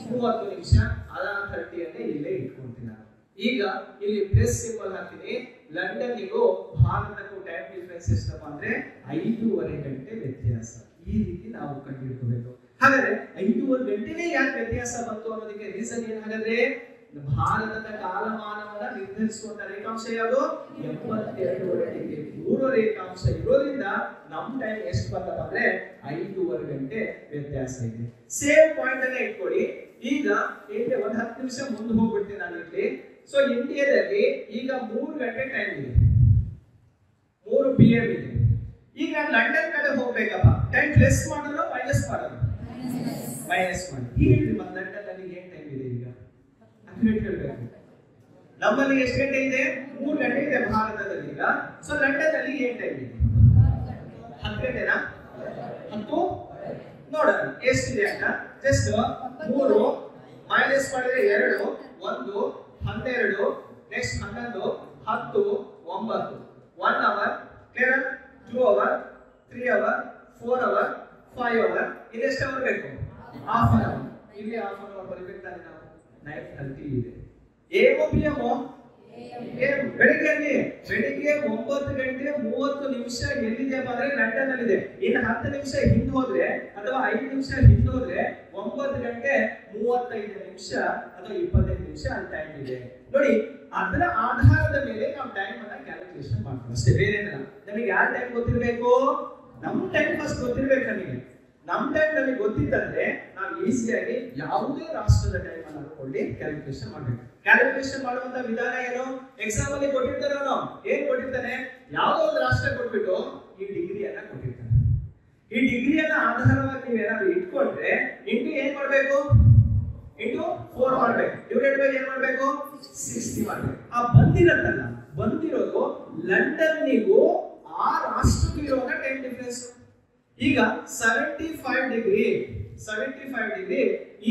30 ನಿಮಿಷ. ಅದನ್ನ 30 ಅನ್ನು ಇಲ್ಲೇ ಇಟ್ಕೊಳ್ತೀನಿ ನಾನು. ಈಗ ಇಲ್ಲಿ ಪ್ಲಸ್ ಸಿಂಬಲ್ ಹಾಕ್ತೀನಿ. ಲಂಡನ್ನಿಗೂ ಭಾರತಕ್ಕೂ ಟೈಮ್ ಡಿಫರೆನ್ಸ್ ಎಷ್ಟಪ್ಪ ಅಂದ್ರೆ 5:30 ಗಂಟೆ ವ್ಯತ್ಯಾಸ. ಈ ರೀತಿ ನಾವು ಕಂಡುಹಿಡ್ಕೋಬೇಕು. ಹಾಗಾದ್ರೆ 5:30 ಗಂಟೆನೇ ಯಾಕೆ ವ್ಯತ್ಯಾಸ ಬಂತು ಅನ್ನೋದಕ್ಕೆ ರೀಸನ್ ಏನಾಗದ್ರೆ, ಭಾರತದ ಕಾಲಮಾನವನ್ನ ನಿರ್ಧರಿಸುವಂತ ರೇಖಾಂಶ ಯಾವುದು? 82.5 ಡಿಗ್ರಿ ಪೂರ್ವ ರೇಖಾಂಶ ಇರೋದ್ರಿಂದ ನಮ್ಮ ಟೈಮ್ ಎಷ್ಟು ಬಂತಪ್ಪ ಅಂದ್ರೆ 5:30 ಗಂಟೆ ವ್ಯತ್ಯಾಸ ಇದೆ. ಸೇಮ್ ಪಾಯಿಂಟ್ ಅನ್ನ ಇಟ್ಕೊಳ್ಳಿ. ಈಗ ಇಲ್ಲಿ ಒಂದು 10 ನಿಮಿಷ ಮುಂದೆ ಹೋಗ್ಬಿಡ್ತೀನಿ ನಾನು ಇಲ್ಲಿ. ಸೊ ಇಂಡಿಯಾದಲ್ಲಿ ಈಗ 3 ಗಂಟೆ ಟೈಮ್ ಇದೆ, 3 PM ಇದೆ. ಈಗ ನಾನು ಲಂಡನ್ ಕಡೆ ಹೋಗ್ಬೇಕಪ್ಪ, ಟೈಮ್ ಪ್ಲಸ್ ಮಾಡೋದು ಮೈನಸ್ ಮಾಡೋದು? ಮೈನಸ್ ಮಾಡಿ. ಹೇಳಿ ಮತ್ತೆ ಲಂಡನ್ ಅಲ್ಲಿ ಏನ್ ಟೈಮ್ ಇದೆ ಈಗ? ಅಕ್ಯುರೇಟ್ ಹೇಳ್ಬೇಕು. ನಮ್ಮಲ್ಲಿ ಎಷ್ಟು ಗಂಟೆ ಇದೆ? 3 ಗಂಟೆ ಇದೆ ಭಾರತದಲ್ಲಿ ಈಗ. ಸೊ ಲಂಡನ್ ಅಲ್ಲಿ ಏನ್ ಟೈಮ್ ಇದೆ? 10 ಗಂಟೆನಾ? 10 ನೋಡೋಣ ಎಷ್ಟಿದೆ ಅಂತ. ಜಸ್ಟ್ 3 ಮೈನಸ್ ಮಾಡಿದ್ರೆ 2, 1, 12, next 11, 10, 9, 1 hour, 2 hour, 3 hour, 4 hour, 5 hour. ಇದೆಷ್ಟು ಅವರ್ ಬೇಕು? Half an hour. ಇಲ್ಲಿ ಹಾಫ್ ಅನ್ ಅವರ್ ಬರಬೇಕು ತಾನೆ ನಾವು. 9:30 ಇದೆ. AM PM ಬೆಳಿಗ್ಗೆ 9:30 ಎಲ್ಲಿದೆಯಪ್ಪ ಅಂದ್ರೆ ಲಂಡನ್ ಅಲ್ಲಿ ಇದೆ. ಇನ್ನು 10 ನಿಮಿಷ ಹಿಂದೆ ಹೋದ್ರೆ ಅಥವಾ 5 ನಿಮಿಷ ಹಿಂದೆ ಹೋದ್ರೆ 9:35 ಅಥವಾ 25 ನಿಮಿಷ ಅಂತ ಟೈಮ್ ಇದೆ ನೋಡಿ. ಅದರ ಆಧಾರದ ಮೇಲೆ ನಾವು ಟೈಮ್ ಅನ್ನ ಕ್ಯಾಲ್ಕುಲೇಷನ್ ಮಾಡ್ತೀವಿ ಅಷ್ಟೇ, ಬೇರೆ ಏನಿಲ್ಲ. ನಮಗೆ ಯಾವ ಟೈಮ್ ಗೊತ್ತಿರಬೇಕು? ನಮ್ಮ ಟೈಮ್ ಫಸ್ಟ್ ಗೊತ್ತಿರ್ಬೇಕು ನಮಗೆ. ನಮ್ಮ ಟೈಮ್ ನಮಗೆ ಗೊತ್ತಿತ್ತಂದ್ರೆ ನಾವು ಈಸಿಯಾಗಿ ಯಾವುದೇ ರಾಷ್ಟ್ರದ ಟೈಮ್ ಅನ್ನು ಹಾಕೊಳ್ಳಿ ಕ್ಯಾಲ್ಕುಲೇಷನ್ ಮಾಡಬೇಕು. ಕ್ಯಾಲ್ಕುಲೇಷನ್ ಮಾಡುವಂತ ವಿಧಾನ ಏನು? ಎಕ್ಸಾಮ್ ಅಲ್ಲಿ ಕೊಟ್ಟಿರ್ತಾರೆ, ಅವನು ಏನ್ ಕೊಟ್ಟಿರ್ತಾನೆ? ಯಾವುದೋ ಒಂದು ರಾಷ್ಟ್ರ ಕೊಟ್ಬಿಟ್ಟು ಈ ಡಿಗ್ರಿಯನ್ನ ಕೊಟ್ಟಿರ್ತಾನೆ. ಈ ಡಿಗ್ರಿಯನ್ನ ಆಧಾರವಾಗಿ ನೀವು ಏನಾದ್ರು ಇಟ್ಕೊಂಡ್ರೆ ಇಂಟು ಏನ್ ಮಾಡ್ಬೇಕು? ಇಂಟು 4 ಮಾಡ್ಬೇಕು. ಡಿವೈಡೆಡ್ ಬೈ ಏನ್ ಮಾಡ್ಬೇಕು? 60 ಮಾಡ್ಬೇಕು. ಆ ಬಂದಿರೋದು ಲಂಡನ್ನಿಗೂ ಆ ರಾಷ್ಟ್ರಕ್ಕೂ ಇರುವ ಟೈಮ್ ಡಿಫರೆನ್ಸ್. ಈಗ 75 ಡಿಗ್ರಿ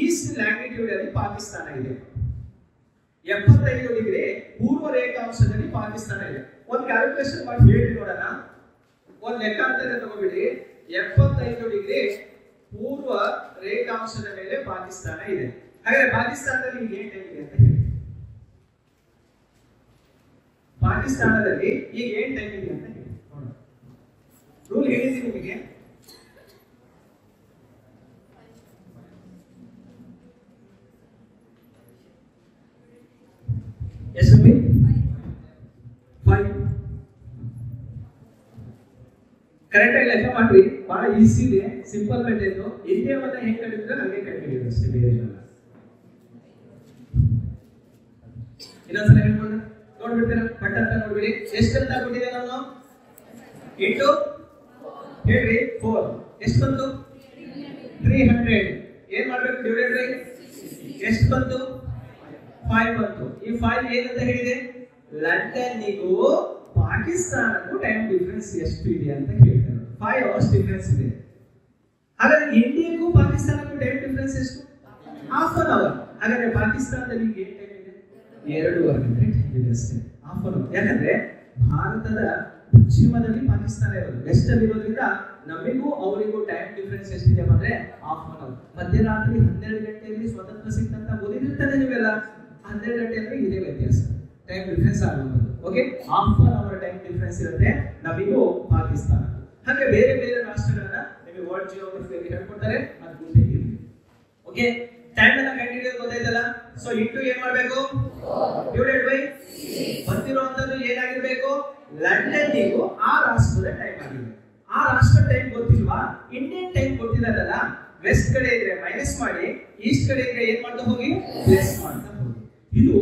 ಈಸ್ಟ್ ಲ್ಯಾಂಗಿಟ್ಯೂಡ್ ಅಲ್ಲಿ ಪಾಕಿಸ್ತಾನ ಇದೆ, 75 ಡಿಗ್ರಿ ಪೂರ್ವ ರೇಖಾಂಶದಲ್ಲಿ ಪಾಕಿಸ್ತಾನ ಇದೆ. ಒಂದು ಕ್ಯಾಲ್ಕುಲೇಷನ್ ಮಾಡಿ ಹೇಳಿ ನೋಡೋಣ. ಒಂದು ಲೆಕ್ಕಾಚಾರ ತಗೋಬಿಡಿ. 75 ಡಿಗ್ರಿ ಪೂರ್ವ ರೇಖಾಂಶದ ಮೇಲೆ ಪಾಕಿಸ್ತಾನ ಇದೆ. ಹಾಗಾದ್ರೆ ಪಾಕಿಸ್ತಾನದಲ್ಲಿ ಈಗ ಏನ್ ಟೈಮ್ ಇದೆ ಅಂತ ಹೇಳಿ. ಪಾಕಿಸ್ತಾನದಲ್ಲಿ ಈಗ ಏನ್ ಟೈಮ್ ಇದೆ ಅಂತ ಹೇಳಿ ನೋಡೋಣ. ರೂಲ್ ಹೇಳಿದ್ದೀನಿ ನಿಮಗೆ. ಎಷ್ಟು? 5. ಕರೆಕ್ಟ್ ಆಗಿ ಲೆಕ್ಕ ಮಾಡ್ರಿ. ಬಹಳ ಈಸಿ ಇದೆ, ಸಿಂಪಲ್ ಮೆಥಡ್. ಇಂಡಿಯಾವನ್ನ ಹೆಂಗ್ ಕಂಡಿದ್ರೆ ಹಾಗೆ ಕಂಡಿದ್ದೀವಿ ಅಷ್ಟೇ, ಬೇರೆ ಇಲ್ಲ. ಇನ್ನೊಂದ್ಸಲ ಹೇಳ್ಕೊಂಡು ನೋಡ್ಬಿಡ್ತೀರಾ? ಪಟ್ಟ ಅಂತ ನೋಡ್ಬಿಡಿ. ಎಷ್ಟಂತ ಕೊಟ್ಟಿದೆ ನಾನು? ಇಂಟು ಹೇಳ್ರಿ 4. ಎಷ್ಟು ಬಂತು? 300. ಏನ್ ಮಾಡ್ಬೇಕು? ಡಿವೈಡೆಡ್ ಬೈ ಎಷ್ಟು ಬಂತು? 5 ಬಂತು. ಈ 5 ಏನಂತ ಹೇಳಿದೆ? ಲಂಡನ್ನಿಗೂ ಪಾಕಿಸ್ತಾನಕ್ಕೂ ಟೈಮ್ ಡಿಫರೆನ್ಸ್ ಎಷ್ಟು ಇದೆ ಅಂತ ಕೇಳ್ತಾರೆ. 5 hours ಡಿಫರೆನ್ಸ್ ಇದೆ. ಹಾಗಾದ್ರೆ ಇಂಡಿಯಾಕ್ಕೂ ಪಾಕಿಸ್ತಾನಕ್ಕೂ ಟೈಮ್ ಡಿಫರೆನ್ಸ್ ಎಷ್ಟು? Half an hour. ಹಾಗಾದ್ರೆ ಪಾಕಿಸ್ತಾನದಲ್ಲಿ ಏನ್ ಟೈಮ್ ಇದೆ? 2.5 ಗಂಟೆ ಇದೆ ಅಷ್ಟೇ, ಹಾಫ್ ಅನ್ ಅವರ್. ಯಾಕಂದ್ರೆ ಭಾರತದ ಪಶ್ಚಿಮದಲ್ಲಿ ಪಾಕಿಸ್ತಾನ ಇರೋದು, ವೆಸ್ಟ್ ಅಲ್ಲಿ ಇರೋದ್ರಿಂದ ನಮಗೂ ಅವರಿಗೂ ಟೈಮ್ ಡಿಫರೆನ್ಸ್ ಎಷ್ಟಿದೆ ಅಂದ್ರೆ ಹಾಫ್ ಅನ್ ಅವರ್. ಮಧ್ಯರಾತ್ರಿ 12 ಗಂಟೆಯಲ್ಲಿ ಸ್ವತಂತ್ರ ಸಿಕ್ತಂತ ಓದಿರ್ತಾನೆ ನೀವೆಲ್ಲ. 12 ಗಂಟೆ ಅಂದ್ರೆ ಇದೇ ವ್ಯತ್ಯಾಸ, ಟೈಮ್ ಡಿಫರೆನ್ಸ್ ಆಗುವಂಥದ್ದು. Okay, half an hour time difference ಇರುತ್ತೆ ನಮಗೂ ಪಾಕಿಸ್ತಾನ. ಹಾಗೆ ಬೇರೆ ಬೇರೆ ರಾಷ್ಟ್ರಗಳನ್ನ ನಿಮಗೆ ವರ್ಲ್ಡ್ ಜಿಯೋಗ್ರಫಿಯಲ್ಲಿ ಹೇಳ್ಕೊಡ್ತಾರೆ, ಅದು ಮುಂದೆ ಇರಲಿ. ಓಕೆ, ಟೈಮ್ ಅನ್ನ ಕಂಡುಹಿಡಿಯೋದು ಗೊತ್ತಾಯ್ತಲ್ಲ. ಸೊ ಇಂಟು ಏನ್ ಮಾಡ್ಬೇಕು? ಡಿವೈಡೆಡ್ ಬೈ ಬಂದಿರುವಂತದ್ದು ಏನಾಗಿರ್ಬೇಕು? ಲಂಡನ್ನಿಗೂ ಆ ರಾಷ್ಟ್ರದ ಟೈಮ್ ಆಗಿದೆ. ಆ ರಾಷ್ಟ್ರ ಟೈಮ್ ಗೊತ್ತಿಲ್ವಾ? Indian time ಗೊತ್ತಿರೋದಲ್ಲ. ವೆಸ್ಟ್ ಕಡೆ ಇದ್ರೆ ಮೈನಸ್ ಮಾಡಿ, ಈಸ್ಟ್ ಕಡೆ ಇದ್ರೆ ಏನ್ ಮಾಡ್ತಾ ಹೋಗಿ? ಪ್ಲಸ್ ಮಾಡ್ತಾ ಹೋಗಿ. ಇದು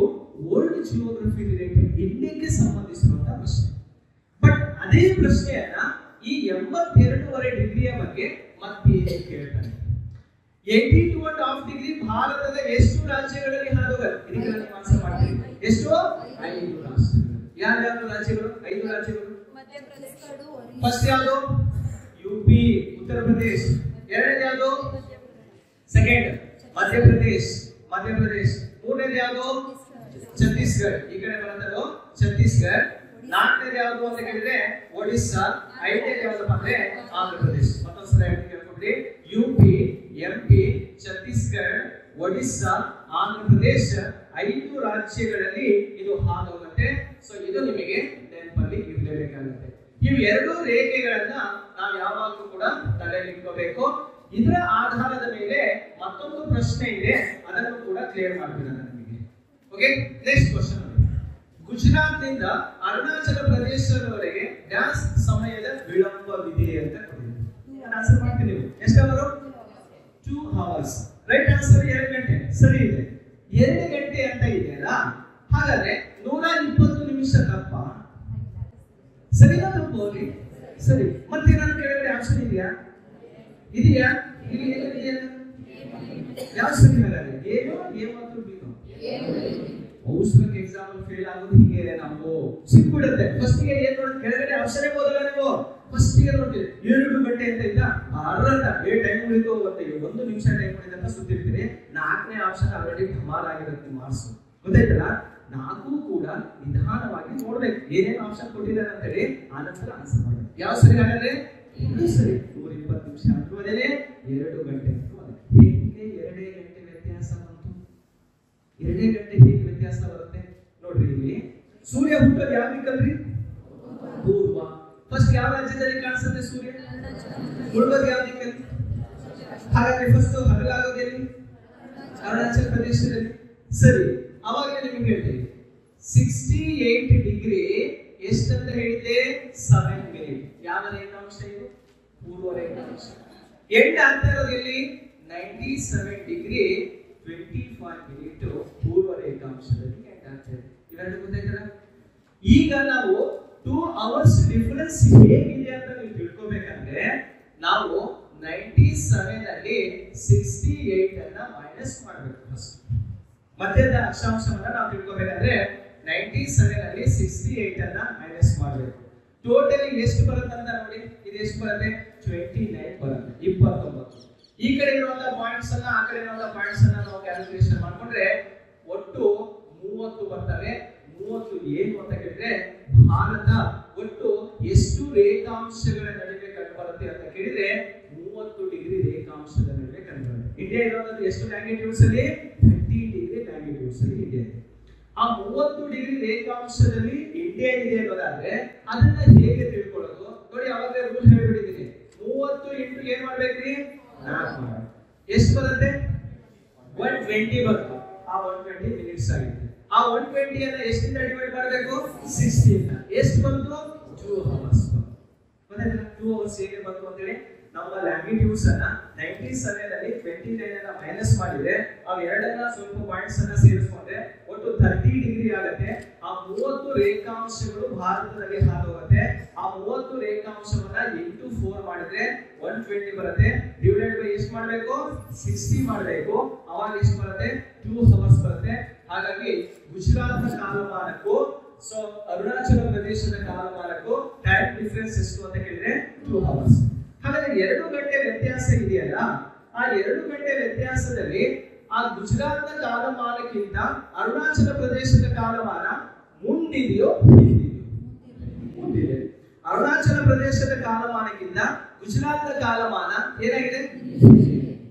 ವರ್ಲ್ಡ್ ಜಿಯೋಗ್ರಫಿ ರಿಲೇಟೆಡ್ ಇಂಡಿಯಾಕ್ಕೆ ಸಂಬಂಧಿಸಿರುವಂತಹ ಪ್ರಶ್ನೆ. ಬಟ್ ಅದೇ ಪ್ರಶ್ನೆಯನ್ನ ಈ 82.5 ಡಿಗ್ರಿಯ ಬಗ್ಗೆ ಮತ್ತೆ ಕೇಳ್ತಾನೆ. 82.5 ಡಿಗ್ರಿ ಭಾರತದ ಎಷ್ಟು ರಾಜ್ಯಗಳಲ್ಲಿ ಹಾದುಗಳು? ಇದಕ್ಕೆ ನಾನು ಆನ್ಸರ್ ಮಾಡ್ತೀನಿ. ಎಷ್ಟು? 5 ರಾಷ್ಟ್ರಗಳು. ಯಾವ್ಯಾವ ರಾಜ್ಯಗಳು? 5 ರಾಜ್ಯಗಳು. ಫಸ್ಟ್ ಯಾವುದು? ಯುಪಿ, ಉತ್ತರ ಪ್ರದೇಶ್. ಎರಡನೇದು ಯಾವುದು? ಸೆಕೆಂಡ್ ಮಧ್ಯಪ್ರದೇಶ್. ಮೂರನೇದು ಯಾವುದು? ಛತ್ತೀಸ್ಗಢ. ಈ ಕಡೆ ಬರೋದು ಛತ್ತೀಸ್ಗಢ. ನಾಲ್ಕನೇದು ಯಾವುದು ಅಂತ ಕೇಳಿದ್ರೆ ಒಡಿಸ್ಸಾ. ಐದನೇದು ಯಾವ್ದಪ್ಪ ಅಂದ್ರೆ ಆಂಧ್ರ ಪ್ರದೇಶ್. ಮತ್ತೊಂದ್ಸಲ ಹೇಳ್ಕೊಡ್ರಿ. ಯುಪಿ, ಎಂಪಿ, ಛತ್ತೀಸ್ಗಢ, ಒಡಿಸ್ಸಾ, ಆಂಧ್ರ ಪ್ರದೇಶ 5 ರಾಜ್ಯಗಳಲ್ಲಿ ಇದು ಹಾದು ಹೋಗುತ್ತೆ. ಸೊ ಇದು ನಿಮಗೆ ನೆನಪಲ್ಲಿ ಇರಲೇಬೇಕಾಗುತ್ತೆ. ಇವು 2 ರೇಖೆಗಳನ್ನ ನಾವು ಯಾವಾಗಲೂ ಕೂಡ ತಲೆಯಲ್ಲಿ ಇಟ್ಕೋಬೇಕು. ಇದರ ಆಧಾರದ ಮೇಲೆ ಮತ್ತೊಂದು ಪ್ರಶ್ನೆ ಇದೆ, ಅದನ್ನು ಕೂಡ ಕ್ಲಿಯರ್ ಮಾಡ್ಬಿಡೋಣ ನಿಮಗೆ. Okay, next question. ಗುಜರಾತ್ ನಿಂದ ಅರುಣಾಚಲ ಪ್ರದೇಶದವರೆಗೆ ಡ್ಯಾನ್ಸ್ ಸಮಯದ ವಿಳಂಬವಿದೆ ಅಂತ ಕೊಟ್ಟಿದೆ. ನಾನು ಆನ್ಸರ್ ಮಾಡ್ತೀನಿ. ಎಷ್ಟು ಅವರು? 2 hours. ರೈಟ್ ಆನ್ಸರ್ 2 ಗಂಟೆ. ಸರಿ ಇದೆ. 2 ಗಂಟೆ ಅಂತ ಇದೆಯಲ್ಲ, ಹಾಗಾದ್ರೆ 120 ನಿಮಿಷ ತಪ್ಪ? ಸರಿನಾ ತಪ್ಪು? ಸರಿ. ಮತ್ತೆ ನಾನು ಕೇಳಿದ್ರೆ ಆಪ್ಷನ್ ಇದೆಯಾ? ಇದೆಯಾ? ಇಲ್ಲಿ ಏನಿದೆಯಾ? ಯಾವ ಸರಿ ಹಾಗಾದ್ರೆ? ಏನು ಎ ಮತ್ತು ಬಿ? ಔಷಧಕ್ಕೆ ಎಕ್ಸಾಮ್ ಫೇಲ್ ಆಗೋದು ಹೀಗೆ. ನಾವು ಸಿಕ್ಬಿಡುತ್ತೆ. ಫಸ್ಟ್ ಗೆ ಏನ್ ನೋಡಿ ಕೆಳಗಡೆ ಆಪ್ಷನ್ ಓದಲ್ಲ ನೀವು. ಫಸ್ಟ್ ಗೆ ನೋಡ್ತೀರಿ 2 ಗಂಟೆ ಅಂತ ಇದ್ದ ಅರ್ಧ ಟೈಮ್ ಉಳಿದು ಮತ್ತೆ 1 ನಿಮಿಷ ಟೈಮ್ ಉಳಿದ ಅಂತ ಸುತ್ತಿರ್ತೀರಿ. 4ನೇ ಆಪ್ಷನ್ ಆಲ್ರೆಡಿ ಢಮಾರ್ ಆಗಿರುತ್ತೆ ಮಾರ್ಕ್ಸ್. ಗೊತ್ತಾಯ್ತಲ್ಲ? 4 ಕೂಡ ನಿಧಾನವಾಗಿ ನೋಡ್ಬೇಕು ಏನೇನು ಆಪ್ಷನ್ ಕೊಟ್ಟಿದ್ದಾರೆ ಅಂತ ಹೇಳಿ, ಆನಂತರ ಆನ್ಸರ್ ಮಾಡ್ಬೇಕು. ಯಾವ ಸರಿ ಹಾಗಾದ್ರೆ? ಇದು ಸರಿ. 120 ನಿಮಿಷ ಅಂತೇನೆ 2 ಗಂಟೆ. ಹೇಗೆ 2 ಗಂಟೆ ವ್ಯತ್ಯಾಸ ಬಂತು? 2 ಗಂಟೆ ಹೇಗೆ ವ್ಯತ್ಯಾಸ ಬರುತ್ತೆ ನೋಡ್ರಿ. ಇಲ್ಲಿ ಸೂರ್ಯ ಹುಟ್ಟೋದು ಯಾವ ದಿಕ್ಕಲ್ರಿ? ಪೂರ್ವ. ಫಸ್ಟ್ ಯಾವ ರಾಜ್ಯದಲ್ಲಿ ಕಾಣಿಸುತ್ತೆ ಸೂರ್ಯ? ಮುಳುಗೋದು ಯಾವ ದಿಕ್ಕಲ್ಲಿ? ಹಾಗಾದ್ರೆ ಫಸ್ಟ್ ಹಗಲಾಗೋದು ಎಲ್ಲಿ? ಅರುಣಾಚಲ ಪ್ರದೇಶದಲ್ಲಿ. ಸರಿ, ಅವಾಗ ನಿಮಗೆ ಹೇಳ್ತೀನಿ 68 ಡಿಗ್ರಿ ಎಷ್ಟಂತ ಹೇಳಿದೆ? 7 ಮಿನಿಟ್. ಯಾವ ರೇಖಾಂಶ ಇದು? ಪೂರ್ವ ರೇಖಾಂಶ. ಎಂಡ್ ಆಗ್ತಾ ಇರೋದು ಎಲ್ಲಿ? 97 ಡಿಗ್ರಿ 25 ಮಿನಿಟ್ ಪೂರ್ವ ರೇಖಾಂಶದಲ್ಲಿ ಎಂಡ್ ಆಗ್ತಾ ಇದೆ. ಇವೆರಡು ಗೊತ್ತಾಯ್ತಲ್ಲ? ಈಗ ನಾವು 2 ಅವರ್ಸ್ ಡಿಫರೆನ್ಸ್ ಹೇಗಿದೆ ಅಂತ ನೀವು ತಿಳ್ಕೊಬೇಕಂದ್ರೆ ನಾವು 97 ಅಲ್ಲಿ 68 ಅನ್ನ ಮೈನಸ್ ಮಾಡಬೇಕು. ಫಸ್ಟ್ ಮಧ್ಯದ ಅಕ್ಷಾಂಶವನ್ನ ನಾವು ತಿಳ್ಕೊಬೇಕಂದ್ರೆ 97 ಅಲ್ಲಿ 68 ಅನ್ನ ಮೈನಸ್ ಮಾಡಬೇಕು. ಟೋಟಲಿ ಎಷ್ಟು ಬರುತ್ತೆ ಅಂತ ನೋಡಿ. ಇದು ಎಷ್ಟು ಬರುತ್ತೆ? 29 ಬರುತ್ತೆ. 29. ಈ ಕಡೆ ಇರುವಂತಹ ಪಾಯಿಂಟ್ಸ್ ಅನ್ನ ಆ ಕಡೆ ಇರುವಂತಹ ಪಾಯಿಂಟ್ಸ್ ಅನ್ನ ನಾವು ಕ್ಯಾಲ್ಕುಲೇಷನ್ ಮಾಡ್ಕೊಂಡ್ರೆ ಒಟ್ಟು 30 ಬರ್ತವೆ. 30 ಏನು ಅಂತ ಕೇಳಿದ್ರೆ ಭಾರತ ಒಟ್ಟು ಎಷ್ಟು ರೇಖಾಂಶಗಳ ನಡುವೆ ಕಂಡುಬರುತ್ತೆ ಅಂತ ಕೇಳಿದ್ರೆ 30 ಡಿಗ್ರಿ ರೇಖಾಂಶದ ನಡುವೆ ಕಂಡುಬರುತ್ತೆ. ಇಂಡಿಯಾ ಇರೋದು ಎಷ್ಟು ಲ್ಯಾಂಗಿಟ್ಯೂಡ್ಸ್ ಅಲ್ಲಿ? 30 ಡಿಗ್ರಿ ಲ್ಯಾಂಗಿಟ್ಯೂಡ್ಸ್ ಅಲ್ಲಿ ಇಂಡಿಯಾ ಇದೆ. ಆ 30 ಡಿಗ್ರಿ ರೇಖಾಂಶದಲ್ಲಿ ಇಂಡಿಯಾ ಇದೆ ಅನ್ನೋದಾದ್ರೆ ಅದನ್ನ ಹೇಗೆ ತಿಳ್ಕೊಳ್ಳೋದು ನೋಡಿ. ಅವಾಗ ರೂಲ್ ಹೇಳ್ಬಿಟ್ಟಿದ್ದೀನಿ. 30 ಇಂಟು ಏನ್ ಮಾಡ್ಬೇಕ್ರಿ? 4 ಮಾಡಿ. ಎಷ್ಟು ಬರುತ್ತೆ? 120 ಬಂತು. ಆ 120 ಮಿನಿಟ್ಸ್ ಆಗಿದೆ. ಆ 120 ಅನ್ನ ಎಷ್ಟಿಂದ ಡಿವೈಡ್ ಮಾಡಬೇಕು? 60 ಇಂದ. ಎಷ್ಟು ಬಂತು? 2 ಅವರ್ಸ್ ಬಂತು. ಗೊತ್ತಾಯ್ತಾ? 2 ಅವರ್ಸ್ ಹೇಗೆ ಬಂತು ಅಂತ ಹೇಳಿ ನಮ್ಮ ಲ್ಯಾಂಗಿಟ್ಯೂಡ್ಸ್ ಅನ್ನ 97 ಅಲ್ಲಿ 29 ಅನ್ನ ಮೈನಸ್ ಮಾಡಿದ್ರೆ ಅವು ಎರಡನ್ನ ಸ್ವಲ್ಪ ಪಾಯಿಂಟ್ಸ್ ಅನ್ನ ಸೇರಿಸ್ಕೊಂಡ್ರೆ ಒಟ್ಟು 30 ಡಿಗ್ರಿ ಆಗುತ್ತೆ. ಆ 30 ರೇಖಾಂಶಗಳು ಭಾರತದಲ್ಲಿ ಹಾದುಹೋಗುತ್ತೆ. ಆ 30 ರೇಖಾಂಶವನ್ನ ಇಂಟು 4 ಮಾಡಿದ್ರೆ 120 ಬರುತ್ತೆ. ಡಿವೈಡೆಡ್ ಬೈ ಎಷ್ಟು ಮಾಡಬೇಕು? 60 ಮಾಡಬೇಕು. ಅವಾಗ ಎಷ್ಟು ಬರುತ್ತೆ? 2 ಅವರ್ಸ್ ಬರುತ್ತೆ. ಹಾಗಾಗಿ ಗುಜರಾತ್ನ ಕಾಲಮಾನಕ್ಕೂ ಅರುಣಾಚಲ ಪ್ರದೇಶದ ಕಾಲಮಾನಕ್ಕೂ ಟೈಮ್ ಡಿಫರೆನ್ಸ್ ಎಷ್ಟು ಅಂತ ಕೇಳಿದ್ರೆ 2 ಅವರ್ಸ್. ಹಾಗಾದ್ರೆ 2 ಗಂಟೆ ವ್ಯತ್ಯಾಸ ಇದೆಯಲ್ಲ, ಆ 2 ಗಂಟೆ ವ್ಯತ್ಯಾಸದಲ್ಲಿ ಆ ಗುಜರಾತ್ನ ಕಾಲಮಾನಕ್ಕಿಂತ ಅರುಣಾಚಲ ಪ್ರದೇಶದ ಕಾಲಮಾನ ಮುಂದಿದೆಯೋ ಹಿಂದಿದೆಯೋ? ಮುಂದಿದೆ. ಅರುಣಾಚಲ ಪ್ರದೇಶದ ಕಾಲಮಾನಕ್ಕಿಂತ ಗುಜರಾತ್ನ ಕಾಲಮಾನ ಏನಾಗಿದೆ?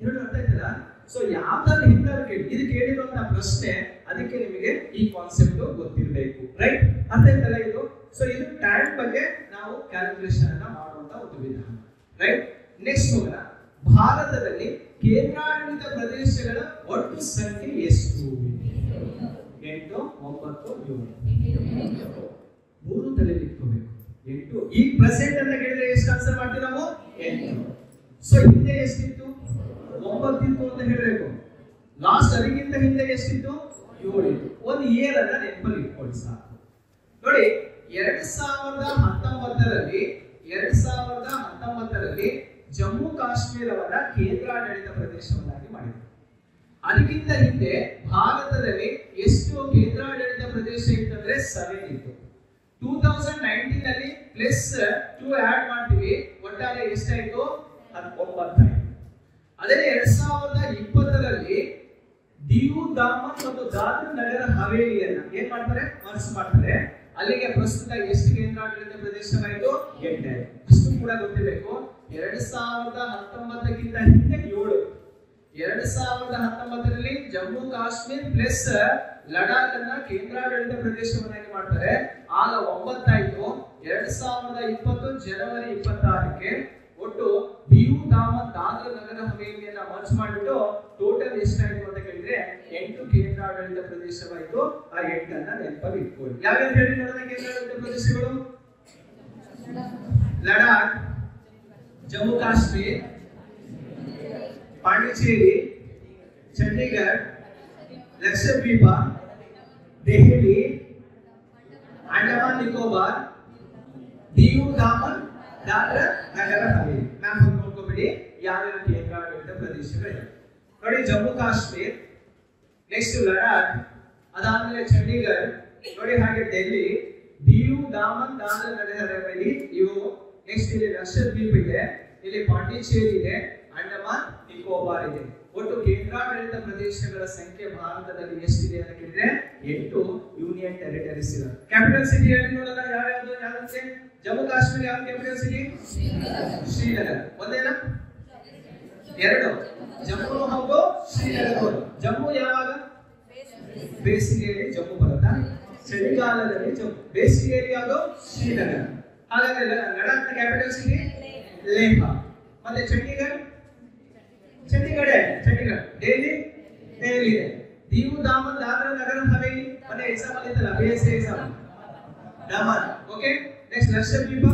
ಎರಡು ಅರ್ಥ ಆಯ್ತಲ್ಲ? ಸೊ ಯಾವ್ದಾದ್ರು ಹಿಂದೆ ಕೇಳಿ ಇದು ಕೇಳಿರುವಂತಹ ಪ್ರಶ್ನೆ, ಅದಕ್ಕೆ ನಿಮಗೆ ಈ ಕಾನ್ಸೆಪ್ಟ್ ಗೊತ್ತಿರಬೇಕು. ರೈಟ್? ಅರ್ಥ ಆಯ್ತಲ್ಲ ಇದು? ಸೊ ಇದು ಟೈಮ್ ಬಗ್ಗೆ ನಾವು ಕ್ಯಾಲ್ಕುಲೇಷನ್ ಅನ್ನ ಮಾಡುವಂತ ಒಂದು ವಿಧಾನ. ರೈಟ್? ನೆಕ್ಸ್ಟ್ ಹೋಗೋಣ. ಭಾರತದಲ್ಲಿ ಕೇಂದ್ರಾಡಳಿತ ಪ್ರದೇಶಗಳ ಒಟ್ಟು ಸಂಖ್ಯೆ ಎಷ್ಟು? 8, 9, 7. 3 ತಲೆಯಲ್ಲಿ ಇಟ್ಕೋಬೇಕು. 8. ಈಗ ಪ್ರೆಸೆಂಟ್ ಅಂತ ಕೇಳಿದ್ರೆ ಎಷ್ಟು ಆನ್ಸರ್ ಮಾಡ್ತೀವಿ ನಾವು? 8. ಸೊ ಹಿಂದೆ ಎಷ್ಟಿತ್ತು? 9 ಇತ್ತು ಅಂತ ಹೇಳಬೇಕು. ಲಾಸ್ಟ್ ಅದಕ್ಕಿಂತ ಹಿಂದೆ ಎಷ್ಟಿತ್ತು? 7 ಇತ್ತು. ಒಂದು ಇಯರ್ ಅನ್ನ ನೆನಪಲ್ಲಿ ಇಟ್ಕೊಳ್ಳಿ ಸಾಕು. ನೋಡಿ 2019ರಲ್ಲಿ ಜಮ್ಮು ಕಾಶ್ಮೀರವನ್ನ ಕೇಂದ್ರಾಡಳಿತ ಪ್ರದೇಶವನ್ನಾಗಿ ಮಾಡಿದ್ರು. ಅದಕ್ಕಿಂತ ಹಿಂದೆ ಭಾರತದಲ್ಲಿ ಎಷ್ಟು ಕೇಂದ್ರಾಡಳಿತ ಪ್ರದೇಶ ಇತ್ತಂದ್ರೆ 7 ಇತ್ತು. 2019 ಅಲ್ಲಿ ಪ್ಲಸ್ 2 ಆಡ್ ಮಾಡ್ತೀವಿ, ಒಟ್ಟಾರೆ ಎಷ್ಟಾಯ್ತು? 9 ಆಯ್ತು. ಅದೇ 2020ರಲ್ಲಿ ದಿಯು, ದಾಮನ್ ಮತ್ತು ದಾದ್ರಾ ನಗರ ಹವೇಲಿಯನ್ನ ಏನ್ ಮಾಡ್ತಾರೆ? ಮರ್ಜ್ ಮಾಡ್ತಾರೆ. ಅಲ್ಲಿಗೆ ಪ್ರಸ್ತುತ ಎಷ್ಟು ಕೇಂದ್ರಾಡಳಿತ ಪ್ರದೇಶವಾಯಿತು? 8 ಆಯ್ತು. ಅಷ್ಟು ಕೂಡ ಗೊತ್ತಿರಬೇಕು. 2019ಕ್ಕಿಂತ ಹಿಂದೆ 7. 2019ರಲ್ಲಿ ಜಮ್ಮು ಕಾಶ್ಮೀರ್ ಪ್ಲಸ್ ಲಡಾಖ್ ಅನ್ನ ಕೇಂದ್ರಾಡಳಿತ ಪ್ರದೇಶವನ್ನಾಗಿ ಮಾಡ್ತಾರೆ. ಆಗ 9 ಆಯ್ತು. 2020 ಜನವರಿ 26ಕ್ಕೆ ಒಟ್ಟು ದಿಯು, ದಾಮನ್, ದಾದ್ರಾ ನಗರ ಹವೇಲಿಯನ್ನ ಮರ್ಜ್ ಮಾಡಿಬಿಟ್ಟು ಟೋಟಲ್ ಎಷ್ಟಾಯ್ತು ಅಂತ ಕೇಳಿದ್ರೆ 8 ಕೇಂದ್ರಾಡಳಿತ ಪ್ರದೇಶವಾಯಿತು. ಆ 8 ಅನ್ನ ನೆನಪಲ್ಲಿ ಇಟ್ಕೊಳ್ಳಿ. ಯಾವ್ಯಾವ ಹೇಳಿ ನೋಡೋಣ ಕೇಂದ್ರಾಡಳಿತ ಪ್ರದೇಶಗಳು? ಲಡಾಖ್, ಜಮ್ಮು ಕಾಶ್ಮೀರ್, ಪಾಂಡಿಚೇರಿ, ಚಂಡೀಗಢ, ಲಕ್ಷದ್ವೀಪ, ದೆಹಲಿ, ಅಂಡಮಾನ್ ನಿಕೋಬಾರ್, ದಿಯು, ದಾಮನ್, ದಾದ್ರಾ ನಗರ ಹವೇಲಿ. ಮ್ಯಾಪ್ ನೋಡ್ಕೊಬಿಡಿ ಯಾವ್ಯಾವ ಕೇಂದ್ರಾಡಳಿತ ಪ್ರದೇಶಗಳಿವೆ ನೋಡಿ. ಜಮ್ಮು ಕಾಶ್ಮೀರ್, ನೆಕ್ಸ್ಟ್ ಲಡಾಖ್, ಅದಾದ್ಮೇಲೆ ಚಂಡೀಗಢ ನೋಡಿ, ಹಾಗೆ ಡೆಲ್ಲಿ, ದಿಯು, ದಾಮನ್, ದಾದ್ರಾ ನಗರ ಹವೇಲಿ ಇವು. ನೆಕ್ಸ್ಟ್ ಇಲ್ಲಿ ಲಕ್ಷದ್ವೀಪ ಇದೆ, ಇಲ್ಲಿ ಪಾಂಡಿಚೇರಿ ಇದೆ, ಅಂಡಮಾನ್ ನಿಕೋಬಾರ್ ಇದೆ. ಒಟ್ಟು ಕೇಂದ್ರಾಡಳಿತ ಪ್ರದೇಶಗಳ ಸಂಖ್ಯೆ ಭಾರತದಲ್ಲಿ ಎಷ್ಟಿದೆ ಅಂತ ಕೇಳಿದ್ರೆ 8 ಯೂನಿಯನ್ ಟೆರಿಟರೀಸ್ ಇದೆ. ಕ್ಯಾಪಿಟಲ್ ಸಿಟಿ ಹೇಳಿ ನೋಡೋಣ ಯಾವ್ಯಾವುದು? ಯಾವ್ದಂತೆ? ಜಮ್ಮು ಕಾಶ್ಮೀರ ಯಾವ ಕ್ಯಾಪಿಟಲ್ ಸಿಟಿ? ಶ್ರೀನಗರ್. ಒಂದೇನಾ? 2 ಜಮ್ಮು ಹೌದು, ಶ್ರೀನಗರ್ ಹೌದು. ಜಮ್ಮು ಯಾವಾಗ? ಬೇಸಿಗೆಯಲ್ಲಿ ಜಮ್ಮು ಬರುತ್ತಾ? ಚಳಿಗಾಲದಲ್ಲಿ ಜಮ್ಮು, ಬೇಸಿಗೆಯಲ್ಲಿ ಯಾವುದು ಶ್ರೀನಗರ. ಹಾಗಾದ್ರೆ ಲಡಾಖ್ನ ಕ್ಯಾಪಿಟಲ್ ಸಿಟಿ ಲೇಹ. ಮತ್ತೆ ಚಂಡೀಗಢ ಡೆಲ್ಲಿ ಇದೆ. ದೀವು ದಾಮನ್ ದಾದ್ರಾ ನಗರ ಹವೇಲಿ ಮತ್ತೆ ಎಕ್ಸಾಮ್ ಅಲ್ಲಿ ಇತ್ತಲ್ಲ BSc exam Daman. Okay, next Lakshadweep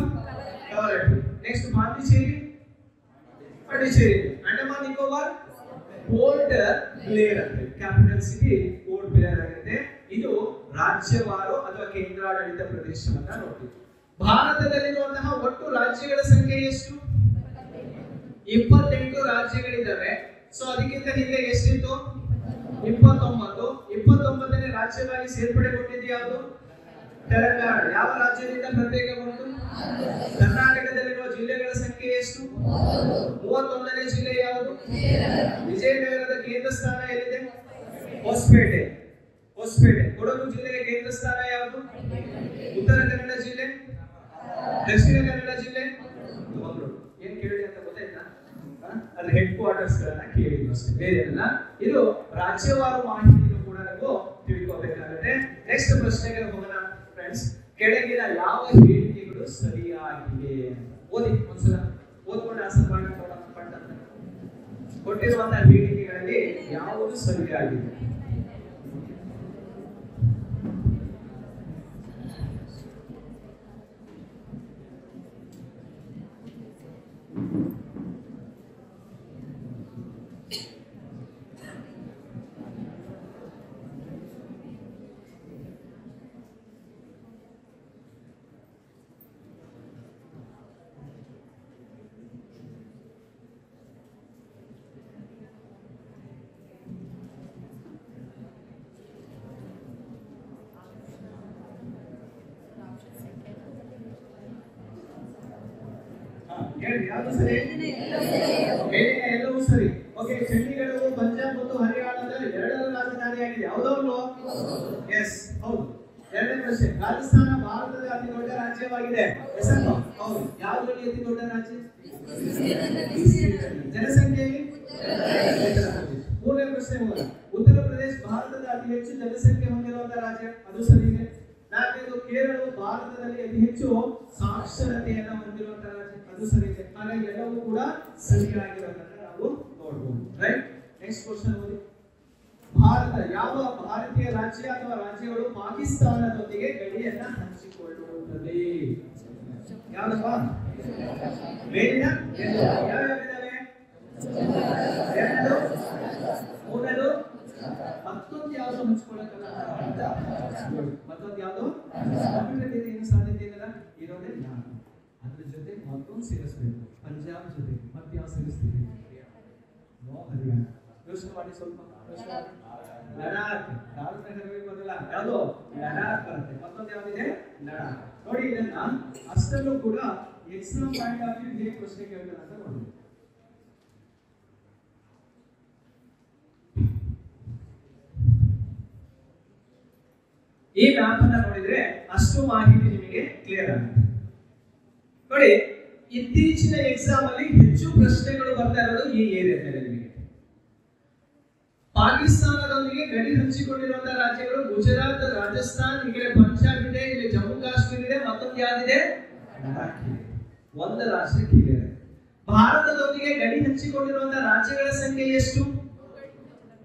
Kavaratti. Next Pondicherry Andaman Nicobar Port Blair ಅಂತ ಕ್ಯಾಪಿಟಲ್ ಸಿಟಿ ಪೋರ್ಟ್ ಬ್ಲೇರ್ ಆಗುತ್ತೆ. ಇದು ರಾಜ್ಯವಾರು ಅಥವಾ ಕೇಂದ್ರಾಡಳಿತ ಪ್ರದೇಶವನ್ನ ನೋಡ್ತೀವಿ. ಭಾರತದಲ್ಲಿರುವಂತಹ ಒಟ್ಟು ರಾಜ್ಯಗಳ ಸಂಖ್ಯೆ ಎಷ್ಟು? 28 ರಾಜ್ಯಗಳಿದ್ದಾವೆ. ಸೊ ಅದಕ್ಕಿಂತ ಹಿಂದೆ ಎಷ್ಟಿತ್ತು? 29. 29ನೇ ರಾಜ್ಯವಾಗಿ ಸೇರ್ಪಡೆಗೊಂಡಿದ್ದು ಯಾವುದು? ತೆಲಂಗಾಣ. ಯಾವ ರಾಜ್ಯದಿಂದ ಪ್ರತ್ಯೇಕಗೊಂಡು? ಕರ್ನಾಟಕದಲ್ಲಿರುವ ಜಿಲ್ಲೆಗಳ ಸಂಖ್ಯೆ ಎಷ್ಟು? 31ನೇ ಜಿಲ್ಲೆ ಯಾವುದು? ವಿಜಯನಗರದ ಕೇಂದ್ರ ಸ್ಥಾನ ಎಲ್ಲಿದೆ? ಹೊಸಪೇಟೆ. ಕೊಡಗು ಜಿಲ್ಲೆಯ ಕೇಂದ್ರ ಸ್ಥಾನ ಯಾವುದು? ಉತ್ತರ ಕನ್ನಡ ಜಿಲ್ಲೆ. ದಕ್ಷಿಣ ಕನ್ನಡ ಜಿಲ್ಲೆ ಮಂಗಳೂರು. ಏನ್ ಕೇಳಿದೆ ಅಂತ ಗೊತ್ತಾಯ್ತಾ? ಅದ್ರ ಹೆಡ್ ಕ್ವಾರ್ಟರ್ಸ್ ಗಳನ್ನ ಕೇಳಿದ್ವಿ ಅಷ್ಟೇ, ಬೇರೆ ಅಲ್ಲ. ಇದು ರಾಜ್ಯವಾರು ಮಾಹಿತಿಯನ್ನು ಕೂಡ ನಾವು ತಿಳ್ಕೊಬೇಕಾಗುತ್ತೆ. ನೆಕ್ಸ್ಟ್ ಪ್ರಶ್ನೆಗೆ ಹೋಗೋಣ ಫ್ರೆಂಡ್ಸ್. ಕೆಳಗಿನ ಯಾವ ಹೇಳಿಕೆಗಳು ಸರಿಯಾಗಿವೆ? ಓದಿ ಒಂದ್ಸಲ, ಓದ್ಕೊಂಡು ಆನ್ಸರ್ ಮಾಡೋಣ. ಕೊಟ್ಟಿರುವಂತಹ ಹೇಳಿಕೆಗಳಲ್ಲಿ ಯಾವುದು ಸರಿಯಾಗಿದೆ? ಯಾವುದು ಸರಿ? ಎಲ್ಲವೂ ಸರಿ. ಓಕೆ, ಚಂಡೀಗಢವು ಪಂಜಾಬ್ ಮತ್ತು ಹರಿಯಾಣದ ಎರಡರ ರಾಜಧಾನಿಯಾಗಿದೆ. ಹೌದೌದು? ಎಸ್, ಹೌದು. ಎರಡನೇ ಪ್ರಶ್ನೆ, ರಾಜಸ್ಥಾನ ಭಾರತದ ಅತಿ ದೊಡ್ಡ ರಾಜ್ಯವಾಗಿದೆ. ಹೆಸರು? ಹೌದು. ಯಾವುದರಲ್ಲಿ ಅತಿ ದೊಡ್ಡ ರಾಜ್ಯ? ಜನಸಂಖ್ಯೆಯಲ್ಲಿ? ಮೂರನೇ ಪ್ರಶ್ನೆ ಹೋಗೋಣ. ಉತ್ತರ ಪ್ರದೇಶ ಭಾರತದ ಅತಿ ಹೆಚ್ಚು ಜನಸಂಖ್ಯೆ ಹೊಂದಿರುವಂತಹ ರಾಜ್ಯ. ಅದು ಸರಿ ಇದೆ. ನಾಲ್ಕನೇದು, ಕೇರಳವು ಭಾರತದಲ್ಲಿ ಅತಿ ಹೆಚ್ಚು ಸಾಕ್ಷರತೆಯನ್ನು ಹೊಂದಿರುವಂತಹ ರಾಜ್ಯ. ಅದು ಸರಿ ಇದೆ. ಹಾಗಾಗಿ ಎಲ್ಲವೂ ಕೂಡ ಸರಿಯಾಗಿರೋದನ್ನ ನಾವು ನೋಡಬಹುದು. ರೈಟ್. ನೆಕ್ಸ್ಟ್ ಕ್ವಶನ್ ಓದಿ. ಯಾವ ಭಾರತೀಯ ರಾಜ್ಯ ಅಥವಾ ರಾಜ್ಯಗಳು ಪಾಕಿಸ್ತಾನದೊಂದಿಗೆ ಗಡಿಯನ್ನ ಹಂಚಿಕೊಳ್ಳುತ್ತದೆ? ಯಾವ್ದಪ್ಪ? ಮೇಲಿನ ಯಾವ್ಯಾವಿದ್ದಾವೆ? ಮೂರನೇದು ಮತ್ತೊಂದು ಯಾವುದು ಹಂಚಿಕೊಳ್ಳಕ್ಕಲ್ಲ. ಮತ್ತೊಂದು ಯಾವುದು ಏನು ಸಾಧ್ಯತೆ ಇಲ್ಲ. ಇರೋದೇ ನಾನು. ಅದ್ರ ಜೊತೆ ಮತ್ತೊಂದು ಸೇರಿಸಬೇಕು. ಪಂಜಾಬ್ ಜೊತೆ ಮತ್ತೆ ಯಾವ ಸೇರಿಸ್ತೀವಿ? ಹರಿಯಾಣ. ಯೋಚನೆ ಮಾಡಿ ಸ್ವಲ್ಪ. ಲಡಾಖ್. ಬರಲ್ಲ. ಯಾವುದು? ಲಡಾಖ್ ಬರುತ್ತೆ. ಮತ್ತೊಂದು ಯಾವ್ದಿದೆ? ಲಡಾಖ್. ನೋಡಿ, ಇದನ್ನ ಅಷ್ಟಲ್ಲೂ ಕೂಡ ಎಕ್ಸಾಮ್ ಪಾಯಿಂಟ್ ಆಫ್ ವ್ಯೂ ಹೇಗೆ ಪ್ರಶ್ನೆ ಕೇಳ್ತಾರೆ ಅಂತ ನೋಡಿ. ಈ ಮ್ಯಾಪ್ ಅನ್ನ ನೋಡಿದ್ರೆ ಅಷ್ಟು ಮಾಹಿತಿ ನಿಮಗೆ ಕ್ಲಿಯರ್ ಆಗುತ್ತೆ. ನೋಡಿ, ಇತ್ತೀಚಿನ ಎಕ್ಸಾಮ್ ಅಲ್ಲಿ ಹೆಚ್ಚು ಪ್ರಶ್ನೆಗಳು ಬರ್ತಾ ಇರೋದು ಈ ಏರಿಯಾದಲ್ಲಿ. ನಿಮಗೆ ಪಾಕಿಸ್ತಾನದೊಂದಿಗೆ ಗಡಿ ಹಂಚಿಕೊಂಡಿರುವಂತಹ ರಾಜ್ಯಗಳು ಗುಜರಾತ್, ರಾಜಸ್ಥಾನ್, ಈ ಕಡೆ ಪಂಜಾಬ್ ಇದೆ, ಇಲ್ಲಿ ಜಮ್ಮು ಕಾಶ್ಮೀರ ಇದೆ, ಮತ್ತೊಂದು ಯಾವ್ದಿದೆ? ಲಡಾಖ್ ಇದೆ. ಒಂದು ರಾಷ್ಟ್ರಕ್ಕೆ ಇದೆ. ಭಾರತದೊಂದಿಗೆ ಗಡಿ ಹಂಚಿಕೊಂಡಿರುವಂತಹ ರಾಜ್ಯಗಳ ಸಂಖ್ಯೆ ಎಷ್ಟು?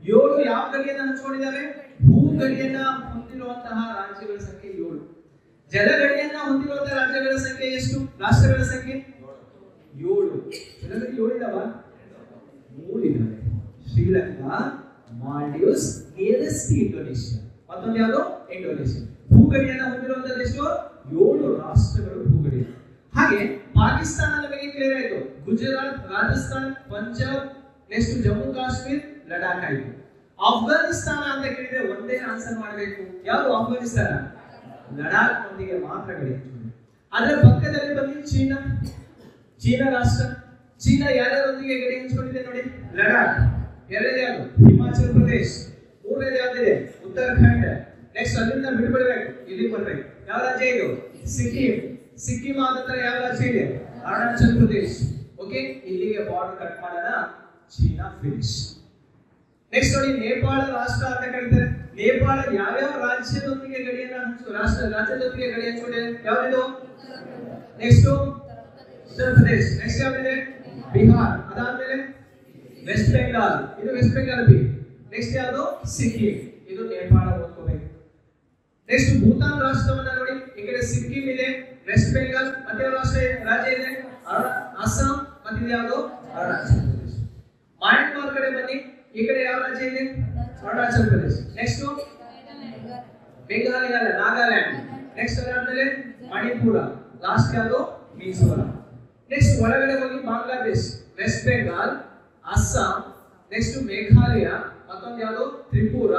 7. ಯಾವ ಗಡಿಯನ್ನ ಹಂಚಿಕೊಂಡಿದ್ದಾವೆ? ಭೂ ಗಡಿಯನ್ನ ಹೊಂದಿರುವಂತಹ ರಾಜ್ಯಗಳ ಸಂಖ್ಯೆ 7. ಜಲಗಡಿಯನ್ನ ಹೊಂದಿರುವಂತಹ ರಾಜ್ಯಗಳ ಸಂಖ್ಯೆ ಎಷ್ಟು? ರಾಷ್ಟ್ರಗಳ ಸಂಖ್ಯೆ 7. ಜಲಗಡಿ 7 ಇದಾವ? 3 ಇದಾವೆ. Sri Lanka, Maldives, nearest Indonesia. ಮತ್ತೊಂದು ಯಾವುದು? ಇಂಡೋನೇಷಿಯಾ. ಭೂಗಡಿಯನ್ನ ಹೊಂದಿರುವಂತದ್ದು ಎಷ್ಟು? 7 ರಾಷ್ಟ್ರಗಳು ಭೂಗಡಿ. ಹಾಗೆ ಪಾಕಿಸ್ತಾನ ನಮಗೆ ಕ್ಲಿಯರ್ ಆಯ್ತು. ಗುಜರಾತ್, ರಾಜಸ್ಥಾನ್, ಪಂಜಾಬ್, ನೆಕ್ಸ್ಟ್ ಜಮ್ಮು ಕಾಶ್ಮೀರ್, ಲಡಾಖ್ ಆಯ್ತು. ಅಫ್ಘಾನಿಸ್ತಾನ ಅಂತ ಕೇಳಿದ್ರೆ ಒಂದೇ ಆನ್ಸರ್ ಮಾಡಬೇಕು. ಯಾವುದು ಅಫ್ಘಾನಿಸ್ತಾನ? ಲಡಾಖ್ ನೊಂದಿಗೆ ಮಾತ್ರ ಗಡಿ ಹಂಚಿಕೊಂಡಿದೆ. ಅದರ ಪಕ್ಕದಲ್ಲಿ ಬಂದು ಚೀನಾ ರಾಷ್ಟ್ರ. ಚೀನಾ ಯಾರ್ಯಾರೊಂದಿಗೆ ಗಡಿ ಹಂಚಿಕೊಂಡಿದೆ ನೋಡಿ? ಲಡಾಖ್. ಎರಡನೇ ಯಾವುದು? ಹಿಮಾಚಲ್ ಪ್ರದೇಶ್. ಮೂರನೇದು ಯಾವ್ದಿದೆ? ಉತ್ತರಾಖಂಡ್. ನೆಕ್ಸ್ಟ್ ಅಲ್ಲಿಂದ ಬಿಡ್ಬಿಡ್ಬೇಕು, ಇಲ್ಲಿಗೆ ಬರ್ಬೇಕು. ಯಾವ ರಾಜ್ಯ ಇದು? ಸಿಕ್ಕಿಂ. ಸಿಕ್ಕಿಂ ಆದ ನಂತರ ಯಾವ ರಾಜ್ಯ ಇದೆ? ಅರುಣಾಚಲ್ ಪ್ರದೇಶ್. ಓಕೆ, ಇಲ್ಲಿಗೆ ಬಾರ್ಡರ್ ಕಟ್ ಮಾಡೋಣ. China finish. ನೆಕ್ಸ್ಟ್ ನೋಡಿ ನೇಪಾಳ ರಾಷ್ಟ್ರ ಅಂತ ಕರೀತಾರೆ. ನೇಪಾಳ ಯಾವ್ಯಾವ ರಾಜ್ಯದೊಂದಿಗೆ ರಾಜ್ಯದೊಂದಿಗೆ ಗಡಿ ಹಂಚಿಕೊಂಡಿದೆ? ಯಾವ್ದು? ನೆಕ್ಸ್ಟ್ ಉತ್ತರ ಪ್ರದೇಶ್. ನೆಕ್ಸ್ಟ್ ಯಾವ್ದಿದೆ? ಬಿಹಾರ್. ಅದಾದ್ಮೇಲೆ ವೆಸ್ಟ್ ಬೆಂಗಾಲ್. ಇದು ವೆಸ್ಟ್ ಬೆಂಗಾಲ್ ಬಿ. ನೆಕ್ಸ್ಟ್ ಯಾವುದು? ಸಿಕ್ಕಿಂ. ಇದು ನೇಪಾಳ ಓದ್ಕೋಬೇಕು. ನೆಕ್ಸ್ಟ್ ಭೂತಾನ್ ರಾಷ್ಟ್ರವನ್ನ ನೋಡಿ. ಈ ಕಡೆ ಸಿಕ್ಕಿಂ ಇದೆ, ವೆಸ್ಟ್ ಬೆಂಗಾಲ್, ಮತ್ತೆ ರಾಜ್ಯ ಇದೆ ಅಸ್ಸಾಂ, ಮತ್ತೆ ಇದು ಯಾವುದು? ಅರುಣಾಚಲ ಪ್ರದೇಶ. ಮಯನ್ಮಾರ್ ಕಡೆ ಬನ್ನಿ. ಈ ಕಡೆ ಯಾವ ರಾಜ್ಯ ಇದೆ? ಅರುಣಾಚಲ ಪ್ರದೇಶ. ನೆಕ್ಸ್ಟ್ ಮೇಘಾಲಯ ಅಲ್ಲ, ನಾಗಾಲ್ಯಾಂಡ್. ನೆಕ್ಸ್ಟ್ ಅದಾದ್ಮೇಲೆ ಮಣಿಪುರ. ಲಾಸ್ಟ್ ಯಾವುದು? ಮಿಜೋರಾಂ. ನೆಕ್ಸ್ಟ್ ಒಳಗಡೆ ಹೋಗಿ ಬಾಂಗ್ಲಾದೇಶ್, ವೆಸ್ಟ್ ಬೆಂಗಾಲ್, ಅಸ್ಸಾಂ, ನೆಕ್ಸ್ಟ್ ಮೇಘಾಲಯ, ಮತ್ತೊಂದು ಯಾವುದು? ತ್ರಿಪುರ,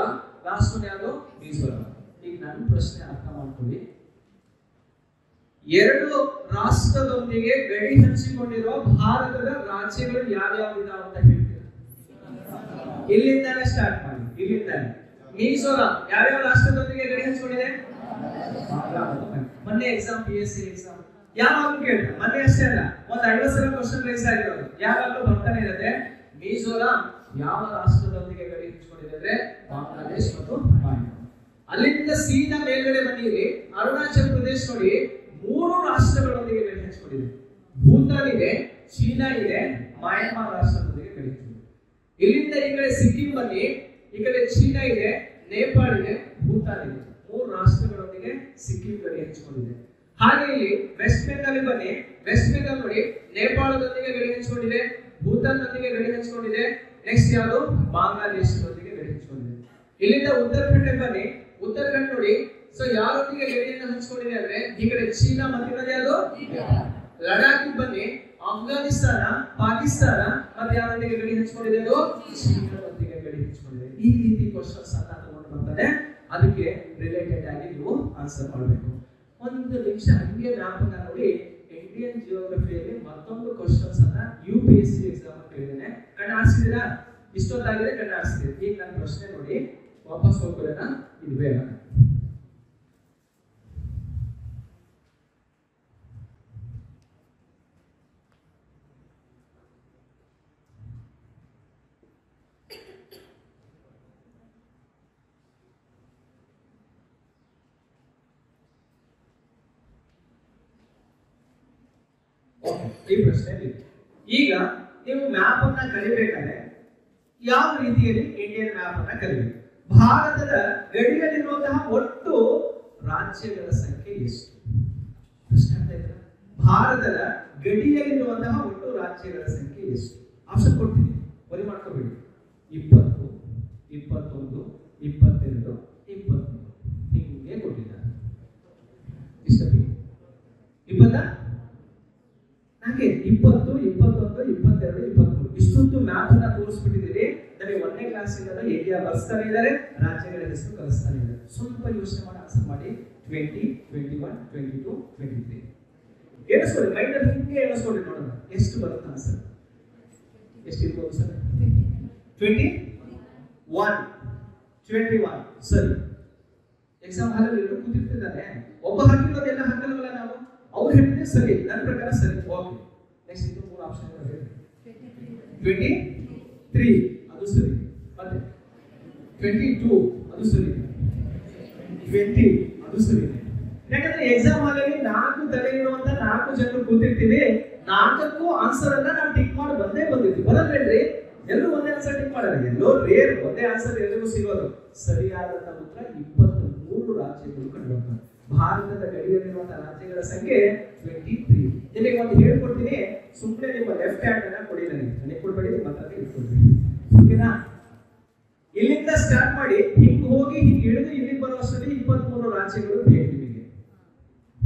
ಲಾಸ್ಟ್ ಒಂದು ಯಾವುದು? ಮಿಜೋರಾಂ. ಈಗ ನನ್ನ ಪ್ರಶ್ನೆ ಅರ್ಥ ಮಾಡ್ಕೊಳ್ಳಿ. ಎರಡು ರಾಷ್ಟ್ರದೊಂದಿಗೆ ಗಡಿ ಹಂಚಿಕೊಂಡಿರುವ ಭಾರತದ ರಾಜ್ಯಗಳು ಯಾವ್ಯಾವಿದಾವ ಅಂತ ಹೇಳ್ತೀರಾ? ಇಲ್ಲಿಂದಾನೆ ಸ್ಟಾರ್ಟ್ ಮಾಡಿ. ಇಲ್ಲಿಂದಾನೆ ಮಿಜೋರಾಂ ಯಾವ್ಯಾವ ರಾಷ್ಟ್ರದೊಂದಿಗೆ ಗಡಿ ಹಂಚಿಕೊಂಡಿದೆ? ಮೊನ್ನೆ ಎಕ್ಸಾಮ್, PSC ಎಕ್ಸಾಮ್ ಯಾವಾಗಲೂ ಕೇಳ್ತಾರೆ. ಮೊನ್ನೆ ಅಷ್ಟೇ ಅಲ್ಲ, ಒಂದು 50 ಸಲ ಕ್ವಶನ್ ರೈಸ್ ಆಗಿರೋದು, ಯಾವಾಗಲೂ ಬರ್ತಾನೆ ಇರುತ್ತೆ. ಮಿಜೋರಾಂ ಯಾವ ರಾಷ್ಟ್ರದೊಂದಿಗೆ ಗಡಿ ಹಂಚಿಕೊಂಡಿದೆ ಅಂದ್ರೆ ಬಾಂಗ್ಲಾದೇಶ್ ಮತ್ತು ಮಣಿಪುರ. ಅಲ್ಲಿಂದ ಸೀದಾ ಮೇಲ್ಗಡೆ ಬಂದಿರಿ, ಅರುಣಾಚಲ ಪ್ರದೇಶ ನೋಡಿ, 3 ರಾಷ್ಟ್ರಗಳೊಂದಿಗೆ ಗಡಿ ಹಂಚಿಕೊಂಡಿದೆ. ಭೂತಾನ್ ಇದೆ, ಚೀನಾ ಇದೆ, ಮಯನ್ಮಾರ್ ರಾಷ್ಟ್ರದೊಂದಿಗೆ ಗಡಿ ಹಂಚಿಕೊಂಡಿದೆ. ಇಲ್ಲಿಂದ ಈ ಕಡೆ ಸಿಕ್ಕಿಂ ಬನ್ನಿ, ಈ ಕಡೆ ಚೀನಾ ಇದೆ, ನೇಪಾಳ ಇದೆ, ಭೂತಾನ್ ಇದೆ. 3 ರಾಷ್ಟ್ರಗಳೊಂದಿಗೆ ಸಿಕ್ಕಿಂ ಗಡಿ ಹಂಚಿಕೊಂಡಿದೆ. ಹಾಗೆ ಇಲ್ಲಿ ವೆಸ್ಟ್ ಬೆಂಗಾಲ್ ಬನ್ನಿ. ವೆಸ್ಟ್ ಬೆಂಗಾಲ್ ನೋಡಿ, ನೇಪಾಳದೊಂದಿಗೆ ಗಡಿ ಹಂಚಿಕೊಂಡಿದೆ, ಭೂತಾನ್ ನೊಂದಿಗೆ ಗಡಿ ಹಂಚಿಕೊಂಡಿದೆ. ನೆಕ್ಸ್ಟ್ ಯಾವುದು? ಬಾಂಗ್ಲಾದೇಶದೊಂದಿಗೆ ಗಡಿ ಹಂಚಿಕೊಂಡಿದೆ. ಇಲ್ಲಿಂದ ಉತ್ತರಾಖಂಡ ಬನ್ನಿ. ಉತ್ತರಾಖಂಡ ನೋಡಿ, ಸೊ ಯಾರೊಂದಿಗೆ ಗಡಿಯನ್ನು ಹಂಚಿಕೊಂಡಿದೆ ಅಂದ್ರೆ ಈ ಕಡೆ ಚೀನಾ ಮತ್ತೆ ಯಾವುದು? ಲಡಾಖ್ ಬನ್ನಿ, ಅಫ್ಘಾನಿಸ್ತಾನ, ಪಾಕಿಸ್ತಾನ, ಮತ್ತೆ ಯಾರೊಂದಿಗೆ ಗಡಿ ಹಂಚಿಕೊಂಡಿದೆ? ಅದು ಚೀನಾದೊಂದಿಗೆ ಗಡಿ ಹಂಚಿಕೊಂಡಿದೆ. ಈ ರೀತಿ ಕ್ವಶನ್ಸ್ ಅನ್ನ ತಗೊಂಡು ಬರ್ತಾರೆ. ಅದಕ್ಕೆ ರಿಲೇಟೆಡ್ ಆಗಿ ನೀವು ಆನ್ಸರ್ ಮಾಡಬೇಕು. ಒಂದು ನಿಮಿಷ ಹಂಗೆ ಮ್ಯಾಪ್ ಅನ್ನ ನೋಡಿ. ಇಂಡಿಯನ್ ಜಿಯೋಗ್ರಫಿಯಲ್ಲಿ ಮತ್ತೊಂದು ಕ್ವಶನ್ಸ್ ಅನ್ನ UPSC ಎಕ್ಸಾಮ್ ಕೇಳಿದ್ದೇನೆ. ಕಣ್ಣು ಆರಿಸಿದ್ದೀರಾ? ಇಷ್ಟೊತ್ತಾಗಿದೆ ಕಣ್ಣು ಆರಿಸಿದ್ದೀರಿ. ಈಗ ನನ್ನ ಪ್ರಶ್ನೆ ನೋಡಿ, ವಾಪಸ್ ಹೋಗೋಣ. ಇದು ಬೇಡ. ಈ ಪ್ರಶ್ನೆ ಈಗ ನೀವು ಮ್ಯಾಪ್ ಅನ್ನ ಕಲಿಬೇಕಾದ್ರೆ ಯಾವ ರೀತಿಯಲ್ಲಿ ಇಂಡಿಯನ್ ಮ್ಯಾಪ್ ಅನ್ನ ಕಲಿಬೇಕು? ಭಾರತದ ಗಡಿಯಲ್ಲಿರುವಂತಹ ಒಟ್ಟು ರಾಜ್ಯಗಳ ಸಂಖ್ಯೆ ಎಷ್ಟು? ಪ್ರಶ್ನೆ ಅರ್ಥ ಆಯ್ತಾ? ಭಾರತದ ಗಡಿಯಲ್ಲಿರುವಂತಹ ಒಟ್ಟು ರಾಜ್ಯಗಳ ಸಂಖ್ಯೆ ಎಷ್ಟು? ಆಪ್ಷನ್ ಕೊಡ್ತೀನಿ, ವರಿ ಮಾಡ್ಕೋಬೇಡಿ. 20, 21, 22, 23 ಹಿಂಗೆ ಕೊಟ್ಟಿದ್ದಾರೆ. ಇಷ್ಟಪಿ 20 ಹಾಗೆ 20, 21, 22, 23 ಇಷ್ಟೊಂದು ಮ್ಯಾಪ್ ಅನ್ನ ತೋರಿಸ್ಬಿಟ್ಟಿದ್ದೀರಿ. ನನಗೆ 1ನೇ ಕ್ಲಾಸಿಂದ ಇಂಡಿಯಾ ಬರ್ಸ್ತಾನೆ ಇದ್ದಾರೆ, ರಾಜ್ಯಗಳ ಹೆಸರು ಕಲಿಸ್ತಾನೆ ಇದ್ದಾರೆ. ಸ್ವಲ್ಪ ಯೋಚನೆ ಮಾಡಿ ಆನ್ಸರ್ ಮಾಡಿ. 20, 21, 22, 23 ಎಣಿಸ್ಕೊಳ್ಳಿ. ಮೈಂಡ್ ಅಲ್ಲಿ ಹಿಂಗೆ ಎಣಿಸ್ಕೊಳ್ಳಿ, ನೋಡೋಣ ಎಷ್ಟು ಬರುತ್ತೆ ಆನ್ಸರ್. ಎಷ್ಟು ಇರ್ಬೋದು ಸರ್? 21, 21 ಸರಿ. ಎಕ್ಸಾಮ್ ಹಾಲಲ್ಲಿ ಎಲ್ಲರೂ ಕೂತಿರ್ತಿದ್ದಾನೆ, ಒಬ್ಬ ಹಾಕಿರೋದೆಲ್ಲ ಹಾಕಲ್ವಲ್ಲ ನಾವು. ಅವ್ರು ಹೇಳಿದ್ರೆ ಸರಿ, ನನ್ನ ಪ್ರಕಾರ ಸರಿ. ಓಕೆ, ನೆಕ್ಸ್ಟ್ ಇದು 3 ಆಪ್ಷನ್ ಇದೆ. 23 ಅದು ಸರಿ, ಮತ್ತೆ 22 ಅದು ಸರಿ, 20 ಅದು ಸರಿ. ಯಾಕಂದ್ರೆ ಎಕ್ಸಾಮ್ ಹಾಲಲ್ಲಿ 4 ತಲೆ ಇರುವಂತ 4 ಜನರು ಕೂತಿರ್ತೀವಿ. 4ಕ್ಕೂ ಆನ್ಸರ್ ಅನ್ನ ನಾವು ಟಿಕ್ ಮಾಡಿ ಬಂದಿರ್ತೀವಿ. ಬರಲ್ರಿ, ಎಲ್ಲರೂ ಒಂದೇ ಆನ್ಸರ್ ಟಿಕ್ ಮಾಡಲ್ಲ. ಎಲ್ಲೋ ರೇರ್ ಒಂದೇ ಆನ್ಸರ್ ಎಲ್ಲರಿಗೂ ಸಿಗೋದು. ಸರಿಯಾದಂತ ಉತ್ತರ 23 ರಾಜ್ಯಗಳು ಕಂಡುಬರ್ತವೆ. ಭಾರತದ ಗಡಿಯಲ್ಲಿರುವಂತಹ ರಾಜ್ಯಗಳ ಸಂಖ್ಯೆ 23. ನಿಮಗೆ ಒಂದು ಹೇಳ್ಕೊಡ್ತೀನಿ, ಸುಮ್ಮನೆ ನಿಮ್ಮ ಲೆಫ್ಟ್ ಹ್ಯಾಂಡ್ ಅನ್ನ ಕೊಡಿ, ನನಗೆ ಕೊಡ್ಬೇಡಿ, ನಿಮ್ಮ ಹತ್ರ ಇಟ್ಕೊಡ್ಬೇಡಿ. ಓಕೆನಾ? ಇಲ್ಲಿಂದ ಸ್ಟಾರ್ಟ್ ಮಾಡಿ ಹಿಂಗ್ ಹೋಗಿ ಹಿಂಗ್ ಇಳಿದು ಇಲ್ಲಿಗೆ ಬರುವಷ್ಟರಲ್ಲಿ 23 ರಾಜ್ಯಗಳು ಬೇಕು. ನಿಮಗೆ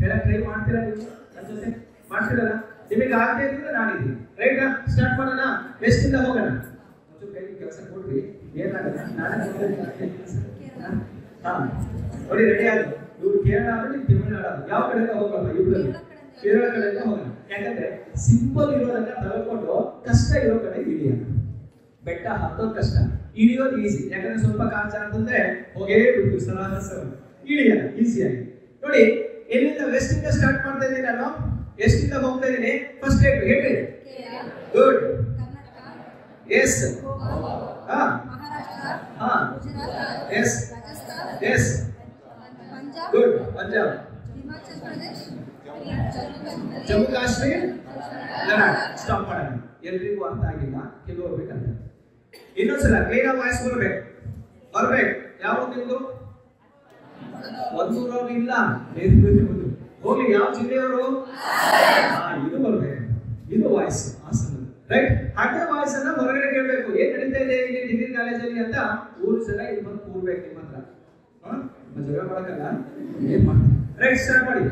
ಹೇಳಕ್ ಟ್ರೈ ಮಾಡ್ತೀರಾ? ನೀವು ನನ್ನ ಜೊತೆ ಮಾಡ್ತೀರಲ್ಲ? ನಿಮಗೆ ಆಗದೆ ಇದ್ರೆ ನಾನಿದ್ದೀನಿ. ರೈಟಾ? ಸ್ಟಾರ್ಟ್ ಮಾಡೋಣ. ವೆಸ್ಟ್ ಇಂದ ಹೋಗೋಣ. ಒಂದು ಕೈ ಕೆಲಸ ಕೊಡ್ರಿ, ಏನಾಗಲ್ಲ. ನಾನೇ ನೋಡಿ, ರೆಡಿ ಆಗಿ ಇವ್ರು ಕೇರಳ ಆದ್ರೆ ತಮಿಳುನಾಡು, ಯಾವ ಕಡೆಯಿಂದ ಹೋಗಲ್ಲ, ಇವ್ರಲ್ಲಿ ಕೇರಳ ಕಡೆಯಿಂದ ಹೋಗೋಣ. ಯಾಕಂದ್ರೆ ಸಿಂಪಲ್ ಇರೋದನ್ನ ತಗೊಂಡು ಕಷ್ಟ ಇರೋ ಕಡೆ ಇಳಿಯೋಣ. ಬೆಟ್ಟ ಹತ್ತೋದು ಕಷ್ಟ, ಇಳಿಯೋದು ಈಸಿ. ಯಾಕಂದ್ರೆ ಸ್ವಲ್ಪ ಕಾಂಚ ಅಂತಂದ್ರೆ ಹೋಗೇ ಬಿಡ್ತು, ಸರಾಸ ಇಳಿಯೋಣ ಈಸಿಯಾಗಿ. ನೋಡಿ, ಎಲ್ಲಿಂದ ವೆಸ್ಟ್ ಇಂದ ಸ್ಟಾರ್ಟ್ ಮಾಡ್ತಾ ಇದ್ದೀನಿ ನಾನು. ಎಷ್ಟಿಂದ ಹೋಗ್ತಾ ಇದ್ದೀನಿ? ಫಸ್ಟ್ ಸ್ಟೇಟ್ ಹೇಳ್ರಿ. ಗುಡ್. ಎಸ್. ಹಾ Gujarat, yes Rajasthan, yes Punjab, good Punjab Himachal Pradesh, Jammu Kashmir Ladakh stop ಮಾಡೋಣ ಎಲ್ರಿಗೂ ಅರ್ಥ ಆಗಿಲ್ಲ ಕೆಲವರು ಬೇಕಂತ ಇನ್ನೊಂದ್ಸಲ ಕ್ಲಿಯರ್ ವಾಯ್ಸ್ ಬರ್ಬೇಕು ಯಾವ್ದು ನಿಮ್ದು ಒಂದೂರವ್ರು ಇಲ್ಲ ಹೋಗ್ಲಿ ಯಾವ ಜಿಲ್ಲೆಯವರು ಇದು ಬರ್ಬೇಕು ಇದು ವಾಯ್ಸ್ ಹಾಸನ ರೈಟ್ ಅದೇ ವಾಯ್ಸ್ ಅನ್ನ ಹೊರಗಡೆ ಕೇಳಬೇಕು ಏನ್ ನಡೀತಾ ಇದೆ ಇಲ್ಲಿ ಡಿಗ್ರಿ ಕಾಲೇಜಲ್ಲಿ ಅಂತ ಊರು ಜನ ಇಲ್ಲಿ ಬಂದು ಕೂರ್ಬೇಕು ನಿಮ್ಮ ಹತ್ರ ಜಗಳ ಮಾಡಕ್ಕಲ್ಲ ಏನ್ ಮಾಡಿ ರೈಟ್ ಸ್ಟಾರ್ಟ್ ಮಾಡಿ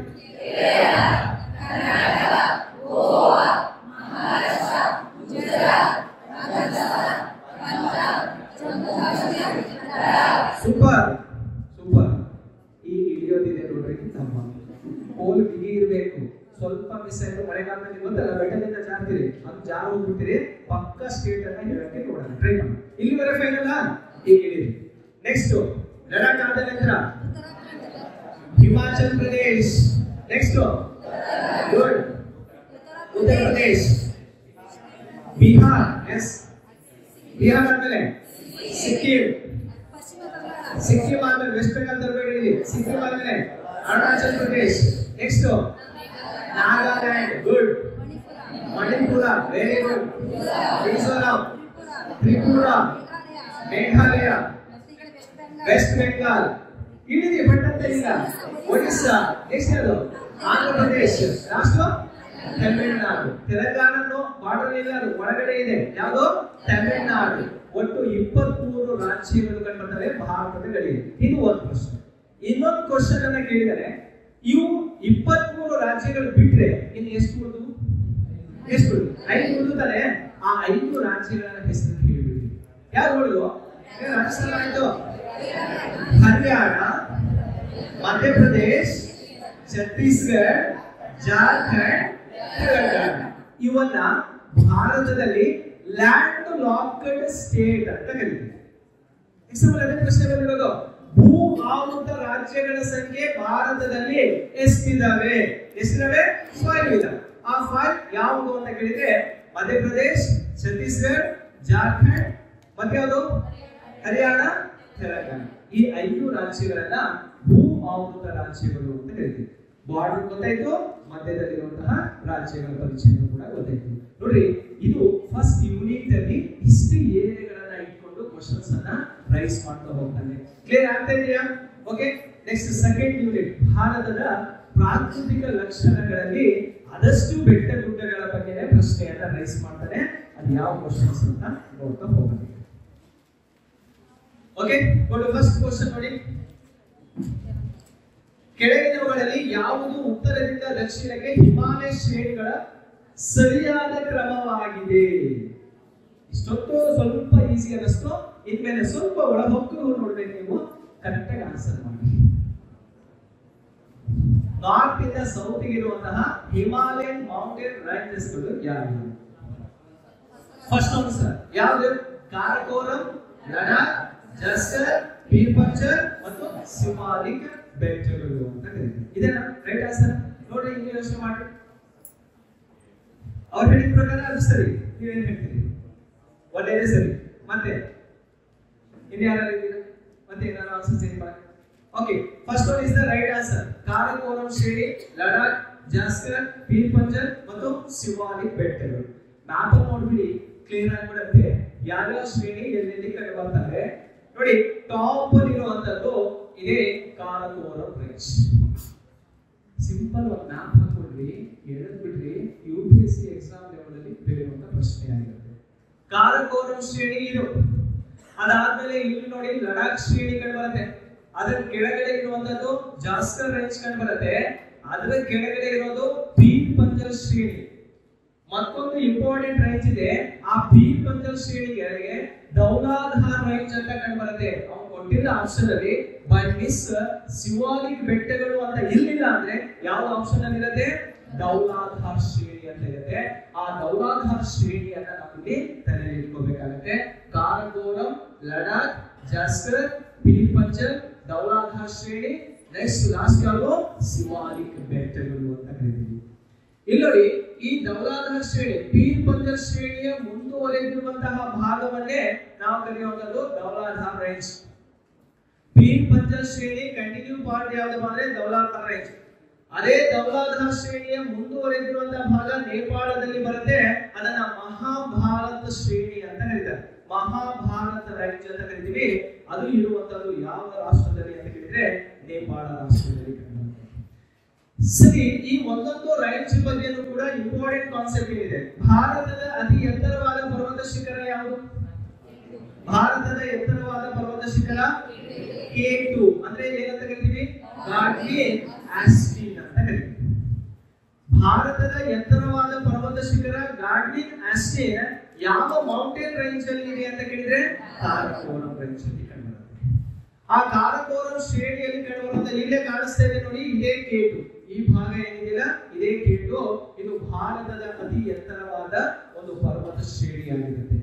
ಸೂಪರ್ ಸೂಪರ್ ಈ ಹಿಡಿಯೋದಿದೆ ನೋಡ್ರಿ ನಮ್ಮ ಪೋಲ್ ಬಿಗಿ ಇರಬೇಕು ಸ್ವಲ್ಪ ಮಿಸ್ ಆಯ್ತು ಮಳೆಗಾಲದಲ್ಲಿ ಗೊತ್ತಲ್ಲ ಬೆಟ್ಟದಿಂದ ಜಾರ್ತೀರಿ ಅದು ಜಾರ ಹೋಗ್ಬಿಡ್ತೀರಿ ಪಕ್ಕ ಸ್ಟೇಟ್ ಅನ್ನ ಹೇಳಕ್ಕೆ ನೋಡೋಣ ಟ್ರೈ ಮಾಡಿ ಇಲ್ಲಿವರೆಗೆ ಫೈನಲ್ ಈಗ ಇಳಿ ನೆಕ್ಸ್ಟ್ ಲಡಾಖ್ ಆದ ನಂತರ Himachal Pradesh next good Uttar Pradesh Bihar S Bihar ಆದ್ಮೇಲೆ ಸಿಕ್ಕಿಂ ಸಿಕ್ಕಿಂ ಆದ್ಮೇಲೆ ವೆಸ್ಟ್ ಬೆಂಗಾಲ್ ತರಬೇಡಿ ಸಿಕ್ಕಿಂ ಆದ್ಮೇಲೆ Arunachal Pradesh next Nagaland good Manipur very good Mizoram Tripura Meghalaya West Bengal ಇಲ್ಲಿದೆ ಬಟ್ ಅಂತ ಇಲ್ಲ ಒಡಿಶಾ ನೆಕ್ಸ್ಟ್ ಅದು ಆಂಧ್ರ ಪ್ರದೇಶ್ ಲಾಸ್ಟ್ ತಮಿಳುನಾಡು ತೆಲಂಗಾಣನು ಬಾರ್ಡರ್ ಇಲ್ಲ ಅದು ಒಳಗಡೆ ಇದೆ ಯಾವುದು ತಮಿಳುನಾಡು ಒಟ್ಟು 23 ರಾಜ್ಯಗಳು ಕಂಡುಬರ್ತವೆ ಭಾರತದ ಗಡಿಯಲ್ಲಿ ಇದು ಒಂದು ಕ್ವಶನ್ ಇನ್ನೊಂದು ಕ್ವಶನ್ ಅನ್ನ ಕೇಳಿದರೆ ಇವು 23 ರಾಜ್ಯಗಳು ಬಿಟ್ರೆ ಇನ್ನು ಎಷ್ಟು ಉಳಿದು 5 ಉಳಿದುತ್ತಾನೆ ಆ 5 ರಾಜ್ಯಗಳ ಹೆಸರು ಹೇಳಿಬಿಡಿ ಯಾರು ಉಳಿದು ರಾಜಸ್ಥಾನ ಆಯ್ತು ಹರಿಯಾಣ ಮಧ್ಯಪ್ರದೇಶ್ ಛತ್ತೀಸ್ಗಢ ಜಾರ್ಖಂಡ್ ತೆಲಂಗಾಣ ಇವನ್ನ ಭಾರತದಲ್ಲಿ ಲ್ಯಾಂಡ್ ಲಾಕ್ಡ್ ಸ್ಟೇಟ್ ಅಂತ ಕರೀತೀವಿ ಎಕ್ಸಾಂಪಲ್ ಅದೇ ಪ್ರಶ್ನೆ ಬಂದಿರೋದು ಭೂ ಆವೃತ ರಾಜ್ಯಗಳ ಸಂಖ್ಯೆ ಭಾರತದಲ್ಲಿ ಎಷ್ಟಿದಾವೆ 5 ಇದಾವೆ ಆ 5 ಯಾವುದು ಅಂತ ಕೇಳಿದ್ರೆ ಮಧ್ಯಪ್ರದೇಶ್ ಛತ್ತೀಸ್ಗಢ ಜಾರ್ಖಂಡ್ ಮತ್ತೆ ಯಾವುದು ಹರಿಯಾಣ ತೆಲಂಗಾಣ ಈ 5 ರಾಜ್ಯಗಳನ್ನ ಭೂ ಆವೃತ ರಾಜ್ಯಗಳು ಅಂತ ಕರೀತೀವಿ ಬಾರ್ಡರ್ ಗೊತ್ತಾಯ್ತು ಮಧ್ಯದಲ್ಲಿರುವಂತಹ ರಾಜ್ಯಗಳ ಪರಿಚಯ ಕೂಡ ಗೊತ್ತಾಯ್ತು ನೋಡ್ರಿ ಇದು ಫಸ್ಟ್ ಯೂನಿಟ್ ಅಲ್ಲಿ ಇಷ್ಟು ಏರಿಯಾಗಳನ್ನ ಇಟ್ಕೊಂಡು ಕ್ವಶನ್ಸ್ ಅನ್ನ ರೈಸ್ ಮಾಡ್ತಾ ಹೋಗ್ತಾನೆ ಕ್ಲಿಯರ್ ಆಗ್ತಾ ಇದೆಯಾ ಓಕೆ ನೆಕ್ಸ್ಟ್ ಸೆಕೆಂಡ್ ಯೂನಿಟ್ ಭಾರತದ ಪ್ರಾಕೃತಿಕ ಲಕ್ಷಣಗಳಲ್ಲಿ ಆದಷ್ಟು ಬೆಟ್ಟ ಗುಡ್ಡಗಳ ಬಗ್ಗೆ ಪ್ರಶ್ನೆಯನ್ನ ರೈಸ್ ಮಾಡ್ತಾನೆ ಅದು ಯಾವ ಕ್ವಶನ್ಸ್ ಅಂತ ನೋಡ್ತಾ ಹೋಗೋಣ ಓಕೆ ಫಸ್ಟ್ ಕ್ವಶನ್ ನೋಡಿ ಕೆಳಗಿನವುಗಳಲ್ಲಿ ಯಾವುದು ಉತ್ತರದಿಂದ ದಕ್ಷಿಣಕ್ಕೆ ಹಿಮಾಲಯ ಶ್ರೇಣಿಗಳ ಸರಿಯಾದ ಕ್ರಮವಾಗಿದೆ ಇಷ್ಟೊತ್ತು ಸ್ವಲ್ಪ ಈಸಿ ಅನ್ನಿಸ್ತು ಇನ್ಮೇಲೆ ಸ್ವಲ್ಪ ಒಳಹೊಕ್ಕು ನೋಡ್ಬೇಕು ನೀವು ಕರೆಕ್ಟ್ ಆಗಿ ಆನ್ಸರ್ ಮಾಡಿ ನಾರ್ತ್ ಇಂದ ಸೌತ್ ಇರುವಂತಹ ಹಿಮಾಲಯನ್ ಮೌಂಟೇನ್ ರೇಂಜಸ್ ಗಳು ಯಾವುದು ಫಸ್ಟ್ ಆನ್ಸರ್ ಯಾವುದು ಕಾರಕೋರಂ ಲಡಾಖ್ ಜಸ್ಕರ್ ಪೀರ್ ಪಂಜರ್ ಮತ್ತು ಸಿಮಾಲಿಕ್ ಬೆಟ್ಟಗಳು ಅಂತ ಕರೀತೀವಿ ಇದೇನಾ ರೈಟ್ ಆನ್ಸರ್ ನೋಡಿ ಹಿಂಗೆ ಯೋಚನೆ ಮಾಡಿ ಅವ್ರು ಹೇಳಿದ ಪ್ರಕಾರ ಅದು ಸರಿ ನೀವೇನು ಹೇಳ್ತೀರಿ ಒಳ್ಳೆಯದೇ ಸರಿ ಮತ್ತೆ ಇನ್ಯಾರು ಇದ್ದೀರಾ ಮತ್ತೆ ಏನಾದ್ರು ಆನ್ಸರ್ ಚೇಂಜ್ ಮಾಡಿ okay first one is the right answer Karakoram ಶ್ರೇಣಿ ಲಡಾಖ್ ಜಾಸ್ಕರ್ ಪೀರ್ ಪಂಜರ್ ಮತ್ತು ಸಿಮಾಲಿಕ್ ಬೆಟ್ಟಗಳು ಮ್ಯಾಪ್ ನೋಡ್ಬಿಡಿ ಕ್ಲಿಯರ್ ಆಗಿಬಿಡುತ್ತೆ ಯಾವ್ಯಾವ ಶ್ರೇಣಿ ಎಲ್ಲೆಲ್ಲಿ ಕಂಡು ಬರ್ತಾರೆ ನೋಡಿ ಟಾಪ್ ಅಲ್ಲಿ ಇರುವಂತದ್ದು ಇದೇ ಕಾರಕೋರಂ ರೇಂಜ್ ಸಿಂಪಲ್ ಒಂದು ಮ್ಯಾಪ್ ಹಾಕೊಂಡ್ರಿ ಹೇಳಿದ್ಬಿಟ್ರಿ UPSC ಎಕ್ಸಾಮ್ ಲೆವೆಲ್ ಅಲ್ಲಿ ಬೇರೆಯುವಂತ ಪ್ರಶ್ನೆ ಆಗಿರುತ್ತೆ ಕಾರಕೋರಂ ಶ್ರೇಣಿ ಇದು ಅದಾದ್ಮೇಲೆ ಇಲ್ಲಿ ನೋಡಿ ಲಡಾಖ್ ಶ್ರೇಣಿ ಕಂಡು ಬರುತ್ತೆ ಅದರ ಕೆಳಗಡೆ ಇರುವಂತದ್ದು ಜಾಸ್ಕರ್ ರೇಂಜ್ ಕಂಡು ಬರುತ್ತೆ ಅದರ ಕೆಳಗಡೆ ಇರೋದು ಪೀರ್ ಪಂಜರ್ ಶ್ರೇಣಿ ಮತ್ತೊಂದು ಇಂಪಾರ್ಟೆಂಟ್ ರೇಂಜ್ ಇದೆ ಆ ಪೀರ್ ಪಂಜರ್ ಶ್ರೇಣಿ ಕೆಳಗೆ ದೌಲಾಧಾರ್ ರೇಂಜ್ ಅಂತ ಕಂಡು ಬರುತ್ತೆ ಅವ್ನು ಕೊಟ್ಟಿದ್ದ ಆಪ್ಷನ್ ಅಲ್ಲಿ ಬೈ ಮಿಸ್ ಸಿಮಾಲಿಕ್ ಬೆಟ್ಟಗಳು ಅಂತ ಇರ್ಲಿಲ್ಲ ಅಂದ್ರೆ ಯಾವ ಆಪ್ಷನ್ ಅಲ್ಲಿ ಇರುತ್ತೆ ದೌಲಾಧಾರ್ ಶ್ರೇಣಿ ಅಂತ ಇರುತ್ತೆ ಆ ದೌಲಾಧಾರ್ ಶ್ರೇಣಿಯನ್ನ ನಾವು ಇಲ್ಲಿ ತಲೆಯಲ್ಲಿ ಇಟ್ಕೋಬೇಕಾಗುತ್ತೆ ಕಾರಕೋರಂ ಲಡಾಖ್ ಜಾಸ್ಕರ್ ಪೀರ್ ಪಂಜರ್ ದೌಲಾಧಾರ್ ಶ್ರೇಣಿ ನೆಕ್ಸ್ಟ್ ಲಾಸ್ಟ್ ಯಾವುದು ಸಿಮಾಲಿಕ್ ಬೆಟ್ಟಗಳು ಅಂತ ಕರೀತೀವಿ ಇಲ್ಲಿ ನೋಡಿ, ಈ ಧವಲಾಧಾರ್ ಶ್ರೇಣಿ ಪೀರ್ ಪಂಜರ್ ಶ್ರೇಣಿಯ ಮುಂದುವರೆದಿರುವಂತಹ ಭಾಗವನ್ನೇ ನಾವು ಕರೆಯುವಂತದ್ದು ಧವಲಾಧಾರ್ ರೇಂಜ್. ಪೀರ್ ಪಂಜರ್ ಶ್ರೇಣಿ ಕಂಟಿನ್ಯೂ ಪಾರ್ಟ್ ಯಾವ್ದಪ್ಪ ಅಂದ್ರೆ ಧವಲಾಧಾರ್ ರೇಂಜ್. ಅದೇ ಧವಲಾಧಾರ್ ಶ್ರೇಣಿಯ ಮುಂದುವರೆದಿರುವಂತಹ ಭಾಗ ನೇಪಾಳದಲ್ಲಿ ಬರುತ್ತೆ. ಅದನ್ನ ಮಹಾಭಾರತ ಶ್ರೇಣಿ ಅಂತ ಕರೀತಾರೆ. ಮಹಾಭಾರತ ರೇಂಜ್ ಅಂತ ಕರಿತೀವಿ. ಅದು ಇರುವಂತದ್ದು ಯಾವ ರಾಷ್ಟ್ರದಲ್ಲಿ ಅಂತ ಕೇಳಿದ್ರೆ ನೇಪಾಳ ರಾಷ್ಟ್ರದಲ್ಲಿ. ಸರಿ, ಈ ಒಂದೊಂದು ರೇಂಜ್ ಬಗ್ಗೆನೂ ಕೂಡ ಇಂಪಾರ್ಟೆಂಟ್ ಕಾನ್ಸೆಪ್ಟ್ ಏನಿದೆ. ಭಾರತದ ಅತಿ ಎತ್ತರವಾದ ಪರ್ವತ ಶಿಖರ ಯಾವುದು? ಭಾರತದ ಎತ್ತರವಾದ ಪರ್ವತ ಶಿಖರ K2 ಅಂದ್ರೆ ಏನಂತ ಕರಿತೀವಿ? ಗಾಡ್ಲಿನ್ ಆಸ್ಟೀನ್ ಅಂತ ಕರಿತೀವಿ. ಭಾರತದ ಎತ್ತರವಾದ ಪರ್ವತ ಶಿಖರ ಗಾಡ್ಲಿನ್ ಆಸ್ಟೀನ್ ಯಾವ ಮೌಂಟೇನ್ ರೇಂಜ್ ಅಲ್ಲಿ ಇದೆ ಅಂತ ಕೇಳಿದ್ರೆ ಕಾರಕೋರಂ ರೇಂಜ್ ಅಲ್ಲಿ ಕಂಡುಬರುತ್ತೆ. ಆ ಕಾರಕೋರಂ ಶ್ರೇಣಿಯಲ್ಲಿ ಕಂಡುಬರುವಂತ ಇಲ್ಲೇ ಕಾಣಿಸ್ತಾ ಇದೆ ನೋಡಿ, ಇದೇ K2. ಈ ಭಾಗ ಏನಿದೆಯಲ್ಲ ಇದೇ K2. ಇದು ಭಾರತದ ಅತಿ ಎತ್ತರವಾದ ಒಂದು ಪರ್ವತ ಶ್ರೇಣಿಯಾಗಿರುತ್ತೆ.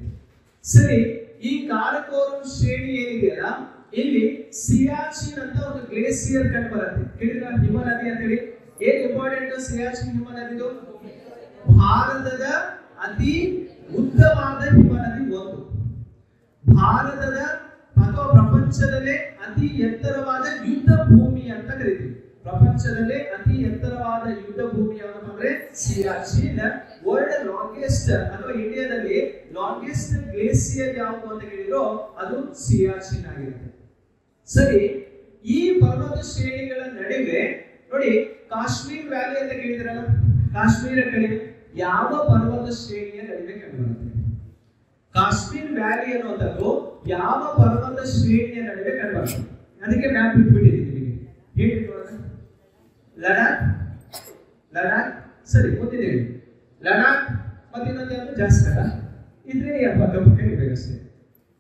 ಸರಿ, ಈ ಕಾರಕೋರಂ ಶ್ರೇಣಿ ಏನಿದೆಯಲ್ಲ ಇಲ್ಲಿ ಸಿಯಾಚಿನ್ ಅಂತ ಒಂದು ಗ್ಲೇಸಿಯರ್ ಕಂಡು ಬರುತ್ತೆ. ಕೇಳಿದ್ರ? ಹಿಮ ನದಿ ಅಂತ ಹೇಳಿ. ಏನ್ ಇಂಪಾರ್ಟೆಂಟ್ ಸಿಯಾಚಿನ್ ಹಿಮ ನದಿದು? ಭಾರತದ ಅತಿ ಉದ್ದವಾದ ಹಿಮ ನದಿ ಒಂದು. ಭಾರತದ ಅಥವಾ ಪ್ರಪಂಚದಲ್ಲೇ ಅತಿ ಎತ್ತರವಾದ ಯುದ್ಧ ಭೂಮಿ ಅಂತ ಕರಿತೀವಿ. ಪ್ರಪಂಚದಲ್ಲೇ ಅತಿ ಎತ್ತರವಾದ ಯುದ್ಧ ಭೂಮಿ ಯಾವ್ದಪ್ಪ ಅಂದ್ರೆ ಸಿಯಾಚಿನ್. ವರ್ಲ್ಡ್ ಲಾಂಗೆಸ್ಟ್ ಅಥವಾ ಇಂಡಿಯಾದಲ್ಲಿ ಲಾಂಗೆಸ್ಟ್ ಗ್ಲೇಸಿಯರ್ ಯಾವುದು ಅಂತ ಕೇಳಿದ್ರು ಅದು ಸಿಯಾಚಿನ್ ಆಗಿರುತ್ತೆ. ಸರಿ, ಈ ಪರ್ವತ ಶ್ರೇಣಿಗಳ ನಡುವೆ ನೋಡಿ ಕಾಶ್ಮೀರ್ ವ್ಯಾಲಿ ಅಂತ ಕೇಳಿದ್ರಲ್ಲ, ಕಾಶ್ಮೀರ ಕಣಿವೆ ಯಾವ ಪರ್ವತ ಶ್ರೇಣಿಯ ನಡುವೆ ಕಂಡುಬರುತ್ತೆ? ಕಾಶ್ಮೀರ್ ವ್ಯಾಲಿ ಅನ್ನುವಂಥದ್ದು ಯಾವ ಪರ್ವತ ಶ್ರೇಣಿಯ ನಡುವೆ ಕಂಡುಬರುತ್ತೆ? ಅದಕ್ಕೆ ಮ್ಯಾಪ್ ಇಟ್ಬಿಟ್ಟಿದ್ದೀನಿ ನಿಮಗೆ. ಹೇಳಿ ಲಡಾಖ್. ಲಡಾಖ್ ಸರಿ, ಮುಂದಿದೆ ಲಡಾಖ್. ಮತ್ತೆ ಇನ್ನೊಂದು ಯಾವುದು? ಜಾಸ್ಕರ. ಇದ್ರೆ ಪಕ್ಕ ಪಕ್ಕ ಇರಬೇಕಷ್ಟೇ.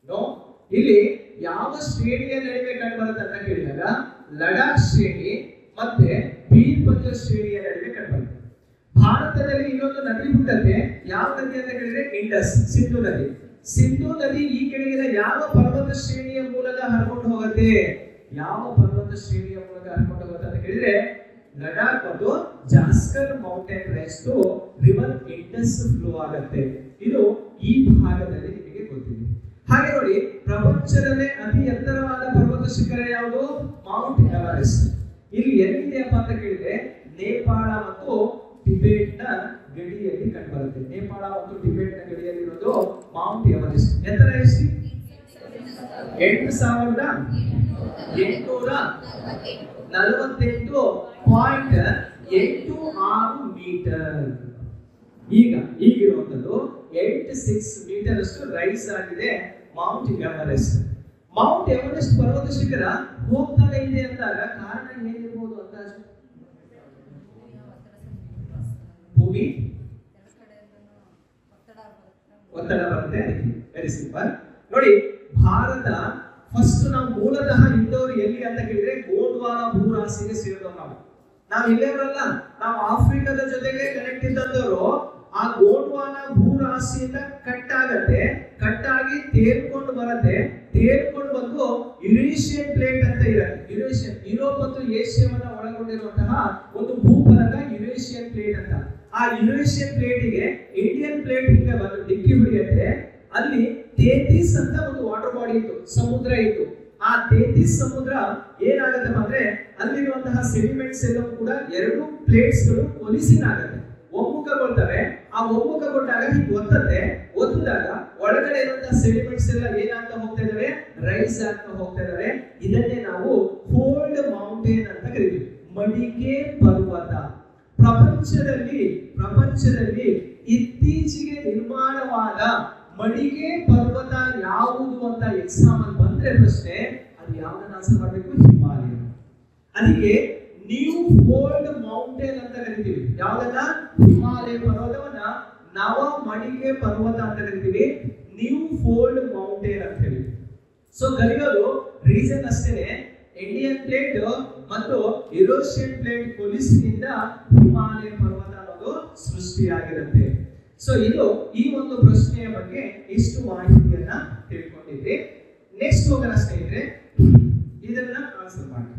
ನೋ, ಇಲ್ಲಿ ಯಾವ ಶ್ರೇಣಿಯ ನಡುವೆ ಕಂಡುಬರುತ್ತೆ ಅಂತ ಕೇಳಿದಾಗ ಲಡಾಖ್ ಶ್ರೇಣಿ ಮತ್ತೆ ಪೀರ್ ಪಂಜರ್ ಶ್ರೇಣಿಯ ನಡುವೆ ಕಂಡುಬರುತ್ತೆ. ಭಾರತದಲ್ಲಿ ಇನ್ನೊಂದು ನದಿ ಹುಟ್ಟುತ್ತೆ. ಯಾವ ನದಿ ಅಂತ ಕೇಳಿದ್ರೆ ಇಂಡಸ್, ಸಿಂಧು ನದಿ. ಸಿಂಧು ನದಿ ಈ ಕೆಳಗಿನ ಯಾವ ಪರ್ವತ ಶ್ರೇಣಿಯ ಮೂಲಕ ಹರಿಕೊಂಡು ಹೋಗುತ್ತೆ? ಯಾವ ಪರ್ವತ ಶ್ರೇಣಿಯ ಮೂಲಕ ಹರಿಕೊಂಡು ಹೋಗುತ್ತೆ ಅಂತ ಕೇಳಿದ್ರೆ ಲಡಾಖ್ ಮತ್ತು Zanskar mountain range river Indus flow ಆಗುತ್ತೆ. ಇದು ಈ ಭಾಗದಲ್ಲಿ ನಿಮಗೆ ಗೊತ್ತಿದೆ. ಹಾಗೆ ನೋಡಿ, ಪ್ರಪಂಚದಲ್ಲೇ ಅತಿ ಎತ್ತರವಾದ ಪರ್ವತ ಶಿಖರ ಯಾವುದು? Mount Everest. ಇಲ್ಲಿ ಎಲ್ಲಿದೆಯಪ್ಪ ಅಂತ ಕೇಳಿದ್ರೆ ನೇಪಾಳ ಮತ್ತು ಟಿಬೆಟ್ ನ ಗಡಿಯಲ್ಲಿ ಕಂಡುಬರುತ್ತೆ. ನೇಪಾಳ ಮತ್ತು ಟಿಬೆಟ್ ನ ಗಡಿಯಲ್ಲಿ ಇರೋದು ಮೌಂಟ್ ಎವರೆಸ್ಟ್. ಎತ್ತರ ಎಷ್ಟು? 8,48.86 ಮೀಟರ್. ಈಗಿರುವಂತದ್ದು 86 ಮೀಟರ್ ಅಷ್ಟು ರೈಸ್ ಆಗಿದೆ ಮೌಂಟ್ ಎವರೆಸ್ಟ್. ಮೌಂಟ್ ಎವರೆಸ್ಟ್ ಪರ್ವತ ಶಿಖರ ಹೋಗ್ತಾನೆ ಇದೆ ಅಂದಾಗ ಕಾರಣ ಏನಿರಬಹುದು ಅಂದಾಜು? ಭೂಮಿ ಒತ್ತಡ ಬರುತ್ತೆ. Very simple. ನೋಡಿ, ಭಾರತ ಫಸ್ಟ್ ನಾವು ಮೂಲತಃ ಇದ್ದವರು ಎಲ್ಲಿ ಅಂತ ಕೇಳಿದ್ರೆ ಗೋಂಡ್ವಾನ ಭೂರಾಶಿಗೆ ಸೇರಿದವರು. ನಾವು ಇಲ್ಲೇವರಲ್ಲ, ನಾವು ಆಫ್ರಿಕಾದ ಜೊತೆಗೆ ಕನೆಕ್ಟ್ ಇದ್ದವರು. ಆ ಗೋಂಡ್ವಾನ ಭೂರಾಶಿಯಿಂದ ಕಟ್ ಆಗತ್ತೆ, ಕಟ್ ಆಗಿ ತೇರ್ಕೊಂಡು ಬರುತ್ತೆ. ತೇರ್ಕೊಂಡು ಬಂದು ಯುರೇಷಿಯನ್ ಪ್ಲೇಟ್ ಅಂತ ಇರುತ್ತೆ. ಯುರೇಷಿಯನ್ ಯುರೋಪ್ ಮತ್ತು ಏಷ್ಯಾವನ್ನ ಒಳಗೊಂಡಿರುವಂತಹ ಒಂದು ಭೂಫಲಕ ಯುರೇಷಿಯನ್ ಪ್ಲೇಟ್ ಅಂತ. ಆ ಯುರೇಷಿಯನ್ ಪ್ಲೇಟಿಗೆ ಇಂಡಿಯನ್ ಪ್ಲೇಟ್ ಹಿಂಗೆ ಬಂದು ಡಿಕ್ಕಿ ಹೊಡೆಯುತ್ತೆ. ಅಲ್ಲಿ ತೇತೀಸ್ ಅಂತ ಒಂದು ವಾಟರ್ ಬಾಡಿ ಇತ್ತು, ಸಮುದ್ರ ಇತ್ತು. ಆ ತೇತೀಸ್ ಸಮುದ್ರ ಏನಾಗತ್ತಪ್ಪ ಅಂದ್ರೆ ಅಲ್ಲಿರುವಂತಹ ಸೆಡಿಮೆಂಟ್ಸ್ ಎಲ್ಲವೂ ಕೂಡ ಎರಡು ಪ್ಲೇಟ್ಸ್ ಗಳು ಕೊಲಿಸಿನ್ ಆಗುತ್ತೆ, ಒಮ್ಮುಖಗೊಳ್ತವೆ. ಆ ಒಮ್ಮುಖಗೊಂಡಾಗ ಹೀಗೆ ಒತ್ತಿದಾಗ ಒಳಗಡೆ ಇರುವಂತಹ ಸೆಡಿಮೆಂಟ್ಸ್ ಎಲ್ಲ ಏನಾಗ್ತಾ ಹೋಗ್ತಾ ಇದಾವೆ? ರೈಸ್ ಆಗ್ತಾ ಹೋಗ್ತಾ ಇದಾವೆ. ಇದನ್ನೇ ನಾವು ಫೋಲ್ಡ್ ಮೌಂಟೇನ್ ಅಂತ ಕರಿತೀವಿ, ಮಡಿಕೆ ಪರ್ವತ. ಪ್ರಪಂಚದಲ್ಲಿ ಇತ್ತೀಚೆಗೆ ನಿರ್ಮಾಣವಾದ ಮಡಿಕೆ ಪರ್ವತ ಯಾವುದು ಅಂತ ಎಕ್ಸಾಮ್ ಅಲ್ಲಿ ಬಂದ್ರೆ ಪ್ರಶ್ನೆ, ಅದು ಯಾವ್ದನ್ನ ಆನ್ಸರ್ ಮಾಡಬೇಕು? ಹಿಮಾಲಯ. ಅದಕ್ಕೆ ನ್ಯೂ ಫೋಲ್ಡ್ ಮೌಂಟೇನ್ ಅಂತ ಕರಿತೀವಿ. ಯಾವ್ದನ್ನ? ಹಿಮಾಲಯ ಪರ್ವತವನ್ನ ನವ ಮಡಿಕೆ ಪರ್ವತ ಅಂತ ಕರಿತೀವಿ, ನ್ಯೂ ಫೋಲ್ಡ್ ಮೌಂಟೇನ್ ಅಂತ ಹೇಳಿ. ಸೊ ಕಲಿಯೋದು ರೀಸನ್ ಅಷ್ಟೇನೆ, ಇಂಡಿಯನ್ ಪ್ಲೇಟ್ ಮತ್ತು ಯುರೇಷಿಯನ್ ಪ್ಲೇಟ್ ಕೊಲಿಸಿನಿಂದ ಹಿಮಾಲಯ ಪರ್ವತ ಅನ್ನೋದು ಸೃಷ್ಟಿಯಾಗಿರುತ್ತೆ. ಸೊ ಇದು ಈ ಒಂದು ಪ್ರಶ್ನೆಯ ಬಗ್ಗೆ ಇಷ್ಟು ಮಾಹಿತಿಯನ್ನ ತಿಳ್ಕೊಂಡಿದ್ರಿ. ನೆಕ್ಸ್ಟ್ ಹೋಗೋಣ ಸ್ನೇಹಿತರೆ, ಇದನ್ನ ಆನ್ಸರ್ ಮಾಡಿ.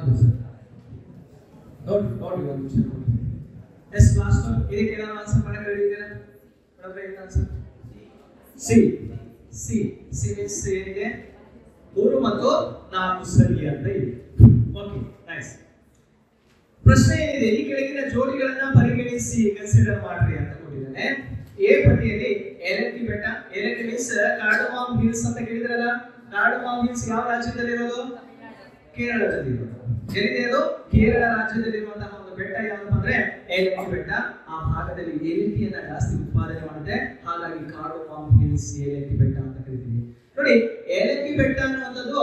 ಯಾವುದು ಸರ್? ನೋಡಿ ನೋಡಿ ಒಂದು ನಿಮಿಷ ನೋಡಿ. Yes last one. ಇದಕ್ಕೆ ಏನಾದ್ರು ಆನ್ಸರ್ ಮಾಡಕ್ಕೆ ಹೇಳಿದ್ದೀರಾ ಮೇಡಮ್? ಏನು answer? C. C C means ಏನಿದೆ? 3 ಮತ್ತು 4 ಸರಿ ಅಂತ ಇದೆ. Okay nice. ಪ್ರಶ್ನೆ ಏನಿದೆ? ಈ ಕೆಳಗಿನ ಜೋಡಿಗಳನ್ನ ಪರಿಗಣಿಸಿ ಕನ್ಸಿಡರ್ ಮಾಡ್ರಿ ಅಂತ ಕೊಟ್ಟಿದ್ದಾನೆ. ಎ ಪಟ್ಟಿಯಲ್ಲಿ ಏಲಕ್ಕಿ ಬೆಟ್ಟ, ಏಲಕ್ಕಿ ಮೀನ್ಸ್ ಕಾರ್ಡಮಮ್ ಹಿಲ್ಸ್ ಅಂತ ಕೇಳಿದ್ರಲ್ಲ. ಕಾರ್ಡಮಮ್ ಹಿಲ್ಸ್ ಯಾವ ರಾಜ್ಯದಲ್ಲಿರೋದು? ಕೇರಳದಲ್ಲಿ ಇರೋದು. ಎಲ್ಲಿದೆ ಅದು? ಕೇರಳ ರಾಜ್ಯದಲ್ಲಿರುವಂತಹ ಒಂದು ಬೆಟ್ಟ ಯಾವುದು ಅಂದ್ರೆ ಏಲಕ್ಕಿ ಬೆಟ್ಟ. ಆ ಭಾಗದಲ್ಲಿ ಏಲಕ್ಕಿಯನ್ನ ಜಾಸ್ತಿ ಉತ್ಪಾದನೆ ಮಾಡುತ್ತೆ, ಹಾಗಾಗಿ ಕಾರ್ಡಮಮ್ ಹಿಲ್ಸ್ ಏಲಕ್ಕಿ ಬೆಟ್ಟ ಅಂತ ಕರಿತೀವಿ. ನೋಡಿ, ಏಲಕ್ಕಿ ಬೆಟ್ಟ ಅನ್ನುವಂಥದ್ದು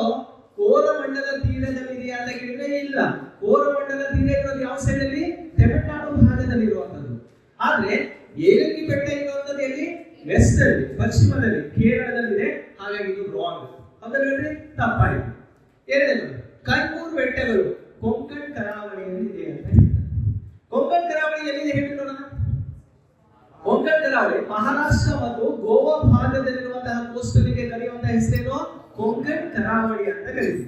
ಕೋರಮಂಡಲ ತೀರದಲ್ಲಿ ಇದೆಯಾ ಅಂತ ಕೇಳಿದ್ರೆ ಇಲ್ಲ. ಕೋರಮಂಡಲ ತೀರ ಇರೋದು ಯಾವ ಸೈಡ್ ಅಲ್ಲಿ? ತಮಿಳುನಾಡು ಭಾಗದಲ್ಲಿ ಇರುವಂತದ್ದು. ಆದ್ರೆ ಏಲಕ್ಕಿ ಬೆಟ್ಟ ಇರುವಂತದ್ದು ಎಲ್ಲಿ? ವೆಸ್ಟ್ ಅಲ್ಲಿ, ಪಶ್ಚಿಮದಲ್ಲಿ, ಕೇರಳದಲ್ಲಿದೆ. ಹಾಗಾಗಿ ಇದು ರಾಂಗ್. ಹೌದಲ್ರಿ? ತಪ್ಪಾಯಿತು. ಎರಡನೇದು, ಕೈಮೂರು ಬೆಟ್ಟಗಳು ಕೊಂಕಣ್ ಕರಾವಳಿಯಲ್ಲಿ ಇದೆ ಅಂತ ಹೇಳ್ತಾರೆ. ಕೊಂಕಣ್ ಕರಾವಳಿ ಎಲ್ಲಿದೆ ಹೇಳಿ ನೋಡೋಣ. ಕೊಂಕಣ್ ಕರಾವಳಿ ಮಹಾರಾಷ್ಟ್ರ ಮತ್ತು ಗೋವಾ ಭಾಗದಲ್ಲಿರುವಂತಹ ಕೋಸ್ಟಲ್ಗೆ ಕರೆಯುವಂತಹ ಹೆಸರೇನು? ಕೊಂಕಣ್ ಕರಾವಳಿ ಅಂತ ಕರೀತೀವಿ.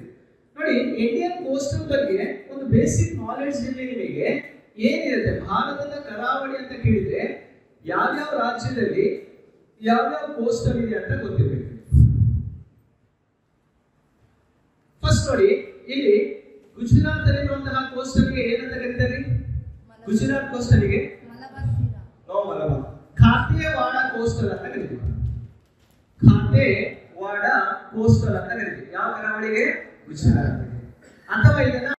ನೋಡಿ, ಇಂಡಿಯನ್ ಕೋಸ್ಟಲ್ ಬಗ್ಗೆ ಒಂದು ಬೇಸಿಕ್ ನಾಲೆಡ್ಜ್ ಇಲ್ಲಿ ನಿಮಗೆ ಏನಿರುತ್ತೆ? ಭಾರತದ ಕರಾವಳಿ ಅಂತ ಕೇಳಿದ್ರೆ ಯಾವ್ಯಾವ ರಾಜ್ಯದಲ್ಲಿ ಯಾವ್ಯಾವ ಕೋಸ್ಟಲ್ ಇದೆ ಅಂತ ಗೊತ್ತಿರಬೇಕು. ಫಸ್ಟ್ ನೋಡಿ, ಇಲ್ಲಿ ಗುಜರಾತ್ ಅಲ್ಲಿರುವಂತಹ ಕೋಸ್ಟಲ್ಗೆ ಏನಂತ ಕರೀತಾರೆ? ಗುಜರಾತ್ ಕೋಸ್ಟಲ್ಗೆ ಮಲಬಾರ್. ಖಾತೆವಾಡ ಕೋಸ್ಟಲ್ ಅಂತ ಕರೀತೀವಿ. ಖಾತೆವಾಡ ಕೋಸ್ಟಲ್ ಅಂತ ಕರೀತೀವಿ. ಯಾವ ಕರಾವಳಿಗೆ? ಗುಜರಾತ್. ಅಥವಾ ಇದನ್ನ